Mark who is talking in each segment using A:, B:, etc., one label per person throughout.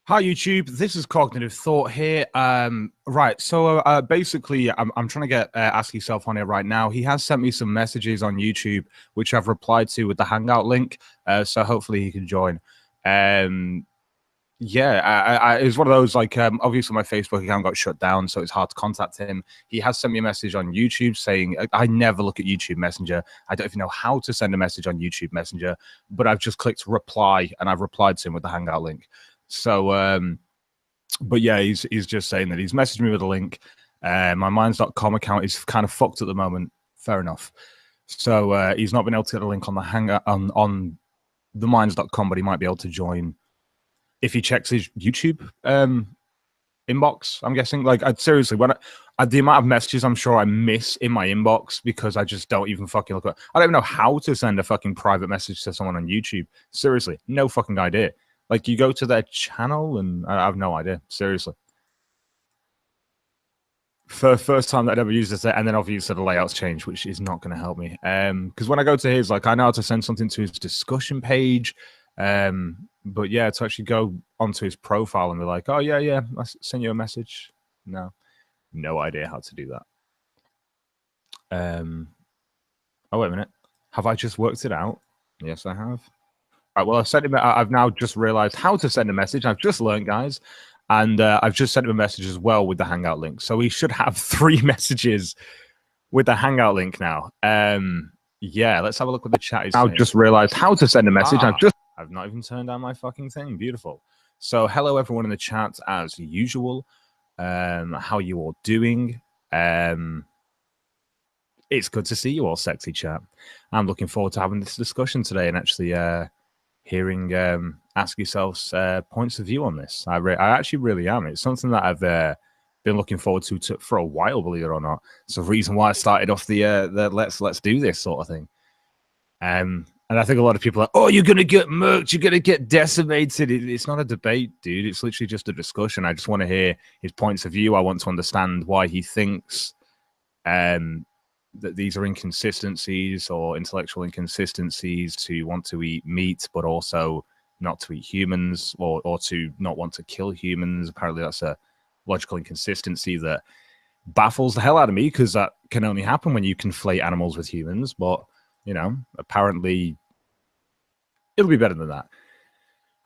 A: Hi YouTube, this is Cognitive Thought here. Right, so basically, I'm trying to get AskYourself on here right now. He has sent me some messages on YouTube, which I've replied to with the Hangout link. So hopefully he can join. Yeah, it's one of those, like, obviously my Facebook account got shut down, so it's hard to contact him. He has sent me a message on YouTube saying, I never look at YouTube Messenger. I don't even know how to send a message on YouTube Messenger, but I've just clicked reply and I've replied to him with the Hangout link. So, but yeah, he's just saying that he's messaged me with a link. My minds.com account is kind of fucked at the moment. Fair enough. So he's not been able to get a link on the Hangout on the minds.com, but he might be able to join if he checks his YouTube inbox. I'm guessing. Like, seriously, when the amount of messages I'm sure I miss in my inbox because I just don't even fucking look at. I don't even know how to send a fucking private message to someone on YouTube. Seriously, no fucking idea. Like, you go to their channel and I have no idea. Seriously. First time that I'd ever used this, and then obviously the layouts change, which is not going to help me. Because when I go to his, like, I know how to send something to his discussion page. But yeah, to actually go onto his profile and be like, oh yeah, I send you a message. No idea how to do that. Oh, wait a minute. Have I just worked it out? Yes, I have. All right, well, I've now just realized how to send a message. I've just learned, guys. And I've just sent him a message as well with the Hangout link. So we should have 3 messages with the Hangout link now. Yeah, let's have a look what the chat is saying. I've just realized how to send a message. I've not even turned on my fucking thing. Beautiful. So hello, everyone in the chat, as usual. How you all doing? It's good to see you all, sexy chat. I'm looking forward to having this discussion today and actually hearing AskYourself's points of view on this. I actually really am. It's something that I've been looking forward to for a while, believe it or not. It's the reason why I started off the let's do this sort of thing. And I think a lot of people are like, oh, you're going to get murked, you're going to get decimated. It's not a debate, dude. It's literally just a discussion. I just want to hear his points of view. I want to understand why he thinks that these are inconsistencies or intellectual inconsistencies to want to eat meat, but also not to eat humans, or to not want to kill humans. Apparently that's a logical inconsistency that baffles the hell out of me, because that can only happen when you conflate animals with humans. But, you know, apparently it'll be better than that.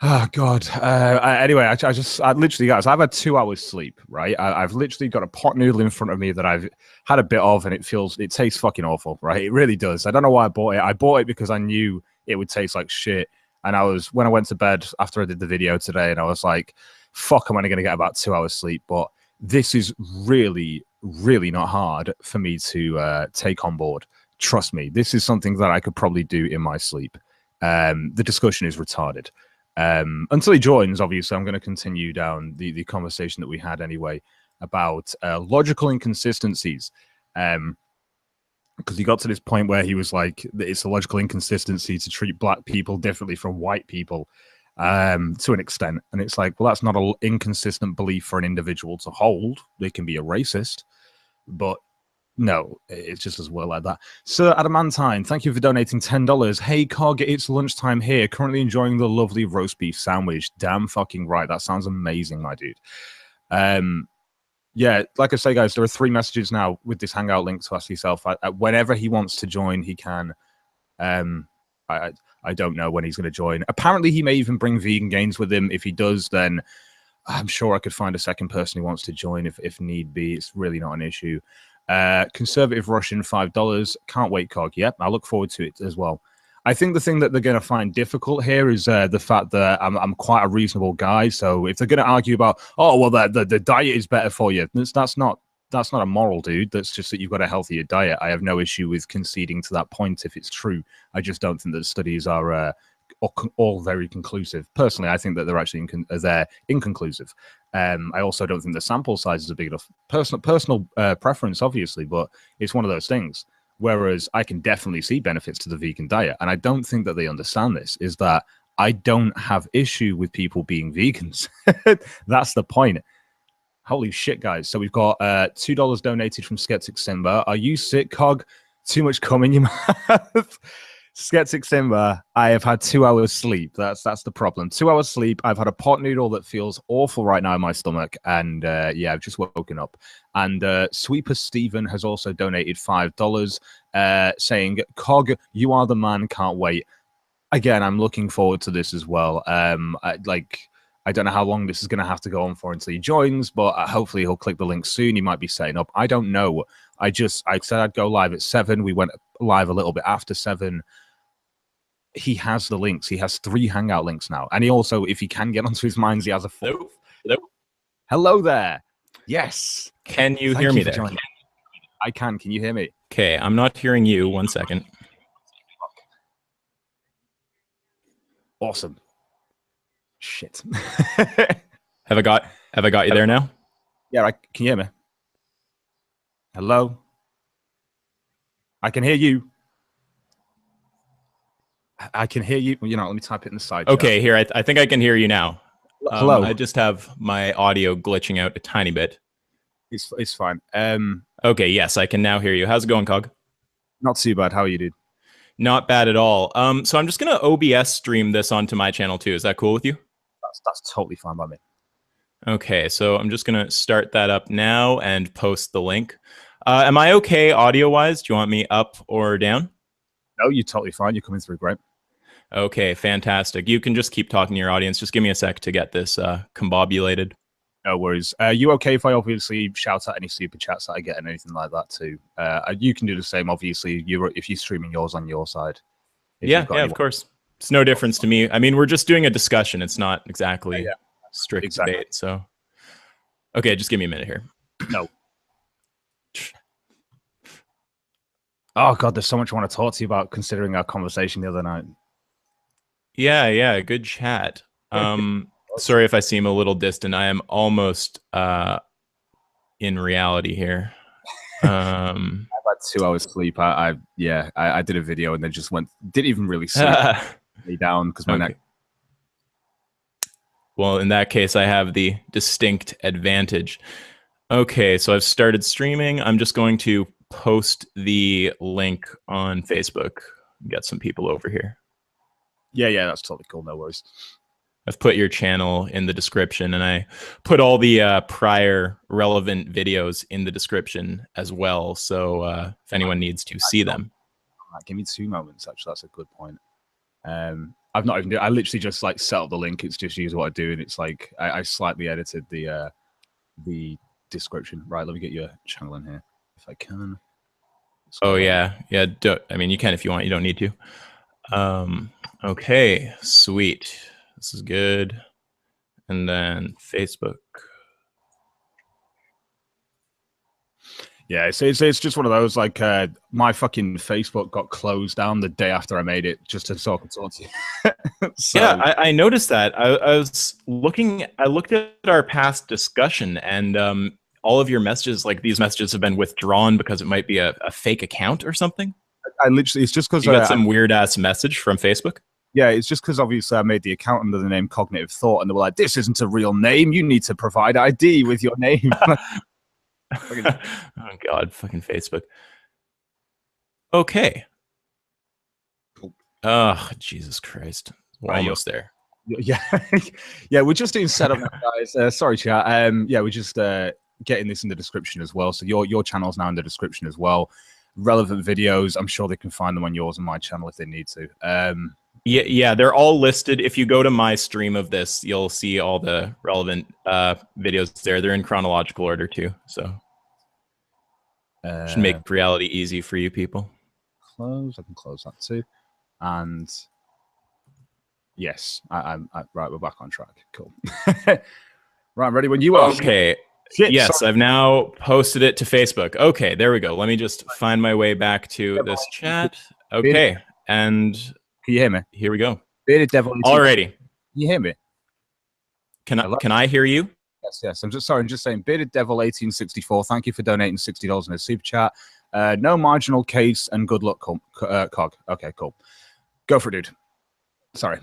A: Oh, God. Anyway, I literally, guys, I've had 2 hours sleep, right? I've literally got a pot noodle in front of me that I've had a bit of, and it tastes fucking awful, right? It really does. I don't know why I bought it. I bought it because I knew it would taste like shit. And when I went to bed after I did the video today, and I was like, fuck, I'm only going to get about 2 hours sleep. But this is really, really not hard for me to take on board. Trust me, this is something that I could probably do in my sleep. The discussion is retarded. Until he joins, obviously, I'm going to continue down the conversation that we had anyway about logical inconsistencies. Because he got to this point where he was like, it's a logical inconsistency to treat black people differently from white people to an extent. And it's like, well, that's not an inconsistent belief for an individual to hold. They can be a racist, but no, it's just as well like that. Sir Adamantine, thank you for donating $10. Hey, Cog, it's lunchtime here. Currently enjoying the lovely roast beef sandwich. Damn fucking right. That sounds amazing, my dude. Yeah, like I say, guys, there are 3 messages now with this Hangout link to AskYourself. Whenever he wants to join, he can. I don't know when he's going to join. Apparently, he may even bring vegan gains with him. If he does, then I'm sure I could find a second person who wants to join if need be. It's really not an issue. Conservative Russian, $5. Can't wait, Cog. Yep, I look forward to it as well. I think the thing that they're going to find difficult here is the fact that I'm quite a reasonable guy. So if they're going to argue about, oh, well, the diet is better for you, that's not a moral, dude. That's just that you've got a healthier diet. I have no issue with conceding to that point if it's true. I just don't think that studies are all very conclusive. Personally, I think that they're actually inconclusive. I also don't think the sample sizes are big enough. Personal preference, obviously, but it's one of those things. Whereas I can definitely see benefits to the vegan diet, and I don't think that they understand this, is that I don't have issue with people being vegans. That's the point. Holy shit, guys. So we've got $2 donated from Skeptic Simba. Are you sick, Cog? Too much cum in your mouth? Skeptic Simba, I have had 2 hours sleep. That's the problem. 2 hours sleep. I've had a pot noodle that feels awful right now in my stomach, and yeah, I've just woken up. And Sweeper Steven has also donated $5, saying, "Cog, you are the man. Can't wait." Again, I'm looking forward to this as well. I don't know how long this is going to have to go on for until he joins, but hopefully he'll click the link soon. He might be setting up. I don't know. I said I'd go live at 7. We went live a little bit after 7. He has the links. He has 3 Hangout links now. And he also, if he can get onto his minds, he has a 4th.
B: Hello.
A: Hello there. Yes.
B: Can you hear me there?
A: I can. Can you hear me?
B: Okay, I'm not hearing you. 1 second.
A: Awesome. Shit.
B: Have I got you there now?
A: Yeah, can you hear me? Hello? I can hear you. I can hear you. You know, let me type it in the side.
B: Okay, chat. Here. I think I can hear you now.
A: Hello.
B: I just have my audio glitching out a tiny bit.
A: It's fine.
B: Okay, yes, I can now hear you. How's it going, Cog?
A: Not too bad. How are you, dude?
B: Not bad at all. So I'm just gonna OBS stream this onto my channel too. Is that cool with you?
A: That's totally fine by me.
B: Okay, so I'm just gonna start that up now and post the link. Am I okay audio-wise? Do you want me up or down?
A: No, you're totally fine. You're coming through great.
B: Okay, fantastic. You can just keep talking to your audience. Just give me a sec to get this combobulated.
A: No worries. You okay if I obviously shout out any super chats that I get and anything like that too? You can do the same, obviously, if you're streaming yours on your side.
B: Yeah, of course. It's no difference to me. I mean, we're just doing a discussion. It's not exactly strict debate. So, okay, just give me a minute here.
A: No. Oh, God, there's so much I want to talk to you about considering our conversation the other night.
B: Yeah, good chat. Sorry if I seem a little distant. I am almost in reality here. I've
A: had 2 hours sleep. I did a video and then just didn't even really sleep. Lay down because my neck.
B: Well, in that case, I have the distinct advantage. Okay, so I've started streaming. I'm just going to post the link on Facebook. Get some people over here.
A: Yeah, that's totally cool. No worries.
B: I've put your channel in the description, and I put all the prior relevant videos in the description as well. So if anyone needs to see them.
A: Give me 2 moments, actually. That's a good point. I've not even I literally just like set up the link. It's just use what I do, and it's like I slightly edited the description. Right, let me get your channel in here if I can.
B: Oh yeah. I mean, you can if you want. You don't need to. Okay, sweet. This is good. And then Facebook.
A: Yeah, it's just one of those, like, my fucking Facebook got closed down the day after I made it just to talk to you. So,
B: yeah, I noticed that. I looked at our past discussion, and all of your messages, like these messages have been withdrawn because it might be a fake account or something.
A: I literally, it's just because
B: you got some weird ass message from Facebook.
A: Yeah, it's just because obviously I made the account under the name CognitiveThought, and they were like, "This isn't a real name. You need to provide ID with your name."
B: Oh God, fucking Facebook. Okay.
A: Cool.
B: Oh, Jesus Christ. We're almost there.
A: Yeah. Yeah, we're just doing setup now, guys. Sorry, chat. Yeah, we're just getting this in the description as well. So your channel's now in the description as well. Relevant videos, I'm sure they can find them on yours and my channel if they need to.
B: Yeah, they're all listed. If you go to my stream of this, you'll see all the relevant videos there. They're in chronological order too, so should make reality easy for you people.
A: Close. I can close that too. And yes, I'm right. We're back on track. Cool. Right, I'm ready when you are.
B: Okay. Yes, I've now posted it to Facebook. Okay, there we go. Let me just find my way back to this chat. Okay, and
A: can you hear me?
B: Here we go.
A: Bearded Devil.
B: Alrighty.
A: Can you hear me?
B: Can I hear you?
A: Yes. I'm just saying, Bearded Devil 1864. Thank you for donating $60 in a super chat. No marginal case and good luck, Cog. Okay, cool. Go for it, dude. Sorry.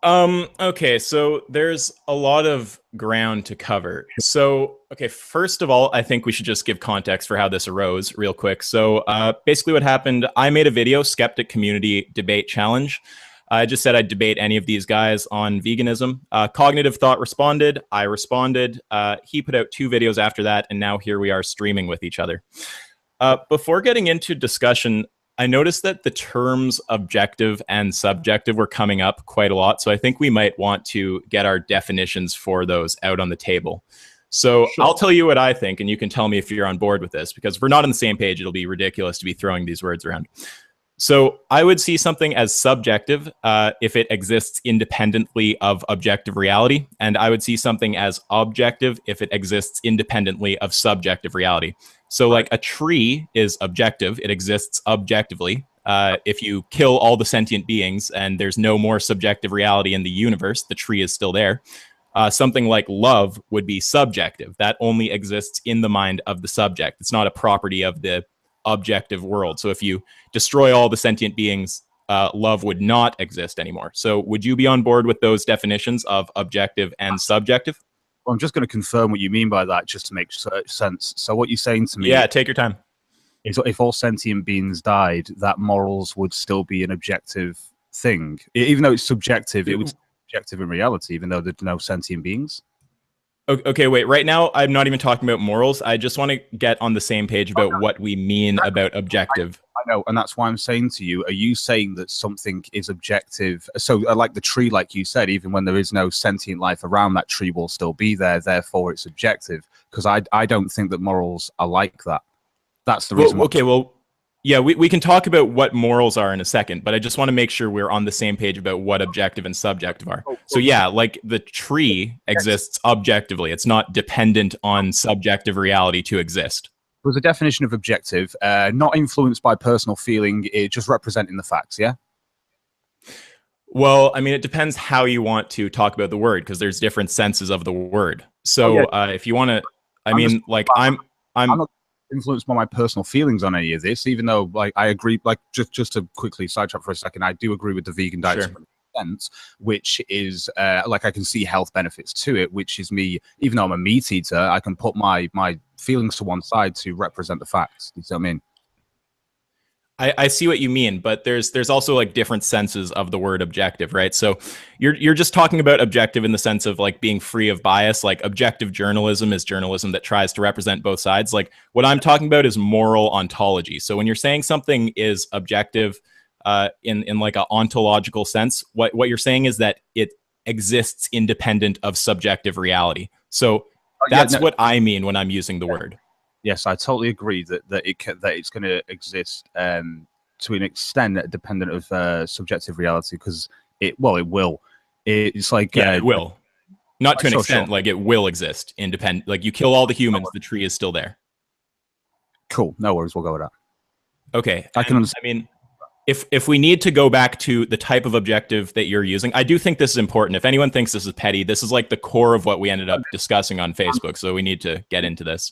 B: Okay, so there's a lot of ground to cover. So, okay, first of all, I think we should just give context for how this arose real quick. So, basically what happened, I made a video, Skeptic Community Debate Challenge. I just said I'd debate any of these guys on veganism. CognitiveThought responded, I responded. He put out 2 videos after that, and now here we are streaming with each other. Before getting into discussion, I noticed that the terms objective and subjective were coming up quite a lot. So I think we might want to get our definitions for those out on the table. So sure. I'll tell you what I think, and you can tell me if you're on board with this, because if we're not on the same page, it'll be ridiculous to be throwing these words around. So I would see something as subjective if it exists independently of objective reality. And I would see something as objective if it exists independently of subjective reality. So like a tree is objective, it exists objectively. If you kill all the sentient beings and there's no more subjective reality in the universe, the tree is still there. Something like love would be subjective. That only exists in the mind of the subject. It's not a property of the objective world. So if you destroy all the sentient beings, love would not exist anymore. So would you be on board with those definitions of objective and subjective?
A: Well, I'm just going to confirm what you mean by that, just to make sense. So what you're saying to me...
B: Yeah, take your time.
A: Is if all sentient beings died, that morals would still be an objective thing. Even though it's subjective, it would be objective in reality, even though there's no sentient beings.
B: Okay, wait. Right now, I'm not even talking about morals. I just want to get on the same page about what we mean about objective.
A: I know, and that's why I'm saying to you, are you saying that something is objective? So like the tree, like you said, even when there is no sentient life around, that tree will still be there, therefore it's objective. Because I don't think that morals are like that. That's the reason.
B: Well, okay, well, yeah, we can talk about what morals are in a second, but I just want to make sure we're on the same page about what objective and subjective are. So yeah, like the tree exists objectively. It's not dependent on subjective reality to exist.
A: Was a definition of objective, not influenced by personal feeling, it just representing the facts, yeah?
B: Well, I mean, it depends how you want to talk about the word, because there's different senses of the word. So if you want to, I'm not
A: influenced by my personal feelings on any of this, even though like I agree, like just to quickly sidetrack for a second, I do agree with the vegan diet. Sure. Sense, which is like I can see health benefits to it, which is me, even though I'm a meat eater, I can put my feelings to one side to represent the facts. You see what I mean?
B: I see what you mean, but there's also like different senses of the word objective, right? So you're just talking about objective in the sense of like being free of bias. Like objective journalism is journalism that tries to represent both sides. Like what I'm talking about is moral ontology. So when you're saying something is objective in like an ontological sense, what you're saying is that it exists independent of subjective reality. So that's what I mean when I'm using the word.
A: Yes, I totally agree that it's going to exist to an extent dependent of subjective reality, because it will. It's like
B: it will. Not to an extent, like it will exist independent. Like you kill all the humans, the tree is still there.
A: Cool. No worries. We'll go with that.
B: Okay. I can understand. I mean, if we need to go back to the type of objective that you're using, I do think this is important. If anyone thinks this is petty, this is like the core of what we ended up discussing on Facebook. So we need to get into this.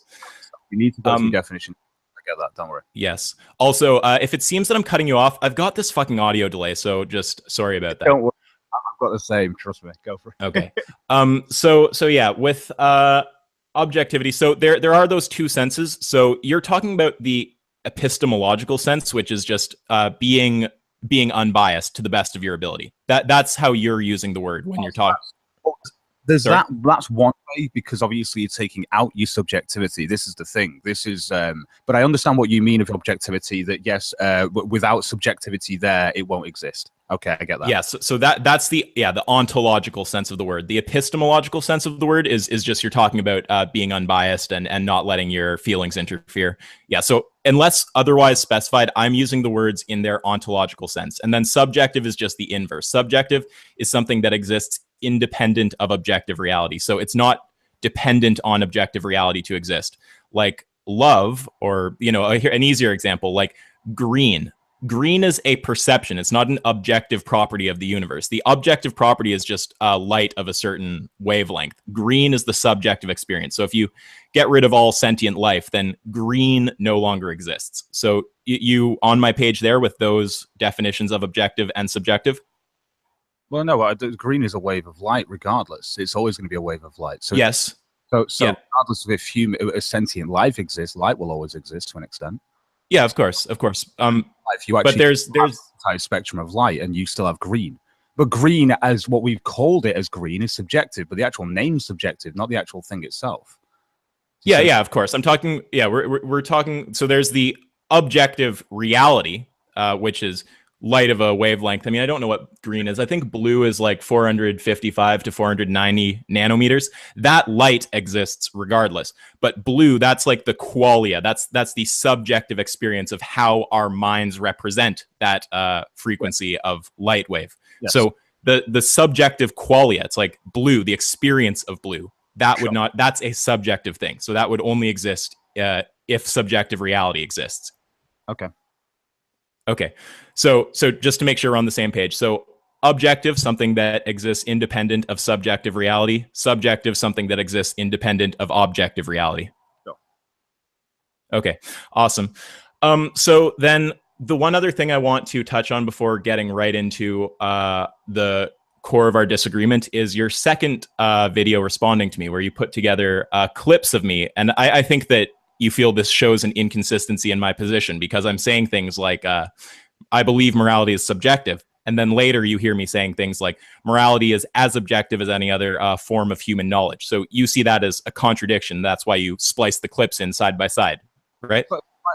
A: We need to go through definition. I get that. Don't worry.
B: Yes. Also, if it seems that I'm cutting you off, I've got this fucking audio delay. So just sorry about that.
A: Don't worry. I've got the same. Trust me. Go for it.
B: Okay. So yeah, with objectivity. So there are those two senses. So you're talking about the epistemological sense, which is just being unbiased to the best of your ability. That's how you're using the word when you're talking.
A: There's that's one way, because obviously you're taking out your subjectivity. This is the thing. This is but I understand what you mean of objectivity, that yes, without subjectivity there, it won't exist. Okay, I get that.
B: Yes, so that's the ontological sense of the word. The epistemological sense of the word is just you're talking about being unbiased and not letting your feelings interfere. Yeah, so unless otherwise specified, I'm using the words in their ontological sense. And then subjective is just the inverse. Subjective is something that exists independent of objective reality. So it's not dependent on objective reality to exist. Like love, or, an easier example, like green. Green is a perception. It's not an objective property of the universe. The objective property is just light of a certain wavelength. Green is the subjective experience. So if you get rid of all sentient life, then green no longer exists. So you on my page there with those definitions of objective and subjective?
A: Well, no, green is a wave of light regardless. It's always going to be a wave of light. So
B: Yes.
A: So
B: Yeah.
A: regardless of if a sentient life exists, light will always exist to an extent.
B: Yeah, of course.
A: If you actually
B: but there's
A: entire spectrum of light, and you still have green. But green, as what we've called it as green, is subjective. But the actual name's subjective, not the actual thing itself.
B: Yeah, of course. I'm talking. Yeah, we're talking. So there's the objective reality, which is light of a wavelength. I mean, I don't know what green is. I think blue is like 455 to 490 nanometers. That light exists regardless. But blue, that's like the qualia. That's the subjective experience of how our minds represent that frequency of light wave. Yes. So the subjective qualia, it's like blue, the experience of blue. That would not. That's a subjective thing. So that would only exist if subjective reality exists. Okay. So just to make sure we're on the same page. So objective, something that exists independent of subjective reality. Subjective, something that exists independent of objective reality.
A: Sure.
B: Okay. Awesome. So then the one other thing I want to touch on before getting right into the core of our disagreement is your second video responding to me, where you put together clips of me. And I think that you feel this shows an inconsistency in my position, because I'm saying things like, I believe morality is subjective. And then later you hear me saying things like morality is as objective as any other form of human knowledge. So you see that as a contradiction. That's why you splice the clips in side by side, right?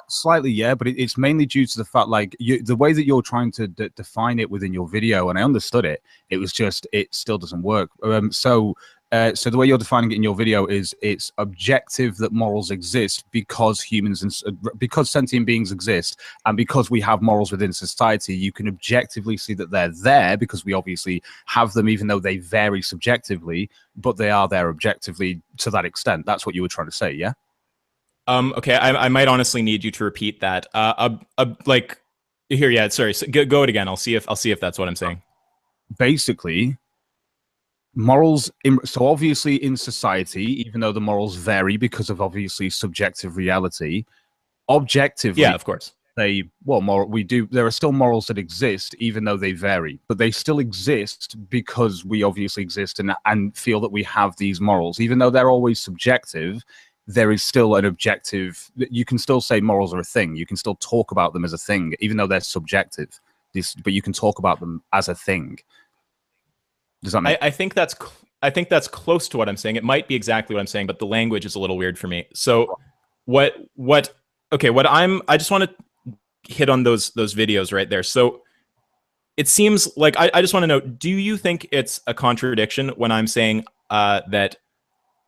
A: Slightly, yeah, but it's mainly due to the fact, like, the way that you're trying to define it within your video, and I understood it. It was just, it still doesn't work. So the way you're defining it in your video is it's objective that morals exist because because sentient beings exist, and because we have morals within society. You can objectively see that they're there because we obviously have them, even though they vary subjectively, but they are there objectively to that extent. That's what you were trying to say, yeah?
B: Okay, I might honestly need you to repeat that. Like here, yeah. Sorry, so go it again. I'll see if that's what I'm saying.
A: Basically, morals. So obviously, in society, even though the morals vary because of obviously subjective reality, objectively,
B: yeah, of course,
A: there are still morals that exist, even though they vary, but they still exist because we obviously exist and feel that we have these morals, even though they're always subjective. There is still an objective. You can still say morals are a thing. You can still talk about them as a thing, even though they're subjective. But you can talk about them as a thing. Does that make?
B: I think that's close to what I'm saying. It might be exactly what I'm saying, but the language is a little weird for me. So I just want to hit on those videos right there. So it seems like I just want to know, do you think it's a contradiction when I'm saying that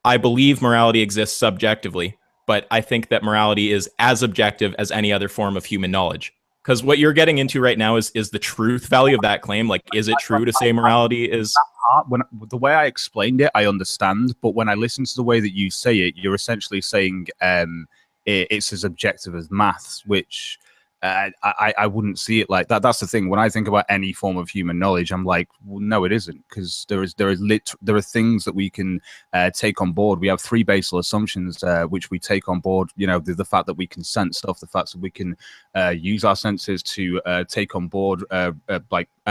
B: I believe morality exists subjectively, but I think that morality is as objective as any other form of human knowledge? Because what you're getting into right now is the truth value of that claim. Like, is it true to say morality is...
A: When the way I explained it, I understand. But when I listen to the way that you say it, you're essentially saying it's as objective as maths, which... I wouldn't see it like that. That's the thing. When I think about any form of human knowledge, I'm like, well, no, it isn't, because there are things that we can take on board. We have three basal assumptions which we take on board. You know, the fact that we can sense stuff, the fact that we can use our senses to take on board and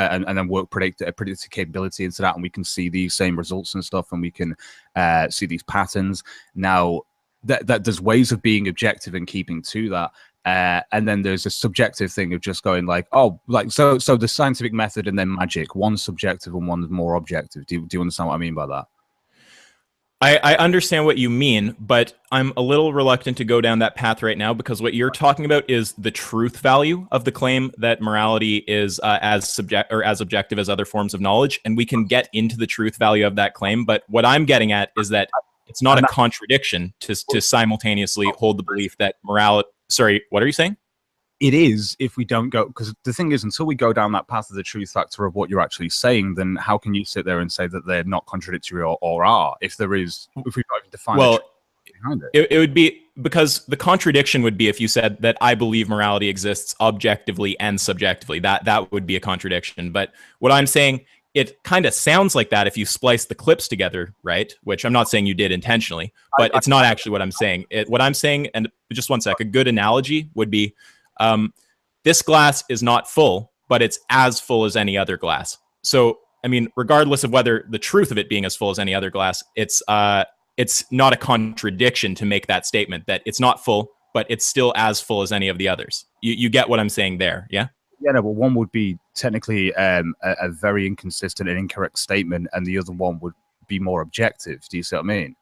A: then work predictive capability into that, and we can see these same results and stuff, and we can see these patterns. Now, that there's ways of being objective and keeping to that. And then there's a subjective thing of just going like, oh, like, so the scientific method and then magic, one's subjective and one's more objective. Do you understand what I mean by that?
B: I understand what you mean, but I'm a little reluctant to go down that path right now, because what you're talking about is the truth value of the claim that morality is as objective as other forms of knowledge, and we can get into the truth value of that claim. But what I'm getting at is that it's not a contradiction to simultaneously hold the belief that morality... Sorry, what are you saying?
A: It is, if we don't go, because the thing is, until we go down that path of the truth factor of what you're actually saying, then how can you sit there and say that they're not contradictory or are, if there is, if we've got to define the truth behind it?
B: It would be, because the contradiction would be if you said that I believe morality exists objectively and subjectively. That would be a contradiction. But what I'm saying, it kind of sounds like that if you splice the clips together, right? Which I'm not saying you did intentionally, but it's not actually what I'm saying. What I'm saying, and just one sec, a good analogy would be, this glass is not full, but it's as full as any other glass. So I mean, regardless of whether the truth of it being as full as any other glass, it's not a contradiction to make that statement that it's not full, but it's still as full as any of the others. You get what I'm saying there, yeah?
A: Yeah, no, but one would be technically a very inconsistent and incorrect statement, and the other one would be more objective. Do you see what I mean?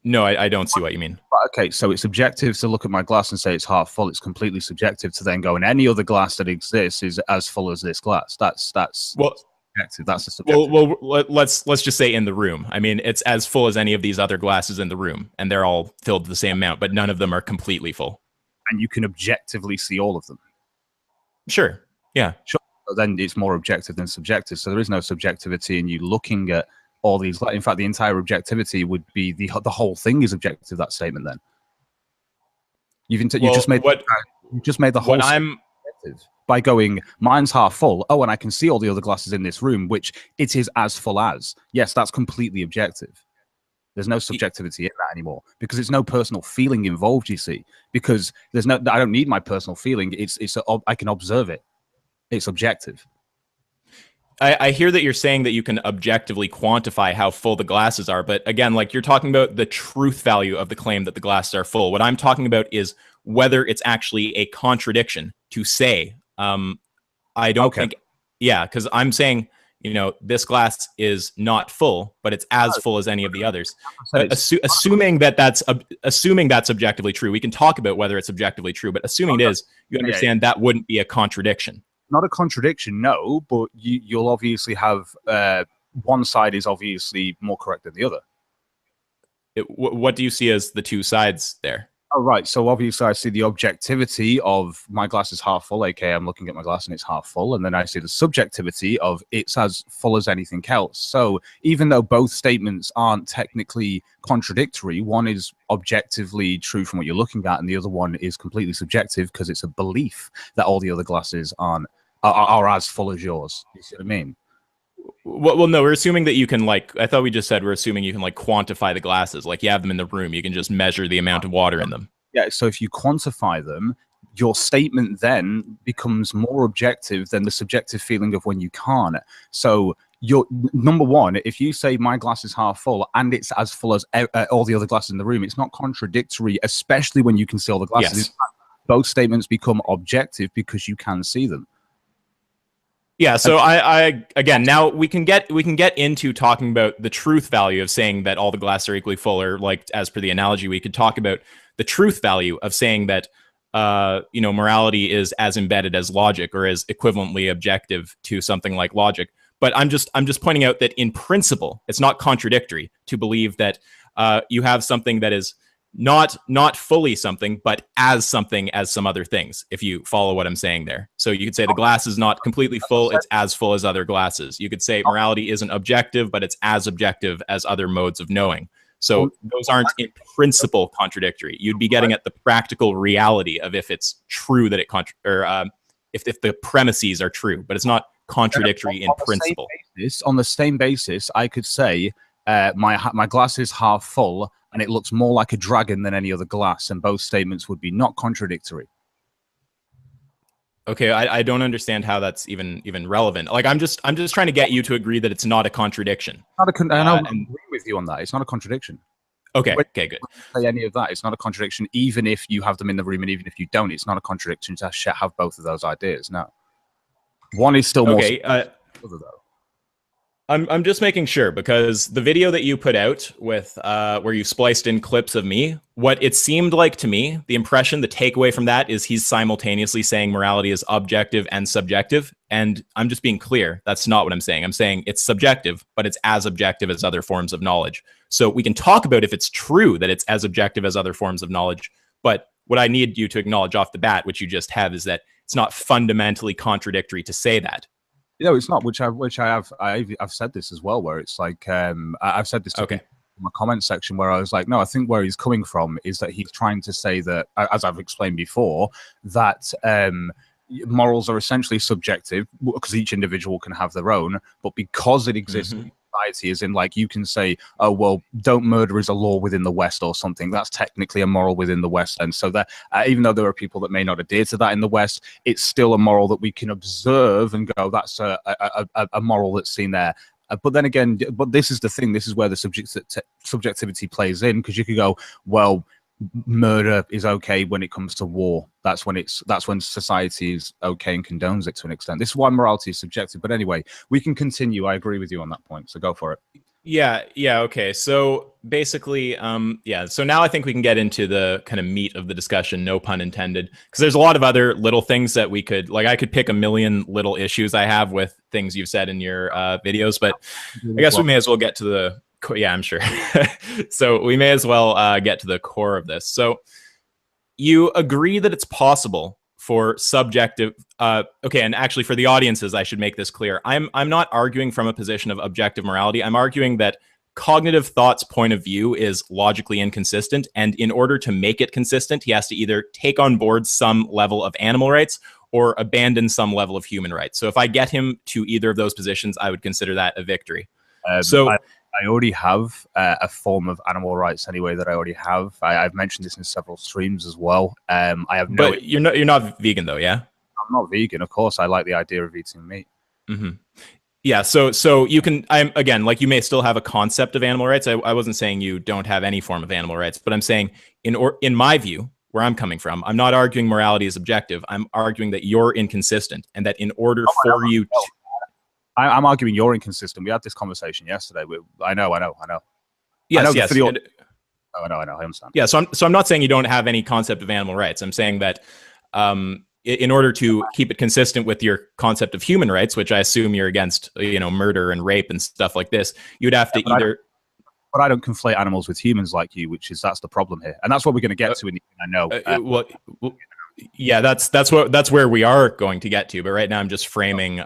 B: No, I don't see what you mean.
A: Okay, so it's objective to look at my glass and say it's half full. It's completely subjective to then go, and any other glass that exists is as full as this glass. That's
B: well,
A: subjective. That's a subjective.
B: Well, let's just say in the room. I mean, it's as full as any of these other glasses in the room, and they're all filled to the same amount, but none of them are completely full.
A: And you can objectively see all of them.
B: Sure. Yeah.
A: Sure. But then it's more objective than subjective. So there is no subjectivity in you looking at all these. In fact, the entire objectivity would be the whole thing is objective. That statement. Then you just made the whole objective by going mine's half full. Oh, and I can see all the other glasses in this room, which it is as full as. Yes, that's completely objective. There's no subjectivity in that anymore because there's no personal feeling involved. You see, because I don't need my personal feeling. I can observe it. It's objective.
B: I hear that you're saying that you can objectively quantify how full the glasses are, but again, like you're talking about the truth value of the claim that the glasses are full. What I'm talking about is whether it's actually a contradiction to say. I don't think, yeah, because I'm saying, this glass is not full, but it's as full as any of the others. Assuming that's objectively true, we can talk about whether it's objectively true, but assuming it is, you understand that wouldn't be a contradiction.
A: Not a contradiction, no, but you'll obviously have one side is obviously more correct than the other.
B: What do you see as the two sides there?
A: Oh, right. So obviously I see the objectivity of my glass is half full, aka I'm looking at my glass and it's half full. And then I see the subjectivity of it's as full as anything else. So even though both statements aren't technically contradictory, one is objectively true from what you're looking at, and the other one is completely subjective because it's a belief that all the other glasses are as full as yours. You see what I mean?
B: Well, no, we're assuming that you can, I thought we just said we're assuming you can, quantify the glasses. Like, you have them in the room. You can just measure the amount of water in them.
A: Yeah, so if you quantify them, your statement then becomes more objective than the subjective feeling of when you can't. So, number one, if you say my glass is half full and it's as full as all the other glasses in the room, it's not contradictory, especially when you can see all the glasses.
B: Yes.
A: Both statements become objective because you can see them.
B: Yeah, so I again, now we can get into talking about the truth value of saying that all the glasses are equally full, or as per the analogy, we could talk about the truth value of saying that morality is as embedded as logic, or as equivalently objective to something like logic. But I'm just pointing out that in principle, it's not contradictory to believe that you have something that is not fully something, but as something as some other things, if you follow what I'm saying there. So you could say the glass is not completely full, it's as full as other glasses. You could say morality isn't objective, but it's as objective as other modes of knowing. So those aren't in principle contradictory. You'd be getting at the practical reality of if it's true that if the premises are true, but it's not contradictory in principle.
A: On the same basis, I could say my glass is half full and it looks more like a dragon than any other glass, and both statements would be not contradictory.
B: Okay, I don't understand how that's even relevant. I'm just trying to get you to agree that it's not a contradiction.
A: I agree with you on that. It's not a contradiction.
B: Okay, good.
A: Say any of that. It's not a contradiction, even if you have them in the room, and even if you don't, it's not a contradiction to have both of those ideas. No, one is still more.
B: Okay. I'm just making sure, because the video that you put out with where you spliced in clips of me, what it seemed like to me, the impression, the takeaway from that is he's simultaneously saying morality is objective and subjective. And I'm just being clear. That's not what I'm saying. I'm saying it's subjective, but it's as objective as other forms of knowledge. So we can talk about if it's true that it's as objective as other forms of knowledge. But what I need you to acknowledge off the bat, which you just have, is that it's not fundamentally contradictory to say that.
A: No, it's not. I've said this as well, where it's like I've said this in my comment section, where I was like, no, I think where he's coming from is that he's trying to say that, as I've explained before, that morals are essentially subjective because each individual can have their own, but because it exists, society, as in like you can say, oh well, don't murder is a law within the West or something. That's technically a moral within the West, and so that even though there are people that may not adhere to that in the West, it's still a moral that we can observe and go, that's a moral that's seen there. But then again, but this is the thing. This is where the subjectivity plays in, because you could go, well, murder is okay when it comes to war. That's when society is okay and condones it to an extent. This is why morality is subjective. But anyway, we can continue. I agree with you on that point. So go for it.
B: Yeah. Okay. So basically, yeah. So now I think we can get into the kind of meat of the discussion, no pun intended, because there's a lot of other little things that we could, like, I could pick a million little issues I have with things you've said in your videos, but I guess we may as well get to the, yeah, I'm sure. So we may as well get to the core of this. So you agree that it's possible for subjective, okay, and actually for the audiences, I should make this clear. I'm not arguing from a position of objective morality. I'm arguing that CognitiveThought's point of view is logically inconsistent, and in order to make it consistent, he has to either take on board some level of animal rights or abandon some level of human rights. So if I get him to either of those positions, I would consider that a victory.
A: I already have a form of animal rights anyway that I already have. I've mentioned this in several streams as well. I have no.
B: But you're not vegan though, yeah?
A: I'm not vegan, of course. I like the idea of eating meat.
B: Mm-hmm. Yeah, so you can. I'm again, like, you may still have a concept of animal rights. I wasn't saying you don't have any form of animal rights, but I'm saying in my view, where I'm coming from, I'm not arguing morality is objective. I'm arguing that you're inconsistent, and that in order for you to.
A: I'm arguing you're inconsistent. We had this conversation yesterday. I know.
B: Yes, yes.
A: I know. I understand.
B: Yeah, so I'm not saying you don't have any concept of animal rights. I'm saying that in order to keep it consistent with your concept of human rights, which I assume you're against, murder and rape and stuff like this, you'd have to either.
A: But I don't conflate animals with humans like you, that's the problem here, and that's what we're going to get to. I know.
B: Yeah, that's where we are going to get to. But right now, I'm just framing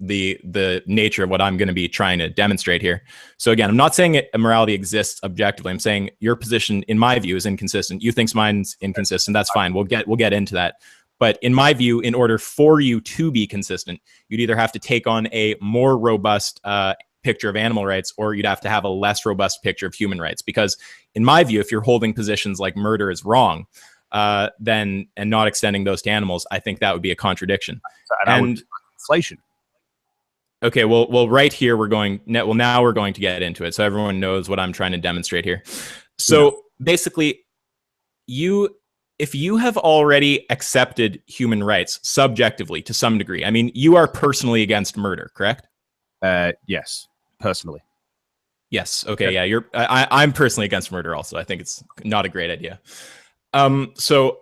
B: the nature of what I'm going to be trying to demonstrate here. So again, I'm not saying immorality exists objectively. I'm saying your position, in my view, is inconsistent. You think mine's inconsistent. That's fine. We'll get into that. But in my view, in order for you to be consistent, you'd either have to take on a more robust picture of animal rights, or you'd have to have a less robust picture of human rights. Because in my view, if you're holding positions like murder is wrong, then and not extending those to animals, I think that would be a contradiction. And
A: inflation.
B: Okay, well, right here now we're going to get into it, so everyone knows what I'm trying to demonstrate here. So basically, if you have already accepted human rights subjectively to some degree, I mean, you are personally against murder, correct?
A: Yes, personally.
B: Yes. Okay. Yeah. I'm personally against murder also. I think it's not a great idea. So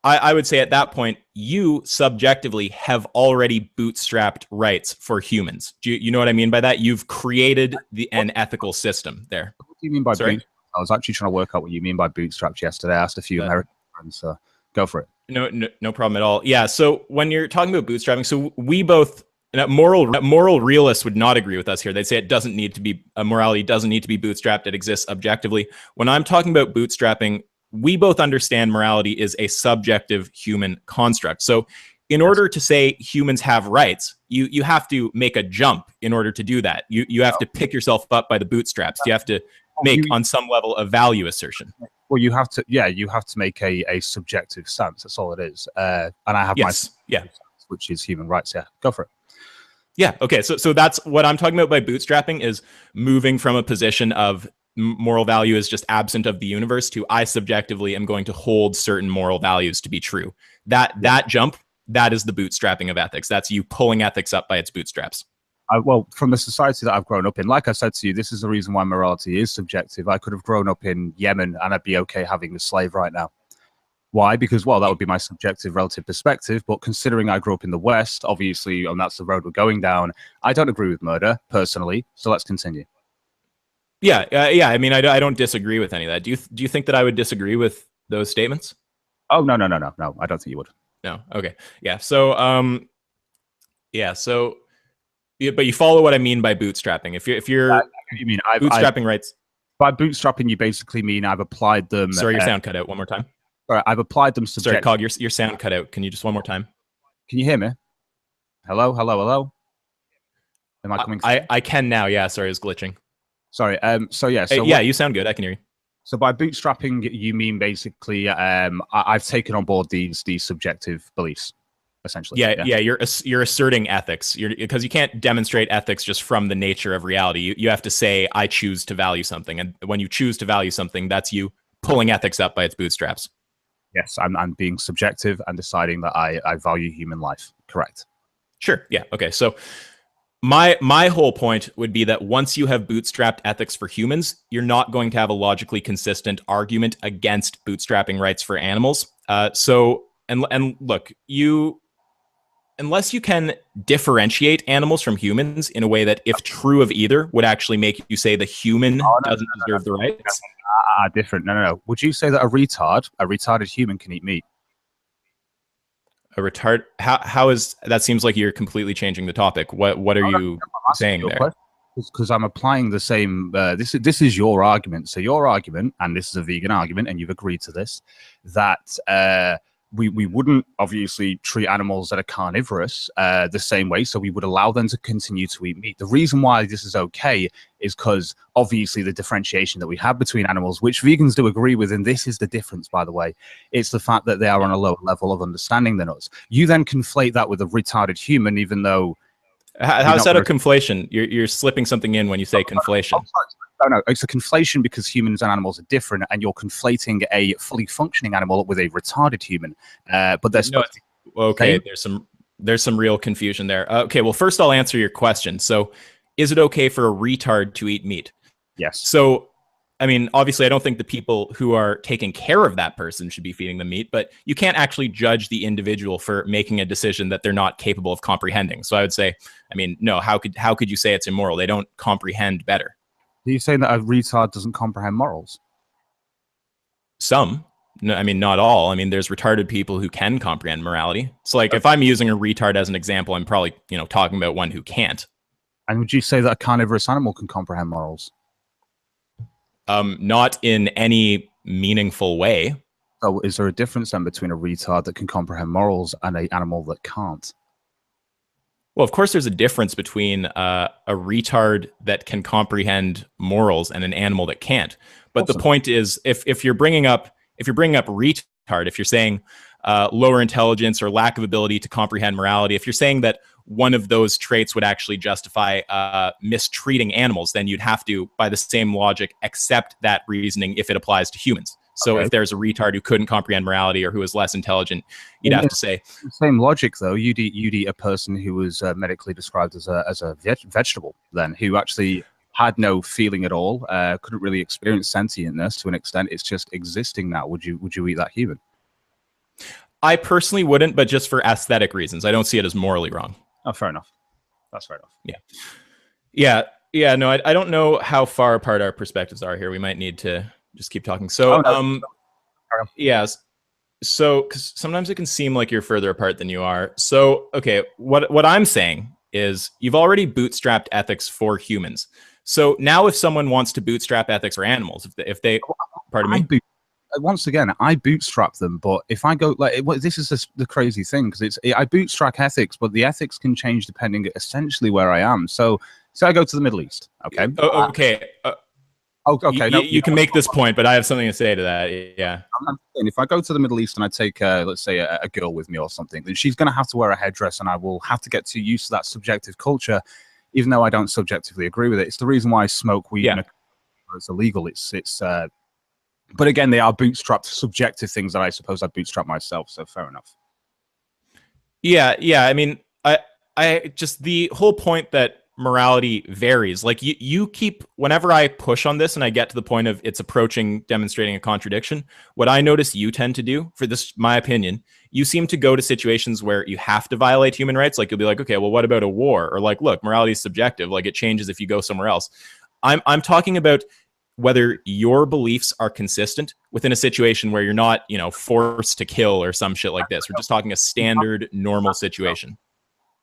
B: I would say at that point, you subjectively have already bootstrapped rights for humans. Do you know what I mean by that? You've created an ethical system there.
A: What do you mean by bootstrap? I was actually trying to work out what you mean by bootstrapped yesterday. I asked a few American friends, so go for it.
B: No problem at all. Yeah. So when you're talking about bootstrapping, so we both, moral realists would not agree with us here. They'd say morality doesn't need to be bootstrapped. It exists objectively. When I'm talking about bootstrapping, we both understand morality is a subjective human construct. So in order to say humans have rights, you have to make a jump in order to do that. You have to pick yourself up by the bootstraps. You have to make on some level a value assertion.
A: Well, you have to make a subjective stance. That's all it is. And I have which is human rights. Yeah, go for it.
B: Yeah. Okay. So that's what I'm talking about by bootstrapping, is moving from a position of moral value is just absent of the universe to I subjectively am going to hold certain moral values to be true. That jump, that is the bootstrapping of ethics. That's you pulling ethics up by its bootstraps.
A: Well, from the society that I've grown up in, like I said to you, this is the reason why morality is subjective. I could have grown up in Yemen and I'd be okay having a slave right now. Why? Because, well, that would be my subjective relative perspective. But considering I grew up in the West, obviously, and that's the road we're going down, I don't agree with murder personally. So let's continue.
B: Yeah. I mean, I don't disagree with any of that. Do you think that I would disagree with those statements?
A: Oh, no. I don't think you would.
B: No. Okay. Yeah. So, but you follow what I mean by bootstrapping. If you're
A: you mean
B: bootstrapping rights.
A: By bootstrapping, you basically mean I've applied them.
B: Sorry, your sound cut out. One more time.
A: All right, I've applied them.
B: Sorry, Cog, your sound cut out. Can you just one more time?
A: Can you hear me? Hello. Am I coming through?
B: I can now. Yeah, sorry, it was glitching.
A: Sorry. So
B: Yeah, you sound good. I can hear you.
A: So by bootstrapping, you mean basically I've taken on board these subjective beliefs, essentially.
B: Yeah. You're asserting ethics. Because you can't demonstrate ethics just from the nature of reality. You have to say, I choose to value something, and when you choose to value something, that's you pulling ethics up by its bootstraps.
A: Yes, I'm being subjective and deciding that I value human life. Correct.
B: Sure. Yeah. Okay. So my whole point would be that once you have bootstrapped ethics for humans, you're not going to have a logically consistent argument against bootstrapping rights for animals. And look, unless you can differentiate animals from humans in a way that, if true of either, would actually make you say the human doesn't deserve the rights.
A: Different. No. Would you say that a retarded human can eat meat?
B: A retard? How is that? Seems like you're completely changing the topic. What are you saying there?
A: Because I'm applying the same. This is your argument. So your argument, and this is a vegan argument, and you've agreed to this, that we wouldn't obviously treat animals that are carnivorous the same way. So we would allow them to continue to eat meat. The reason why this is okay is because obviously the differentiation that we have between animals, which vegans do agree with, and this is the difference, by the way, it's the fact that they are on a lower level of understanding than us. You then conflate that with a retarded human, even though.
B: How is that a conflation? You're slipping something in when you say conflation.
A: No, it's a conflation because humans and animals are different, and you're conflating a fully functioning animal with a retarded human. But there's
B: okay. There's some real confusion there. Okay, well, first I'll answer your question. So, is it okay for a retard to eat meat?
A: Yes.
B: So, I mean, obviously, I don't think the people who are taking care of that person should be feeding them meat, but you can't actually judge the individual for making a decision that they're not capable of comprehending. So I would say, I mean, no, how could you say it's immoral? They don't comprehend better.
A: Are you saying that a retard doesn't comprehend morals?
B: Some. No, I mean, not all. I mean, there's retarded people who can comprehend morality. So, like, if I'm using a retard as an example, I'm probably, talking about one who can't.
A: And would you say that a carnivorous animal can comprehend morals?
B: Not in any meaningful way.
A: So is there a difference then between a retard that can comprehend morals and an animal that can't?
B: Well, of course, there's a difference between a retard that can comprehend morals and an animal that can't. But awesome. The point is, if you're bringing up retard, if you're saying lower intelligence or lack of ability to comprehend morality, if you're saying that one of those traits would actually justify mistreating animals, then you'd have to, by the same logic, accept that reasoning if it applies to humans. So if there's a retard who couldn't comprehend morality or who was less intelligent, you'd have to say.
A: Same logic, though. You'd eat a person who was medically described as a vegetable, then, who actually had no feeling at all, couldn't really experience sentientness to an extent. It's just existing now. Would you eat that human?
B: I personally wouldn't, but just for aesthetic reasons. I don't see it as morally wrong.
A: Oh, fair enough. That's fair enough.
B: Yeah. No, I don't know how far apart our perspectives are here. We might need to just keep talking. So, yes. So, because sometimes it can seem like you're further apart than you are. So, okay, what I'm saying is you've already bootstrapped ethics for humans. So now, if someone wants to bootstrap ethics for animals, if they, pardon me.
A: Once again, I bootstrap them, but if I go this is the crazy thing, because I bootstrap ethics, but the ethics can change depending essentially where I am. So I go to the Middle East. Okay.
B: Okay.
A: Okay.
B: You can make this point, but I have something to say to that. Yeah.
A: If I go to the Middle East and I take, let's say, a girl with me or something, then she's going to have to wear a headdress, and I will have to get too used to that subjective culture, even though I don't subjectively agree with it. It's the reason why I smoke weed. Yeah. It's illegal. But again, they are bootstrapped subjective things that I suppose I bootstrap myself. So fair enough.
B: Yeah. I mean, I just, the whole point that morality varies. Like you keep, whenever I push on this and I get to the point of it's approaching demonstrating a contradiction, what I notice you tend to do, for this, my opinion, you seem to go to situations where you have to violate human rights. Like you'll be like, okay, well, what about a war? Or like, look, morality is subjective. Like it changes if you go somewhere else. I'm talking about whether your beliefs are consistent within a situation where you're not, forced to kill or some shit like this. We're just talking a standard, normal situation.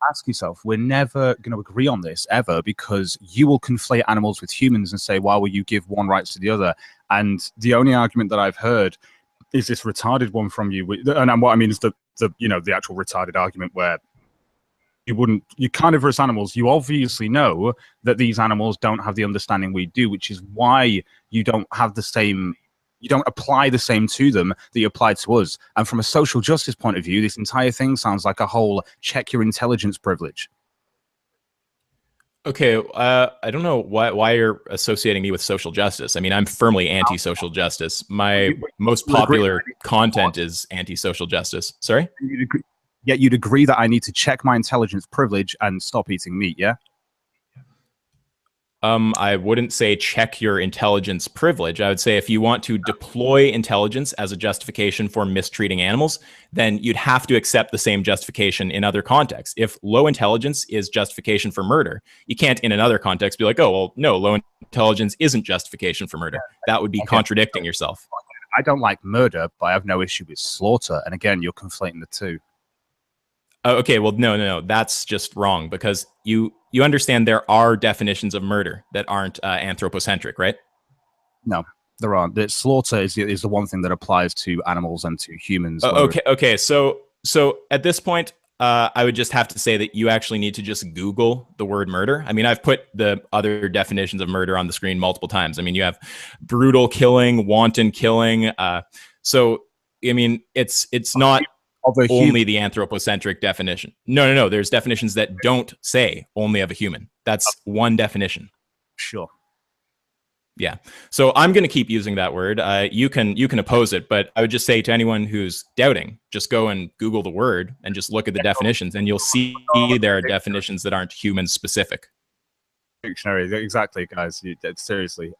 A: Ask yourself, we're never going to agree on this ever, because you will conflate animals with humans and say, why will you give one rights to the other? And the only argument that I've heard is this retarded one from you. And what I mean is the actual retarded argument where you carnivorous animals, you obviously know that these animals don't have the understanding we do, which is why you don't have the same, you don't apply the same to them that you apply to us. And from a social justice point of view, this entire thing sounds like a whole check your intelligence privilege.
B: Okay, I don't know why you're associating me with social justice. I mean, I'm firmly anti-social justice. My most popular content is anti-social justice. Sorry?
A: Yet you'd agree that I need to check my intelligence privilege and stop eating meat, yeah?
B: I wouldn't say check your intelligence privilege. I would say if you want to deploy intelligence as a justification for mistreating animals, then you'd have to accept the same justification in other contexts. If low intelligence is justification for murder, you can't in another context be like, oh, well, no, low intelligence isn't justification for murder. That would be contradicting yourself.
A: I don't like murder, but I have no issue with slaughter. And again, you're conflating the two.
B: Okay, well, no, that's just wrong, because you understand there are definitions of murder that aren't anthropocentric, right?
A: No, there aren't. The slaughter is the one thing that applies to animals and to humans.
B: Okay. So at this point, I would just have to say that you actually need to just Google the word murder. I mean, I've put the other definitions of murder on the screen multiple times. I mean, you have brutal killing, wanton killing. So I mean, it's not only the anthropocentric definition. No. There's definitions that don't say only of a human. That's one definition.
A: Sure.
B: Yeah. So I'm going to keep using that word. You can oppose it, but I would just say to anyone who's doubting, just go and Google the word and just look at the definitions, and you'll see there are definitions that aren't human specific.
A: Dictionary, exactly, guys. Seriously,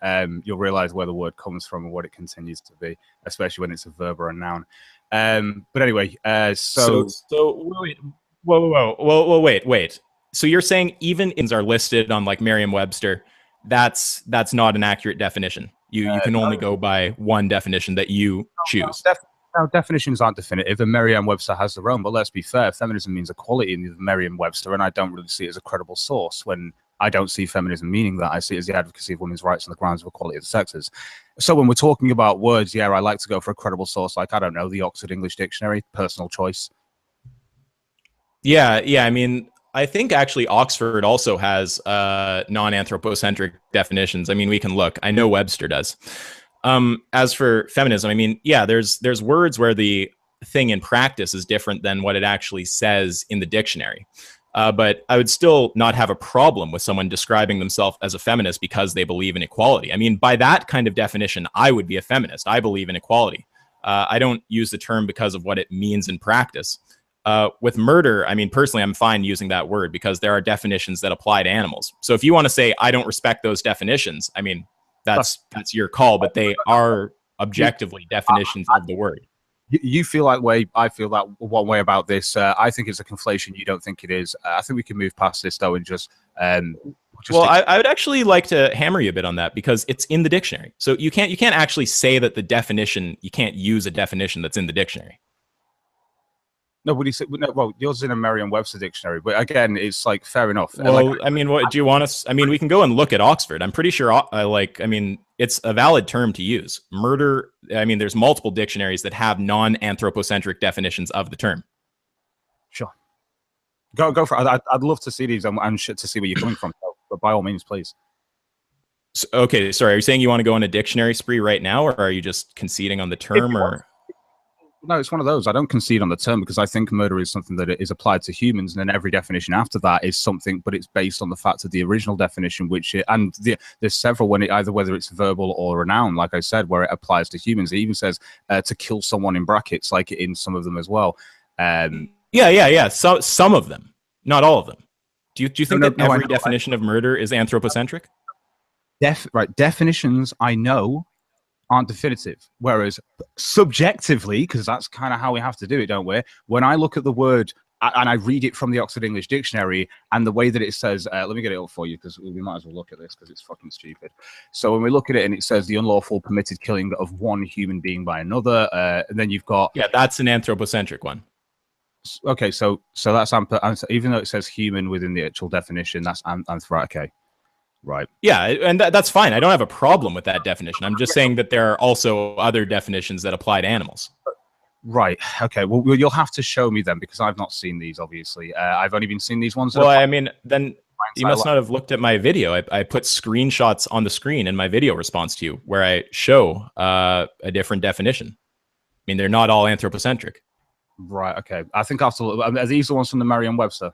A: you'll realize where the word comes from and what it continues to be, especially when it's a verb or a noun. But anyway, so
B: wait. So you're saying even ins are listed on like Merriam-Webster? That's not an accurate definition. You can only go by one definition that you choose.
A: No, definitions aren't definitive, and Merriam-Webster has their own. But let's be fair, feminism means equality in Merriam-Webster, and I don't really see it as a credible source. When I don't see feminism meaning that, I see it as the advocacy of women's rights on the grounds of equality of the sexes. So when we're talking about words, yeah, I like to go for a credible source, like, I don't know, the Oxford English Dictionary, personal choice.
B: Yeah. I mean, I think actually Oxford also has non-anthropocentric definitions. I mean, we can look. I know Webster does. As for feminism, I mean, yeah, there's words where the thing in practice is different than what it actually says in the dictionary. But I would still not have a problem with someone describing themselves as a feminist because they believe in equality. I mean, by that kind of definition, I would be a feminist. I believe in equality. I don't use the term because of what it means in practice. With murder, I mean, personally, I'm fine using that word because there are definitions that apply to animals. So if you want to say, I don't respect those definitions, I mean, that's your call, but they are objectively definitions of the word.
A: You feel that way. I feel that one way about this. I think it's a conflation. You don't think it is. I think we can move past this, though, and just
B: well, I would actually like to hammer you a bit on that because it's in the dictionary. So you can't actually say that the definition, you can't use a definition that's in the dictionary.
A: No, would he say? No, well, yours is in a Merriam-Webster dictionary, but again, it's like fair enough.
B: Well, like, I mean, what do you want us? I mean, we can go and look at Oxford. I'm pretty sure. I mean, it's a valid term to use. Murder. I mean, there's multiple dictionaries that have non-anthropocentric definitions of the term.
A: Sure. Go for it. I'd love to see these and shit to see where you're coming from. But by all means, please.
B: So, okay, sorry. Are you saying you want to go on a dictionary spree right now, or are you just conceding on the term, or?
A: No, it's one of those. I don't concede on the term because I think murder is something that is applied to humans, and then every definition after that is something, but it's based on the fact of the original definition, there's several when either whether it's verbal or a noun, like I said, where it applies to humans. It even says to kill someone in brackets, like in some of them as well.
B: Yeah. So some of them, not all of them. Do you think that every definition of murder is anthropocentric?
A: Right. Definitions I know aren't definitive, whereas subjectively, because that's kind of how we have to do it, don't we? When I look at the word and I read it from the Oxford English Dictionary and the way that it says, let me get it up for you because we might as well look at this because it's fucking stupid. So when we look at it and it says the unlawful permitted killing of one human being by another, and then you've got...
B: Yeah, that's an anthropocentric one.
A: Okay, so that's even though it says human within the actual definition, that's right. Okay. Right.
B: Yeah, and that's fine. I don't have a problem with that definition. I'm just saying that there are also other definitions that apply to animals.
A: Right. Okay. Well, you'll have to show me then, because I've not seen these. Obviously, I've only been seeing these ones.
B: Well, I mean, then you must not have looked at my video. I put screenshots on the screen in my video response to you where I show a different definition. I mean, they're not all anthropocentric.
A: Right. Okay. I think I'll look. Are these the ones from the Merriam-Webster?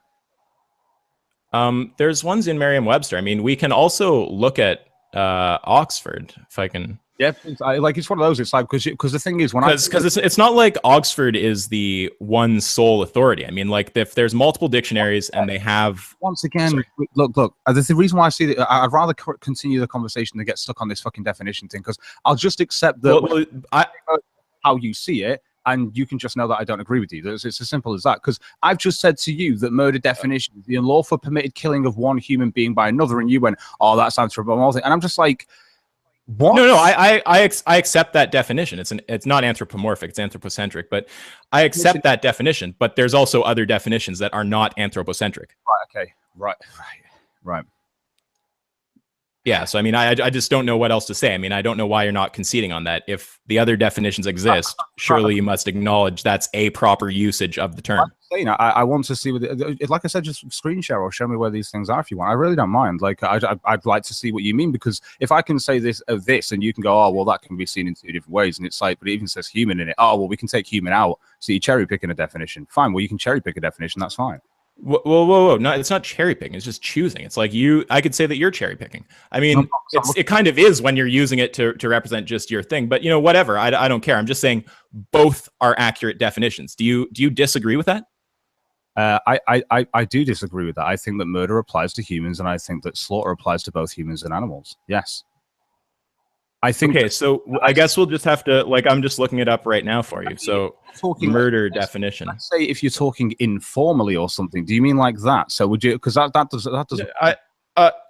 B: There's ones in Merriam-Webster. I mean, we can also look at Oxford if I can.
A: Yeah, like it's one of those. It's like because the thing is
B: because it's not like Oxford is the one sole authority. I mean, like if there's multiple dictionaries and they have
A: once again, look. There's the reason why I see that. I'd rather continue the conversation than get stuck on this fucking definition thing, because I'll just accept that how you see it, and you can just know that I don't agree with you. It's as simple as that. Because I've just said to you that murder definition is the unlawful permitted killing of one human being by another, and you went, "Oh, that's anthropomorphic," and I'm just like. What?
B: No, I accept that definition. It's not anthropomorphic, it's anthropocentric, but I accept that definition. But there's also other definitions that are not anthropocentric.
A: Right. Okay. Right.
B: Yeah. So I mean, I just don't know what else to say. I mean, I don't know why you're not conceding on that. If the other definitions exist, surely you must acknowledge that's a proper usage of the term.
A: I want to see what, like I said, just screen share or show me where these things are if you want. I really don't mind. Like, I'd like to see what you mean, because if I can say this and you can go, oh, well, that can be seen in two different ways. And it's like, but it even says human in it. Oh, well, we can take human out. So you're cherry picking a definition. Fine. Well, you can cherry pick a definition. That's fine.
B: Whoa. No, it's not cherry picking. It's just choosing. It's like I could say that you're cherry picking. I mean, it kind of is when you're using it to represent just your thing, but whatever. I don't care. I'm just saying both are accurate definitions. Do you disagree with that?
A: I do disagree with that. I think that murder applies to humans, and I think that slaughter applies to both humans and animals. Yes. I think.
B: Okay, so I guess we'll just have to, like, I'm just looking it up right now for you. So murder definition.
A: Let's say if you're talking informally or something, do you mean like that? So would you, because that doesn't.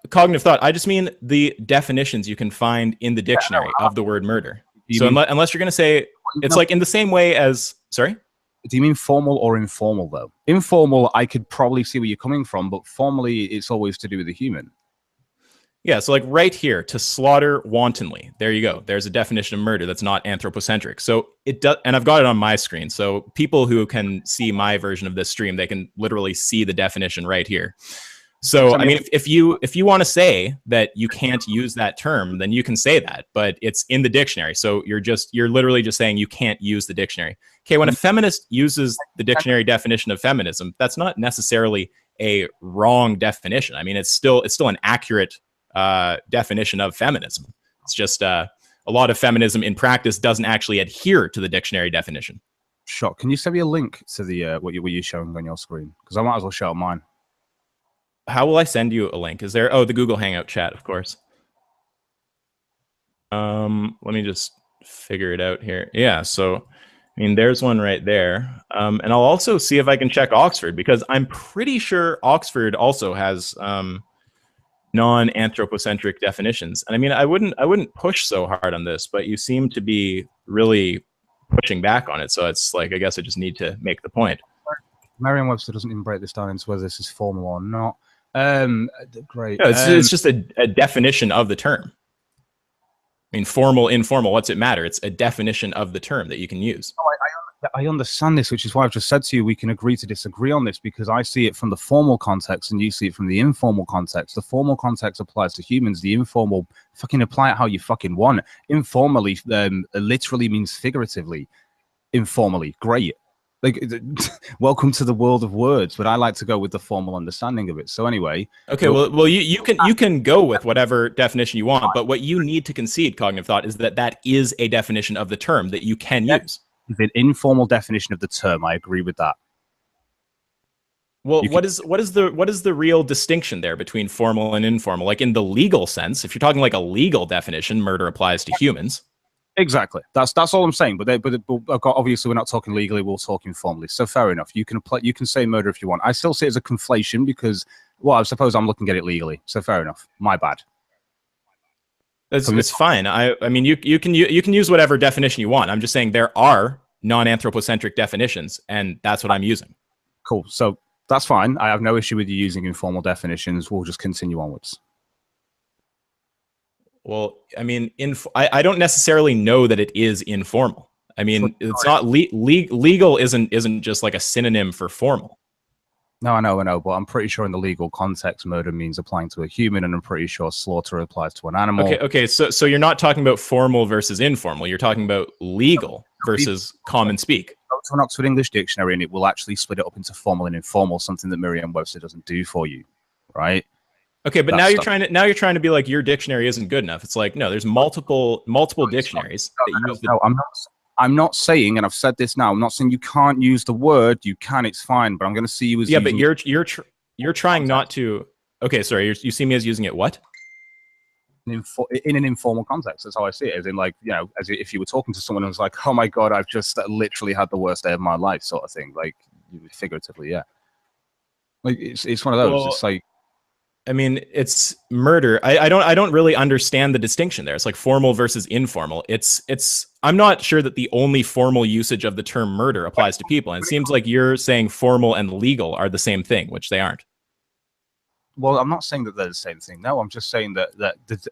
B: Cognitive thought. I just mean the definitions you can find in the dictionary of the word murder. So unless you're going to say it's like in the same way as, sorry?
A: Do you mean formal or informal though? Informal, I could probably see where you're coming from, but formally, it's always to do with the human.
B: Yeah, so like right here, to slaughter wantonly. There you go. There's a definition of murder that's not anthropocentric. So it does, and I've got it on my screen. So people who can see my version of this stream, they can literally see the definition right here. So I mean, if you want to say that you can't use that term, then you can say that, but it's in the dictionary. So you're literally just saying you can't use the dictionary. Okay, when a feminist uses the dictionary definition of feminism, that's not necessarily a wrong definition. I mean, it's still an accurate definition of feminism. It's just a lot of feminism in practice doesn't actually adhere to the dictionary definition.
A: Sure. Can you send me a link to the what you're showing on your screen? Because I might as well show mine.
B: How will I send you a link? Is there? Oh, the Google Hangout chat, of course. Let me just figure it out here. Yeah, so I mean, there's one right there. And I'll also see if I can check Oxford, because I'm pretty sure Oxford also has non-anthropocentric definitions. And I mean, I wouldn't push so hard on this, but you seem to be really pushing back on it. So it's like, I guess I just need to make the point.
A: Merriam-Webster doesn't even break this down into whether this is formal or not. Great.
B: No, it's just a definition of the term. I mean, formal, informal, what's it matter? It's a definition of the term that you can use.
A: I understand this, which is why I've just said to you, we can agree to disagree on this, because I see it from the formal context and you see it from the informal context. The formal context applies to humans. The informal, fucking apply it how you fucking want. Informally, literally means figuratively. Informally, great. Like, welcome to the world of words, but I like to go with the formal understanding of it. So anyway,
B: okay, well, you can go with whatever definition you want, but what you need to concede, Cognitive Thought, is that is a definition of the term that you can use.
A: The informal definition of the term, I agree with that.
B: Well, what is the real distinction there between formal and informal? Like in the legal sense, if you're talking like a legal definition, murder applies to humans.
A: Exactly. That's all I'm saying. But obviously we're not talking legally. We're talking formally. So fair enough. You can say murder if you want. I still see it as a conflation because, well, I suppose I'm looking at it legally. So fair enough. My bad.
B: It's fine. I mean, you can use whatever definition you want. I'm just saying there are non-anthropocentric definitions, and that's what I'm using.
A: Cool. So that's fine. I have no issue with you using informal definitions. We'll just continue onwards.
B: Well, I mean, I don't necessarily know that it is informal. I mean, it's not legal isn't just like a synonym for formal.
A: No, I know, but I'm pretty sure in the legal context, murder means applying to a human, and I'm pretty sure slaughter applies to an animal.
B: Okay, so you're not talking about formal versus informal. You're talking about legal versus common speak.
A: Go to an Oxford English Dictionary, and it will actually split it up into formal and informal, something that Merriam-Webster doesn't do for you, right?
B: Okay, but now you're trying to be like your dictionary isn't good enough. It's like, no, there's multiple dictionaries that use the.
A: No, I'm not saying, and I've said this now, I'm not saying you can't use the word. You can, it's fine, but I'm going to see you as
B: but you're trying not to. Okay, sorry, you see me as using it what?
A: In an informal context. That's how I see it. As in, like, you know, as if you were talking to someone who was like, "Oh my god, I've just literally had the worst day of my life," sort of thing. Like, figuratively, yeah. Like it's one of those. Well, it's like.
B: I mean, it's murder. I don't really understand the distinction there. It's like formal versus informal. I'm not sure that the only formal usage of the term murder applies to people. And it seems like you're saying formal and legal are the same thing, which they aren't.
A: Well, I'm not saying that they're the same thing. No, I'm just saying that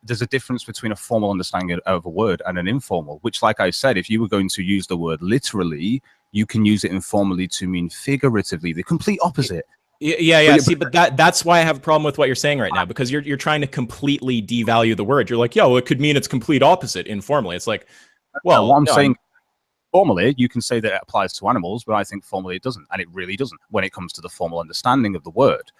A: there's a difference between a formal understanding of a word and an informal, which, like I said, if you were going to use the word literally, you can use it informally to mean figuratively, the complete opposite.
B: Yeah. See, but that's why I have a problem with what you're saying right now, because you're trying to completely devalue the word. You're like, well, it could mean its complete opposite informally. It's like, well,
A: what I'm saying, formally, you can say that it applies to animals, but I think formally it doesn't, and it really doesn't when it comes to the formal understanding of the word.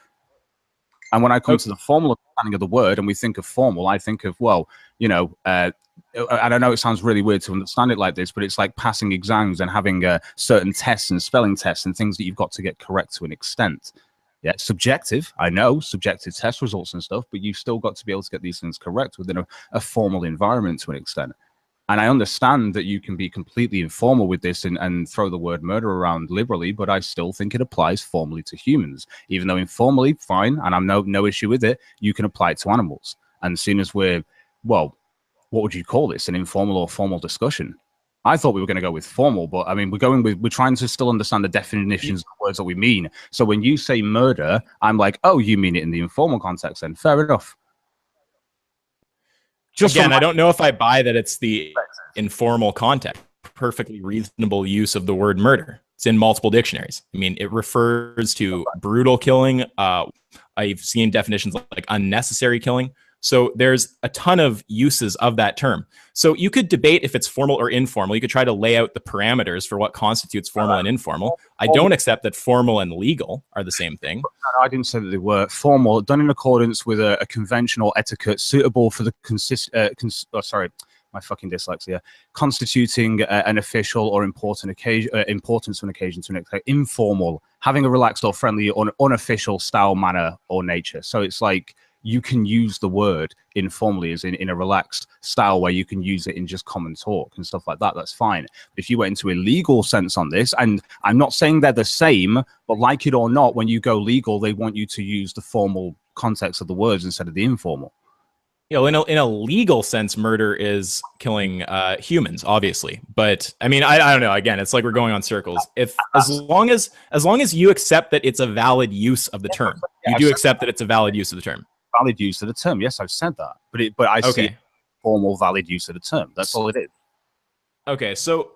A: And when I come to the formal understanding of the word, and we think of formal, I think of, well, you know, and I know it sounds really weird to understand it like this, but it's like passing exams and having certain tests and spelling tests and things that you've got to get correct to an extent. Yeah, subjective. I know subjective test results and stuff, but you've still got to be able to get these things correct within a formal environment to an extent. And I understand that you can be completely informal with this and throw the word murder around liberally, but I still think it applies formally to humans. Even though informally, fine, and I'm no issue with it, you can apply it to animals. And as soon as we're, well, what would you call this? An informal or formal discussion? I thought we were going to go with formal, but I mean, we're trying to still understand the definitions of the words that we mean. So when you say murder, I'm like, oh, you mean it in the informal context then. Fair enough.
B: Again, I don't know if I buy that it's the informal context. Perfectly reasonable use of the word murder. It's in multiple dictionaries. I mean, it refers to brutal killing. I've seen definitions like unnecessary killing. So there's a ton of uses of that term. So you could debate if it's formal or informal. You could try to lay out the parameters for what constitutes formal and informal. I don't accept that formal and legal are the same thing.
A: No, I didn't say that they were formal, done in accordance with a conventional etiquette suitable for the my fucking dyslexia, constituting an official or important occasion, importance to an occasion to an informal, having a relaxed or friendly or unofficial style, manner, or nature. So it's like, you can use the word informally as in a relaxed style where you can use it in just common talk and stuff like that. That's fine. But if you went into a legal sense on this, and I'm not saying they're the same, but like it or not, when you go legal, they want you to use the formal context of the words instead of the informal.
B: You know, in a legal sense, murder is killing humans, obviously. But I mean, I don't know. Again, it's like we're going on circles. As long as you accept that it's a valid use of the term, you do accept that it's a valid use of the term.
A: Valid use of the term. Yes, I've said that, but I see formal valid use of the term. That's all it is.
B: Okay, so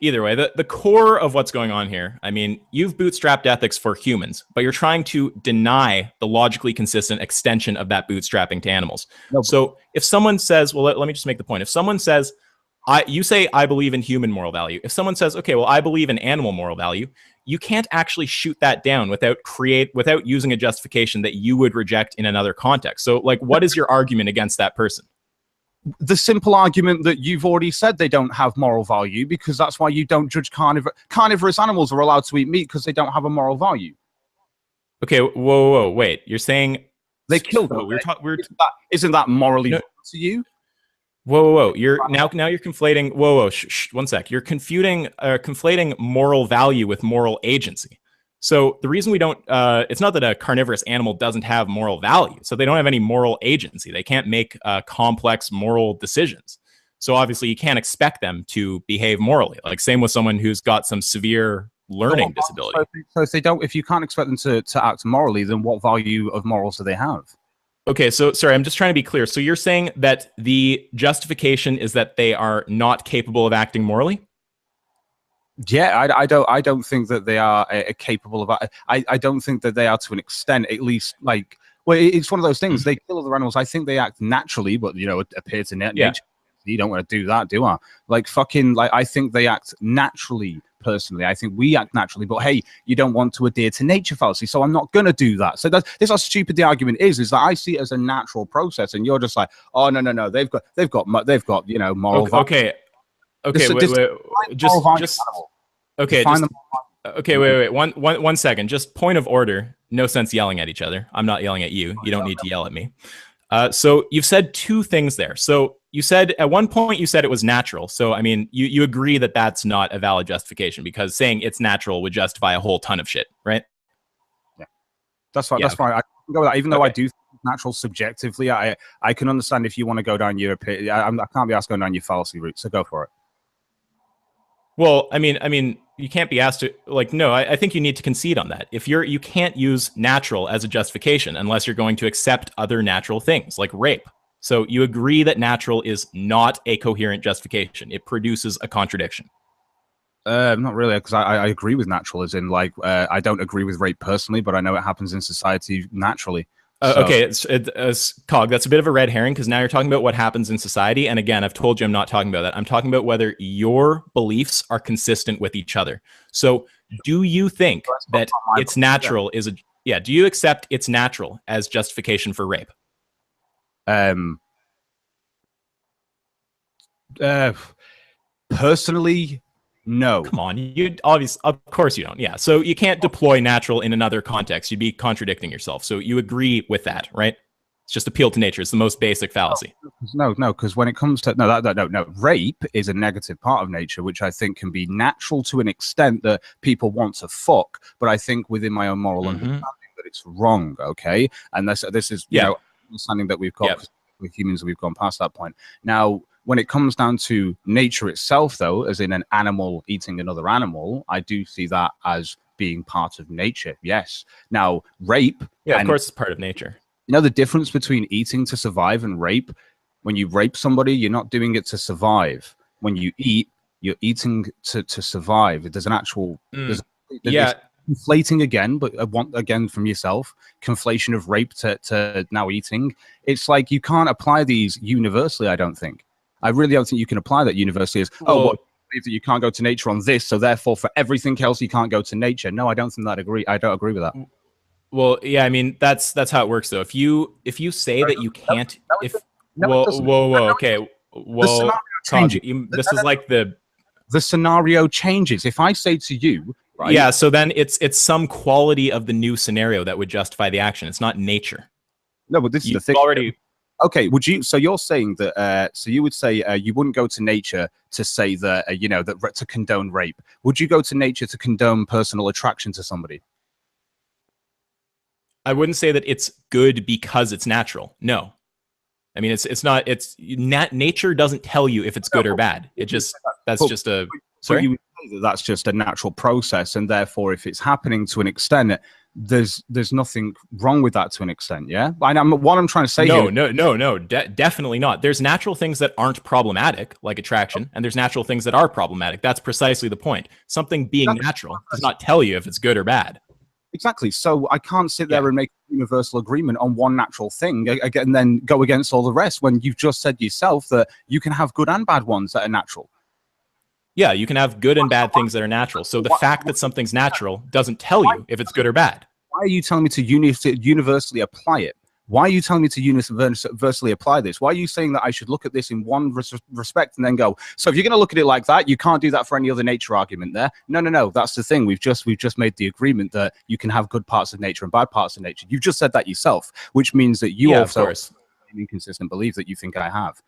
B: either way, the core of what's going on here, I mean, you've bootstrapped ethics for humans, but you're trying to deny the logically consistent extension of that bootstrapping to animals. No, so if someone says, well, let me just make the point. If someone says, you say, I believe in human moral value. If someone says, okay, well, I believe in animal moral value, you can't actually shoot that down without using a justification that you would reject in another context. So, like, what is your argument against that person?
A: The simple argument that you've already said they don't have moral value, because that's why you don't judge carnivorous animals are allowed to eat meat because they don't have a moral value.
B: Okay, whoa, wait. You're saying
A: they killed them. Isn't that morally wrong to you?
B: Whoa! You're now you're conflating. Whoa! One sec. You're conflating moral value with moral agency. So the reason we don't, it's not that a carnivorous animal doesn't have moral value. So they don't have any moral agency. They can't make complex moral decisions. So obviously you can't expect them to behave morally. Like same with someone who's got some severe learning disability.
A: So if you can't expect them to act morally, then what value of morals do they have?
B: Okay, so sorry, I'm just trying to be clear. So you're saying that the justification is that they are not capable of acting morally?
A: Yeah, I don't think that they are capable of. I don't think that they are to an extent, at least. Like, well, it's one of those things. They kill other animals. I think they act naturally, but appear to nature. You don't want to do that, do I? Like fucking, like I think they act naturally. Personally, I think we act naturally, but hey, you don't want to adhere to nature fallacy, so I'm not gonna do that. So that's how stupid the argument is that I see it as a natural process, and you're just like, oh no, they've got moral.
B: Okay. Wait. Just okay. Wait. One second. Just point of order. No sense yelling at each other. I'm not yelling at you. You don't need to yell at me. So you've said two things there. So you said at one point you said it was natural. So I mean, you agree that that's not a valid justification because saying it's natural would justify a whole ton of shit, right?
A: Yeah, that's fine. That's fine. I can go with that. Even though I do think it's natural subjectively, I can understand if you want to go down your opinion. I can't be asked going down your fallacy route. So go for it.
B: Well, I mean, you can't be asked to no. I think you need to concede on that. If you can't use natural as a justification unless you're going to accept other natural things like rape. So you agree that natural is not a coherent justification. It produces a contradiction.
A: Not really, because I agree with natural, as in I don't agree with rape personally, but I know it happens in society naturally.
B: Okay, it's Cog. That's a bit of a red herring because now you're talking about what happens in society. And again, I've told you I'm not talking about that. I'm talking about whether your beliefs are consistent with each other. So do you think that it's natural do you accept it's natural as justification for rape?
A: Personally, no.
B: Come on, of course you don't. Yeah, so you can't deploy natural in another context. You'd be contradicting yourself. So you agree with that, right? It's just appeal to nature. It's the most basic fallacy.
A: No, because when it comes to no, rape is a negative part of nature, which I think can be natural to an extent that people want to fuck, but I think within my own moral understanding that it's wrong. Okay, and this is understanding that we've got with humans, we've gone past that point now. When it comes down to nature itself, though, as in an animal eating another animal, I do see that as being part of nature. Yes. Now, rape.
B: Yeah, of course, it's part of nature.
A: You know the difference between eating to survive and rape? When you rape somebody, you're not doing it to survive. When you eat, you're eating to survive. There's an actual... Conflating again, but I want again from yourself, conflation of rape to now eating. It's like you can't apply these universally, I don't think. I really don't think you can apply that universally as, that you can't go to nature on this, so therefore for everything else you can't go to nature. No, I don't think that I don't agree with that.
B: Well, yeah, I mean that's how it works though. If you say that you can't okay. Well, this is like the
A: scenario changes. If I say to you, right?
B: Yeah, so then it's some quality of the new scenario that would justify the action. It's not nature.
A: No, but this is the thing.
B: Already.
A: Okay, would you? So you're saying that? So you would say you wouldn't go to nature to say that that to condone rape. Would you go to nature to condone personal attraction to somebody?
B: I wouldn't say that it's good because it's natural. No, I mean it's not. Nature doesn't tell you if it's good or bad. It just just a. Sorry.
A: You would say that that's just a natural process, and therefore, if it's happening to an extent, there's nothing wrong with that to an extent. Yeah, what I'm trying to say.
B: No, definitely not. There's natural things that aren't problematic, like attraction, and there's natural things that are problematic. That's precisely the point. Something being natural does not tell you if it's good or bad.
A: Exactly. So I can't sit there and make a universal agreement on one natural thing and then go against all the rest when you've just said yourself that you can have good and bad ones that are natural.
B: Yeah, you can have good and bad things that are natural. So the fact that something's natural doesn't tell you if it's good or bad.
A: Why are you telling me to universally apply it? Why are you telling me to universally apply this? Why are you saying that I should look at this in one respect and then go, so if you're going to look at it like that, you can't do that for any other nature argument there? No. That's the thing. We've just made the agreement that you can have good parts of nature and bad parts of nature. You've just said that yourself, which means that you also have an inconsistent belief that you think I have.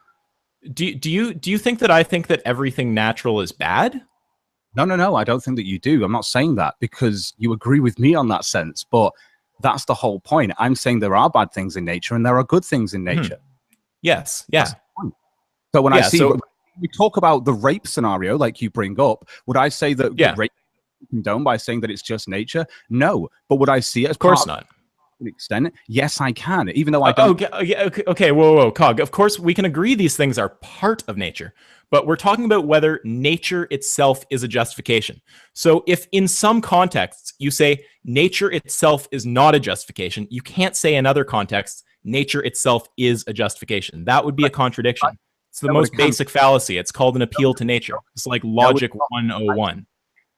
B: Do you think that I think that everything natural is bad?
A: No, I don't think that you do. I'm not saying that because you agree with me on that sense, but that's the whole point. I'm saying there are bad things in nature and there are good things in nature.
B: Yes, yeah.
A: So when we talk about the rape scenario, like you bring up, would I say that rape is condoned by saying that it's just nature? No, but would I see it as
B: of course not?
C: an extent, yes, I can, even though I
B: don't. Okay. Whoa, Cog. Of course, we can agree these things are part of nature, but we're talking about whether nature itself is a justification. So if in some contexts you say nature itself is not a justification, you can't say in other contexts nature itself is a justification. That would be a contradiction. It's the most basic fallacy. It's called an appeal to nature. It's like logic 101.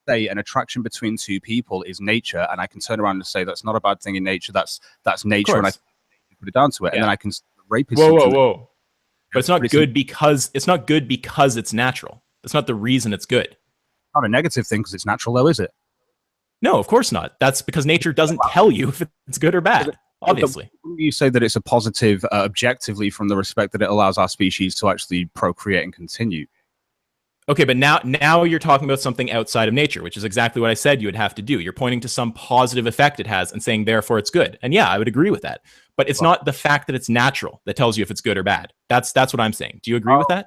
C: Say an attraction between two people is nature, and I can turn around and say that's not a bad thing in nature. That's nature, and I can put it down to it, and then I can rape.
B: Whoa! But it's not good because it's natural. That's not the reason it's good.
C: Not a negative thing because it's natural, though, is it?
B: No, of course not. That's because nature doesn't tell you if it's good or bad. Obviously,
C: you say that it's a positive objectively from the respect that it allows our species to actually procreate and continue.
B: Okay, but now you're talking about something outside of nature, which is exactly what I said you would have to do. You're pointing to some positive effect it has and saying, therefore, it's good. And yeah, I would agree with that. But it's not the fact that it's natural that tells you if it's good or bad. That's what I'm saying. Do you agree with that?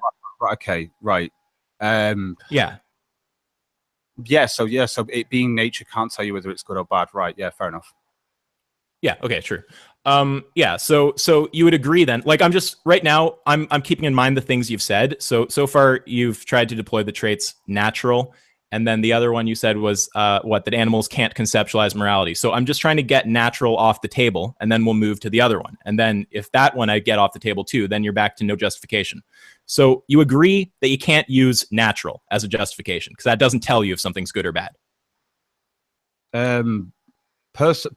C: Okay, right.
B: Yeah.
C: So it being nature can't tell you whether it's good or bad. Right. Yeah, fair enough.
B: Yeah. Okay. True. Yeah. So you would agree then? Like, I'm just right now. I'm keeping in mind the things you've said. So far, you've tried to deploy the traits natural, and then the other one you said was that animals can't conceptualize morality. So I'm just trying to get natural off the table, and then we'll move to the other one. And then if that one I get off the table too, then you're back to no justification. So you agree that you can't use natural as a justification because that doesn't tell you if something's good or bad.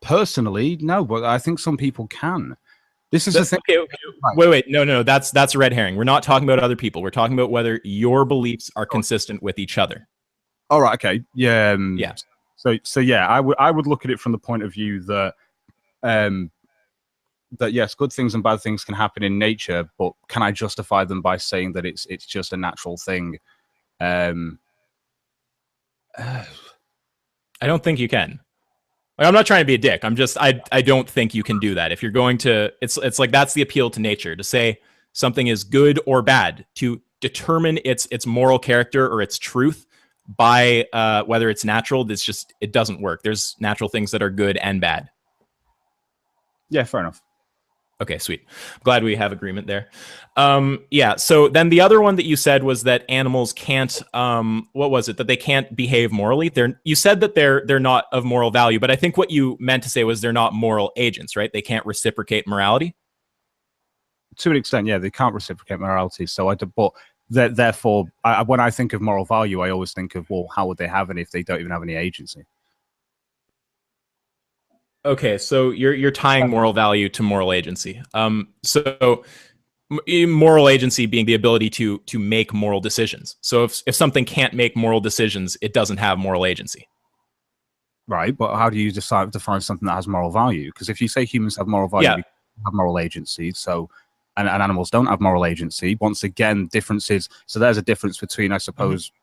C: Personally, no, but I think some people can. This is the thing.
B: Okay. Wait. No. That's a red herring. We're not talking about other people. We're talking about whether your beliefs are consistent with each other.
C: All right. Okay. Yeah.
B: Yeah.
C: So yeah, I would look at it from the point of view that that yes, good things and bad things can happen in nature, but can I justify them by saying that it's just a natural thing?
B: I don't think you can. Like, I'm not trying to be a dick. I don't think you can do that. If you're going to, it's like that's the appeal to nature, to say something is good or bad, to determine its moral character or its truth by whether it's natural. It doesn't work. There's natural things that are good and bad.
C: Yeah, fair enough.
B: Okay, sweet. Glad we have agreement there. Yeah, so then the other one that you said was that animals can't, what was it? That they can't behave morally? You said that they're not of moral value, but I think what you meant to say was they're not moral agents, right? They can't reciprocate morality?
C: To an extent, yeah, they can't reciprocate morality. So therefore, when I think of moral value, I always think of, well, how would they have any if they don't even have any agency?
B: Okay, so you're tying moral value to moral agency. So moral agency being the ability to make moral decisions. So if something can't make moral decisions, it doesn't have moral agency.
C: Right, but how do you define something that has moral value? Because if you say humans have moral value, we have moral agency. So and animals don't have moral agency. Once again, differences. So there's a difference between, I suppose,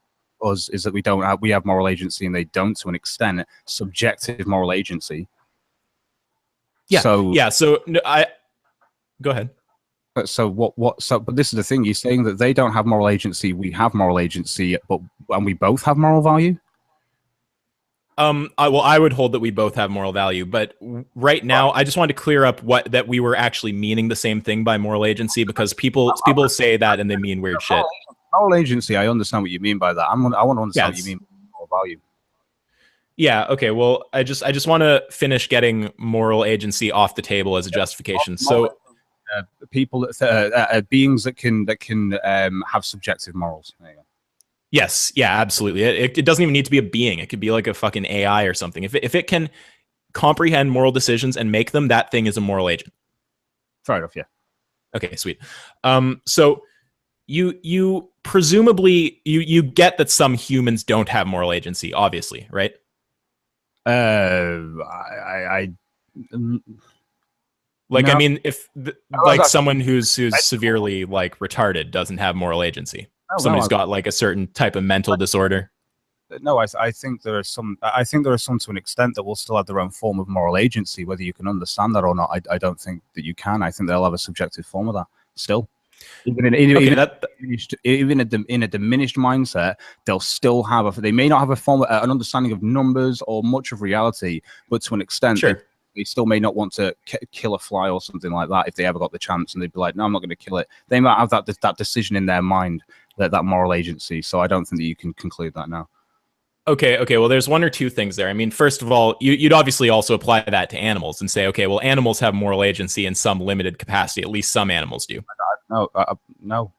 C: us is that we have moral agency and they don't to an extent. Subjective moral agency.
B: Yeah. So go ahead.
C: But this is the thing. You're saying that they don't have moral agency. We have moral agency, and we both have moral value.
B: I would hold that we both have moral value, but right now I just wanted to clear up that we were actually meaning the same thing by moral agency, because people say that and they mean weird shit.
C: Moral agency, I understand what you mean by that. I want to understand what you mean by moral value.
B: Yeah. Okay. Well, I just want to finish getting moral agency off the table as a justification. So,
C: people, beings that can have subjective morals. There you go.
B: Yes. Yeah. Absolutely. It doesn't even need to be a being. It could be like a fucking AI or something. If it can comprehend moral decisions and make them, that thing is a moral agent.
C: Fair enough. Yeah.
B: Okay. Sweet. So you presumably you get that some humans don't have moral agency, obviously, right?
C: I
B: mean, if someone who's severely like retarded doesn't have moral agency, someone who's got like a certain type of mental disorder.
C: No, I think there are some. I think there are some to an extent that will still have their own form of moral agency. Whether you can understand that or not, I don't think that you can. I think they'll have a subjective form of that still. Even in a diminished mindset, they'll still have they may not have an understanding of numbers or much of reality, but to an extent,
B: sure.
C: they still may not want to kill a fly or something like that if they ever got the chance, and they'd be like, no, I'm not going to kill it. They might have that decision in their mind, that moral agency. So I don't think that you can conclude that now.
B: Okay. Well, there's one or two things there. I mean, first of all, you'd obviously also apply that to animals and say, okay, well, animals have moral agency in some limited capacity. At least some animals do.
C: No.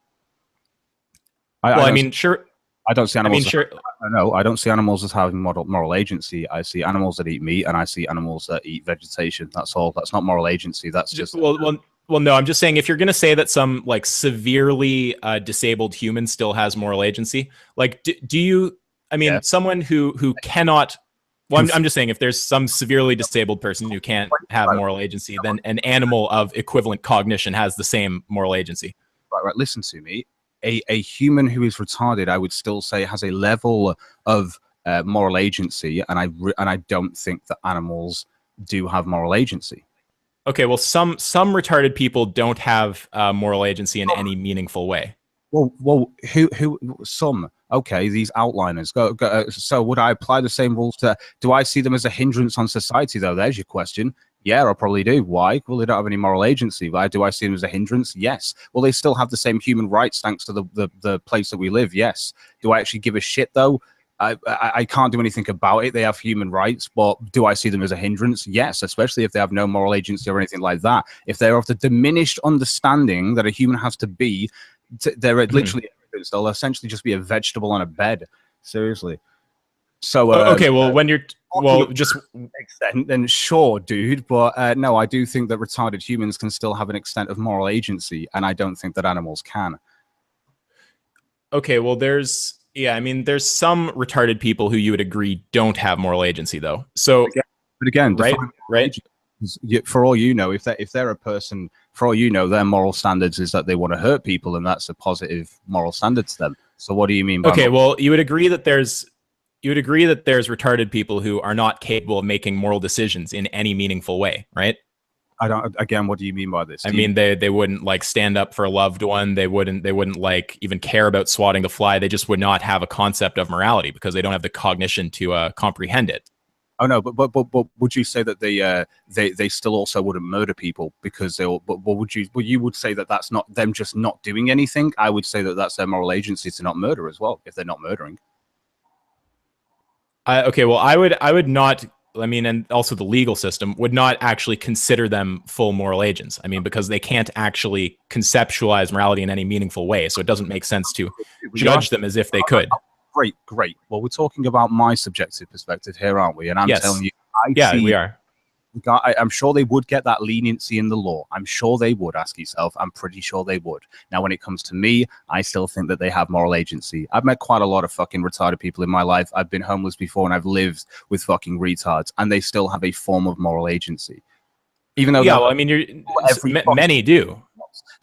B: I mean, sure.
C: I don't see animals.
B: I mean, sure.
C: No, I don't see animals as having moral agency. I see animals that eat meat, and I see animals that eat vegetation. That's all. That's not moral agency. That's just
B: well. No, I'm just saying, if you're going to say that some like severely disabled human still has moral agency, like, do you? I mean, someone who cannot. Well, I'm just saying, if there's some severely disabled person who can't have moral agency, then an animal of equivalent cognition has the same moral agency.
C: Right. Listen to me. A human who is retarded, I would still say, has a level of moral agency, and I don't think that animals do have moral agency.
B: Okay, well, some retarded people don't have moral agency in any meaningful way.
C: Well, who some? Okay, these outliners. Go. So would I apply the same rules to? Do I see them as a hindrance on society, though? There's your question. Yeah, I probably do. Why? Well, they don't have any moral agency. Why do I see them as a hindrance? Yes. Well, they still have the same human rights thanks to the place that we live. Yes. Do I actually give a shit, though? I can't do anything about it. They have human rights, but do I see them as a hindrance? Yes, especially if they have no moral agency or anything like that. If they're of the diminished understanding that a human has to be, they're literally, they'll essentially just be a vegetable on a bed. Seriously. So
B: okay, well, when you're just
C: extent, then sure, dude. But no, I do think that retarded humans can still have an extent of moral agency, and I don't think that animals can.
B: Okay, well, there's some retarded people who you would agree don't have moral agency, though. So,
C: but again,
B: right.
C: For all you know, if they're a person, for all you know, their moral standards is that they want to hurt people, and that's a positive moral standard to them. So, what do you mean by?
B: Okay, well, you would agree that there's retarded people who are not capable of making moral decisions in any meaningful way, right?
C: I don't. Again, what do you mean by this?
B: I mean, they wouldn't like stand up for a loved one. They wouldn't like even care about swatting the fly. They just would not have a concept of morality because they don't have the cognition to comprehend it.
C: Oh no, but would you say that they still also wouldn't murder people because they'll? But you would say that that's not them just not doing anything? I would say that that's their moral agency to not murder as well if they're not murdering.
B: Okay, well, I would not. I mean, and also the legal system would not actually consider them full moral agents. I mean, because they can't actually conceptualize morality in any meaningful way. So it doesn't make sense to judge them as if they could.
C: Great. Well, we're talking about my subjective perspective here, aren't we? And I'm telling you,
B: we are.
C: I'm sure they would get that leniency in the law. I'm sure they would. Ask yourself. I'm pretty sure they would. Now, when it comes to me, I still think that they have moral agency. I've met quite a lot of fucking retarded people in my life. I've been homeless before, and I've lived with fucking retards, and they still have a form of moral agency. Even though,
B: I mean, many do.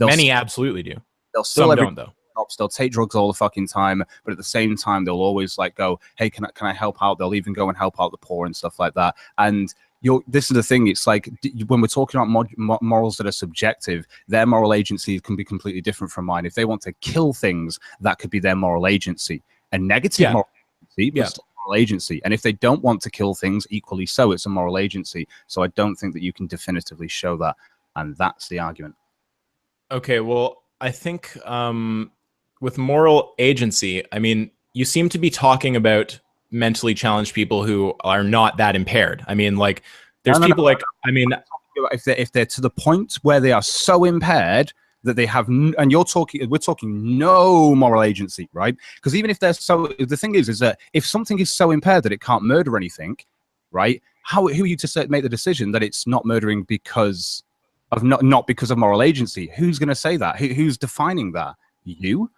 B: Many absolutely do. Some don't, though.
C: They'll take drugs all the fucking time, but at the same time, they'll always like go, "Hey, can I help out?" They'll even go and help out the poor and stuff like that. And this is the thing. It's like when we're talking about morals that are subjective, their moral agency can be completely different from mine. If they want to kill things, that could be their moral agency. A negative moral agency, but still moral agency. And if they don't want to kill things, equally so, it's a moral agency. So I don't think that you can definitively show that. And that's the argument.
B: Okay, well, I think with moral agency, I mean, you seem to be talking about mentally challenged people who are not that impaired. I mean, like, there's people like, I mean,
C: if they're to the point where they are so impaired that they have, and we're talking no moral agency, right? Because even if they're the thing is that if something is so impaired that it can't murder anything, right? Who are you to make the decision that it's not murdering because of not because of moral agency? Who's going to say that? Who's defining that? You?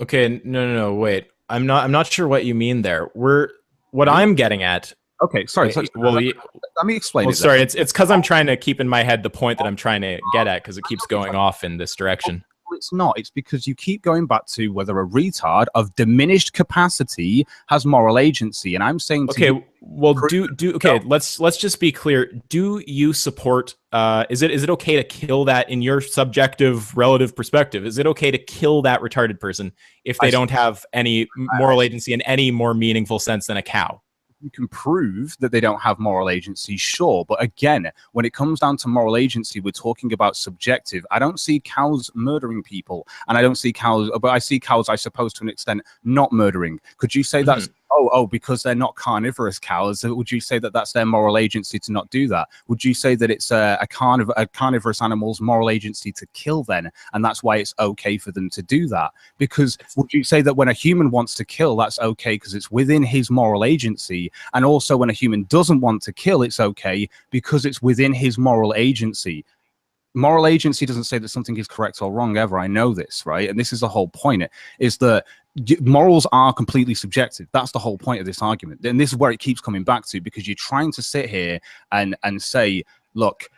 B: Okay, no, wait. I'm not sure what you mean there. What I'm getting at.
C: Okay, sorry.
B: Well,
C: let me explain.
B: Well, sorry, it's because I'm trying to keep in my head the point that I'm trying to get at because it keeps going off in this direction.
C: It's not. It's because you keep going back to whether a retard of diminished capacity has moral agency, and I'm saying.
B: Okay, well, let's just be clear. Do you support? Is it okay to kill that in your subjective relative perspective? Is it okay to kill that retarded person if they don't have any moral agency in any more meaningful sense than a cow?
C: you can prove that they don't have moral agency, sure. But again, when it comes down to moral agency, we're talking about subjective. I don't see cows murdering people, and I don't see cows, but I see cows, I suppose, to an extent, not murdering. Could you say that's, because they're not carnivorous cows, would you say that that's their moral agency to not do that? Would you say that it's a carnivorous animal's moral agency to kill then, and that's why it's okay for them to do that? Because would you say that when a human wants to kill, that's okay because it's within his moral agency, and also when a human doesn't want to kill, it's okay because it's within his moral agency? Moral agency doesn't say that something is correct or wrong ever. I know this, right? And this is the whole point, is that morals are completely subjective. That's the whole point of this argument. And this is where it keeps coming back to, because you're trying to sit here and say, look,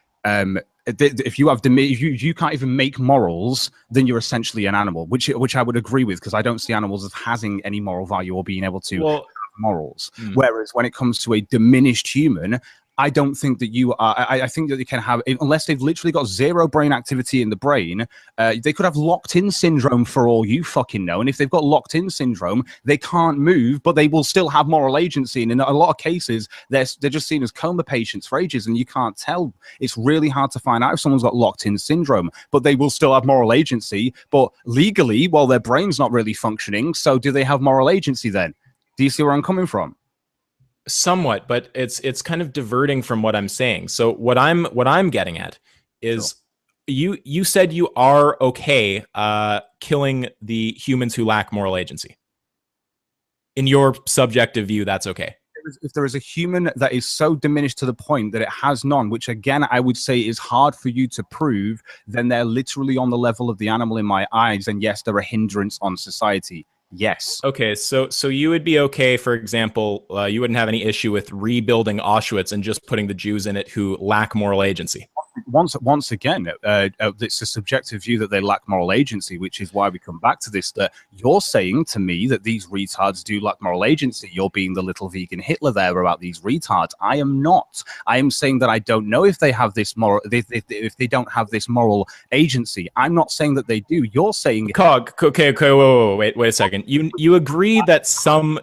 C: if you can't even make morals, then you're essentially an animal, which I would agree with, because I don't see animals as having any moral value or being able to have morals. Whereas when it comes to a diminished human, I don't think that you are. I think that they can have, unless they've literally got zero brain activity in the brain, they could have locked-in syndrome for all you fucking know. And if they've got locked-in syndrome, they can't move, but they will still have moral agency. And in a lot of cases, they're just seen as coma patients for ages, and you can't tell. It's really hard to find out if someone's got locked-in syndrome, but they will still have moral agency. But legally, well, their brain's not really functioning. So do they have moral agency then? Do you see where I'm coming from?
B: Somewhat, but it's kind of diverting from what I'm saying. So what I'm getting at is, you said you are okay killing the humans who lack moral agency. In your subjective view, that's okay.
C: If there is a human that is so diminished to the point that it has none, which again I would say is hard for you to prove, then they're literally on the level of the animal in my eyes, and yes, they're a hindrance on society. Yes.
B: Okay, so you would be okay, for example, you wouldn't have any issue with rebuilding Auschwitz and just putting the Jews in it who lack moral agency.
C: Once again, it's a subjective view that they lack moral agency, which is why we come back to this, that you're saying to me that these retards do lack moral agency. You're being the little vegan Hitler there about these retards. I am not. I am saying that I don't know if they have this moral, if they don't have this moral agency. I'm not saying that they do. You're saying
B: okay, wait a second. You agree that some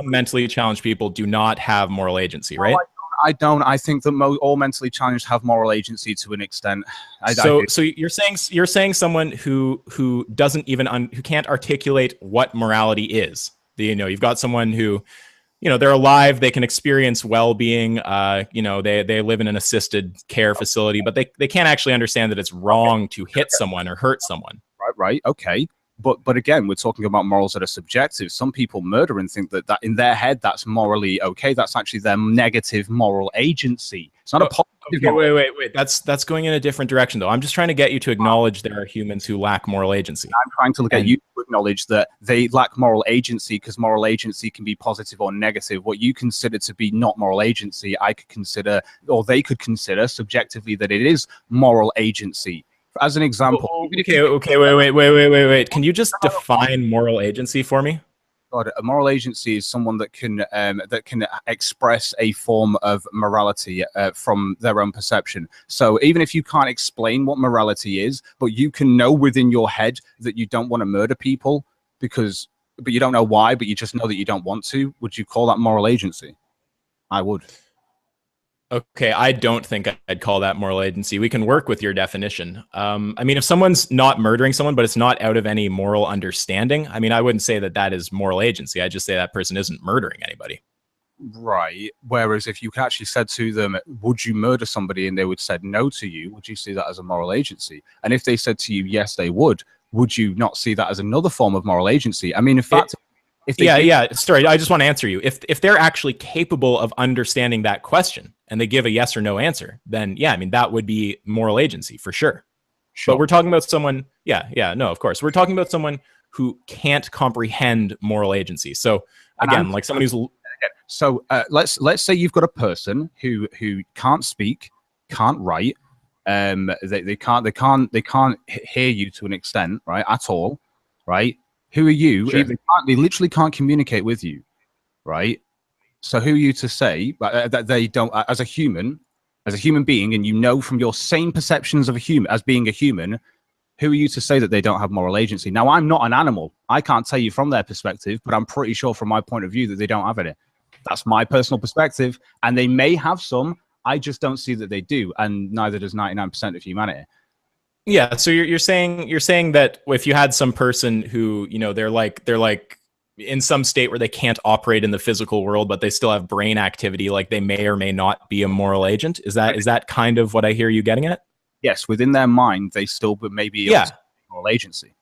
B: mentally challenged people do not have moral agency, right?
C: I don't. I think that all mentally challenged have moral agency to an extent.
B: So you're saying someone who doesn't even who can't articulate what morality is. You've got someone who, they're alive, they can experience well-being. They live in an assisted care facility, but they can't actually understand that it's wrong to hit someone or hurt someone.
C: Right. Okay. But again, we're talking about morals that are subjective. Some people murder and think that in their head that's morally okay. That's actually their negative moral agency. It's not a positive.
B: Okay, wait. That's going in a different direction, though. I'm just trying to get you to acknowledge there are humans who lack moral agency.
C: I'm trying to get you to acknowledge that they lack moral agency, because moral agency can be positive or negative. What you consider to be not moral agency, I could consider, or they could consider subjectively, that it is moral agency. As an example.
B: Okay, wait. Can you just define moral agency for me?
C: God, a moral agency is someone that can express a form of morality from their own perception. So even if you can't explain what morality is, but you can know within your head that you don't want to murder people but you don't know why, but you just know that you don't want to, would you call that moral agency? I would.
B: Okay, I don't think I'd call that moral agency. We can work with your definition. I mean, if someone's not murdering someone, but it's not out of any moral understanding, I mean, I wouldn't say that is moral agency. I just say that person isn't murdering anybody.
C: Right. Whereas if you actually said to them, would you murder somebody, and they would said no to you, would you see that as a moral agency? And if they said to you, yes, they would you not see that as another form of moral agency? I mean, in fact...
B: Sorry, I just want to answer you. If they're actually capable of understanding that question and they give a yes or no answer, then yeah, I mean, that would be moral agency for sure. But we're talking about someone, no, of course. We're talking about someone who can't comprehend moral agency. So again, like someone who's...
C: So let's say you've got a person who can't speak, can't write, they can't hear you to an extent, right, at all, right? Who are you?
B: Sure.
C: They literally can't communicate with you, right? So who are you to say that they don't, as a human being, and you know from your same perceptions of a human as being a human, who are you to say that they don't have moral agency? Now, I'm not an animal. I can't tell you from their perspective, but I'm pretty sure from my point of view that they don't have it. That's my personal perspective. And they may have some. I just don't see that they do. And neither does 99% of humanity.
B: Yeah. So you're saying that if you had some person who, you know, they're like in some state where they can't operate in the physical world, but they still have brain activity, like they may or may not be a moral agent. Is that kind of what I hear you getting at?
C: Yes, within their mind, they still, but maybe moral agency.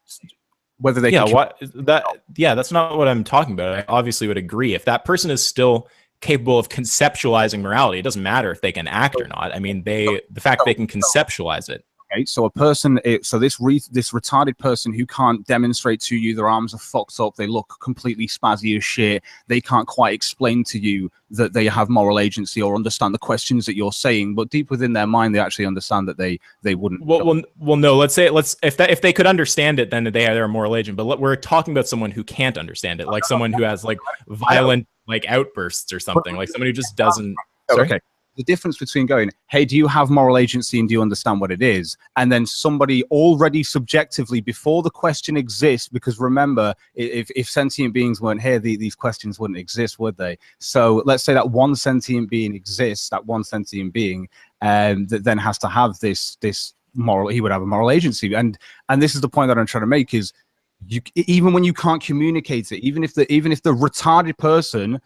C: Whether they
B: that's not what I'm talking about. I obviously would agree. If that person is still capable of conceptualizing morality, it doesn't matter if they can act or not. I mean, the fact they can conceptualize it.
C: Okay, so a person, so this retarded person who can't demonstrate to you their arms are fucked up, they look completely spazzy as shit, they can't quite explain to you that they have moral agency or understand the questions that you're saying, but deep within their mind, they actually understand that they wouldn't.
B: Well, no. Let's if they could understand it, then they're a moral agent. But we're talking about someone who can't understand it, like someone who has like violent like outbursts or something, like someone who just doesn't. Sorry?
C: Okay. The difference between going, hey, do you have moral agency and do you understand what it is? And then somebody already subjectively, before the question exists, because remember, if sentient beings weren't here, these questions wouldn't exist, would they? So let's say that one sentient being exists, that one sentient being, that then has to have this moral, he would have a moral agency. And this is the point that I'm trying to make is, even when you can't communicate it, even if the retarded person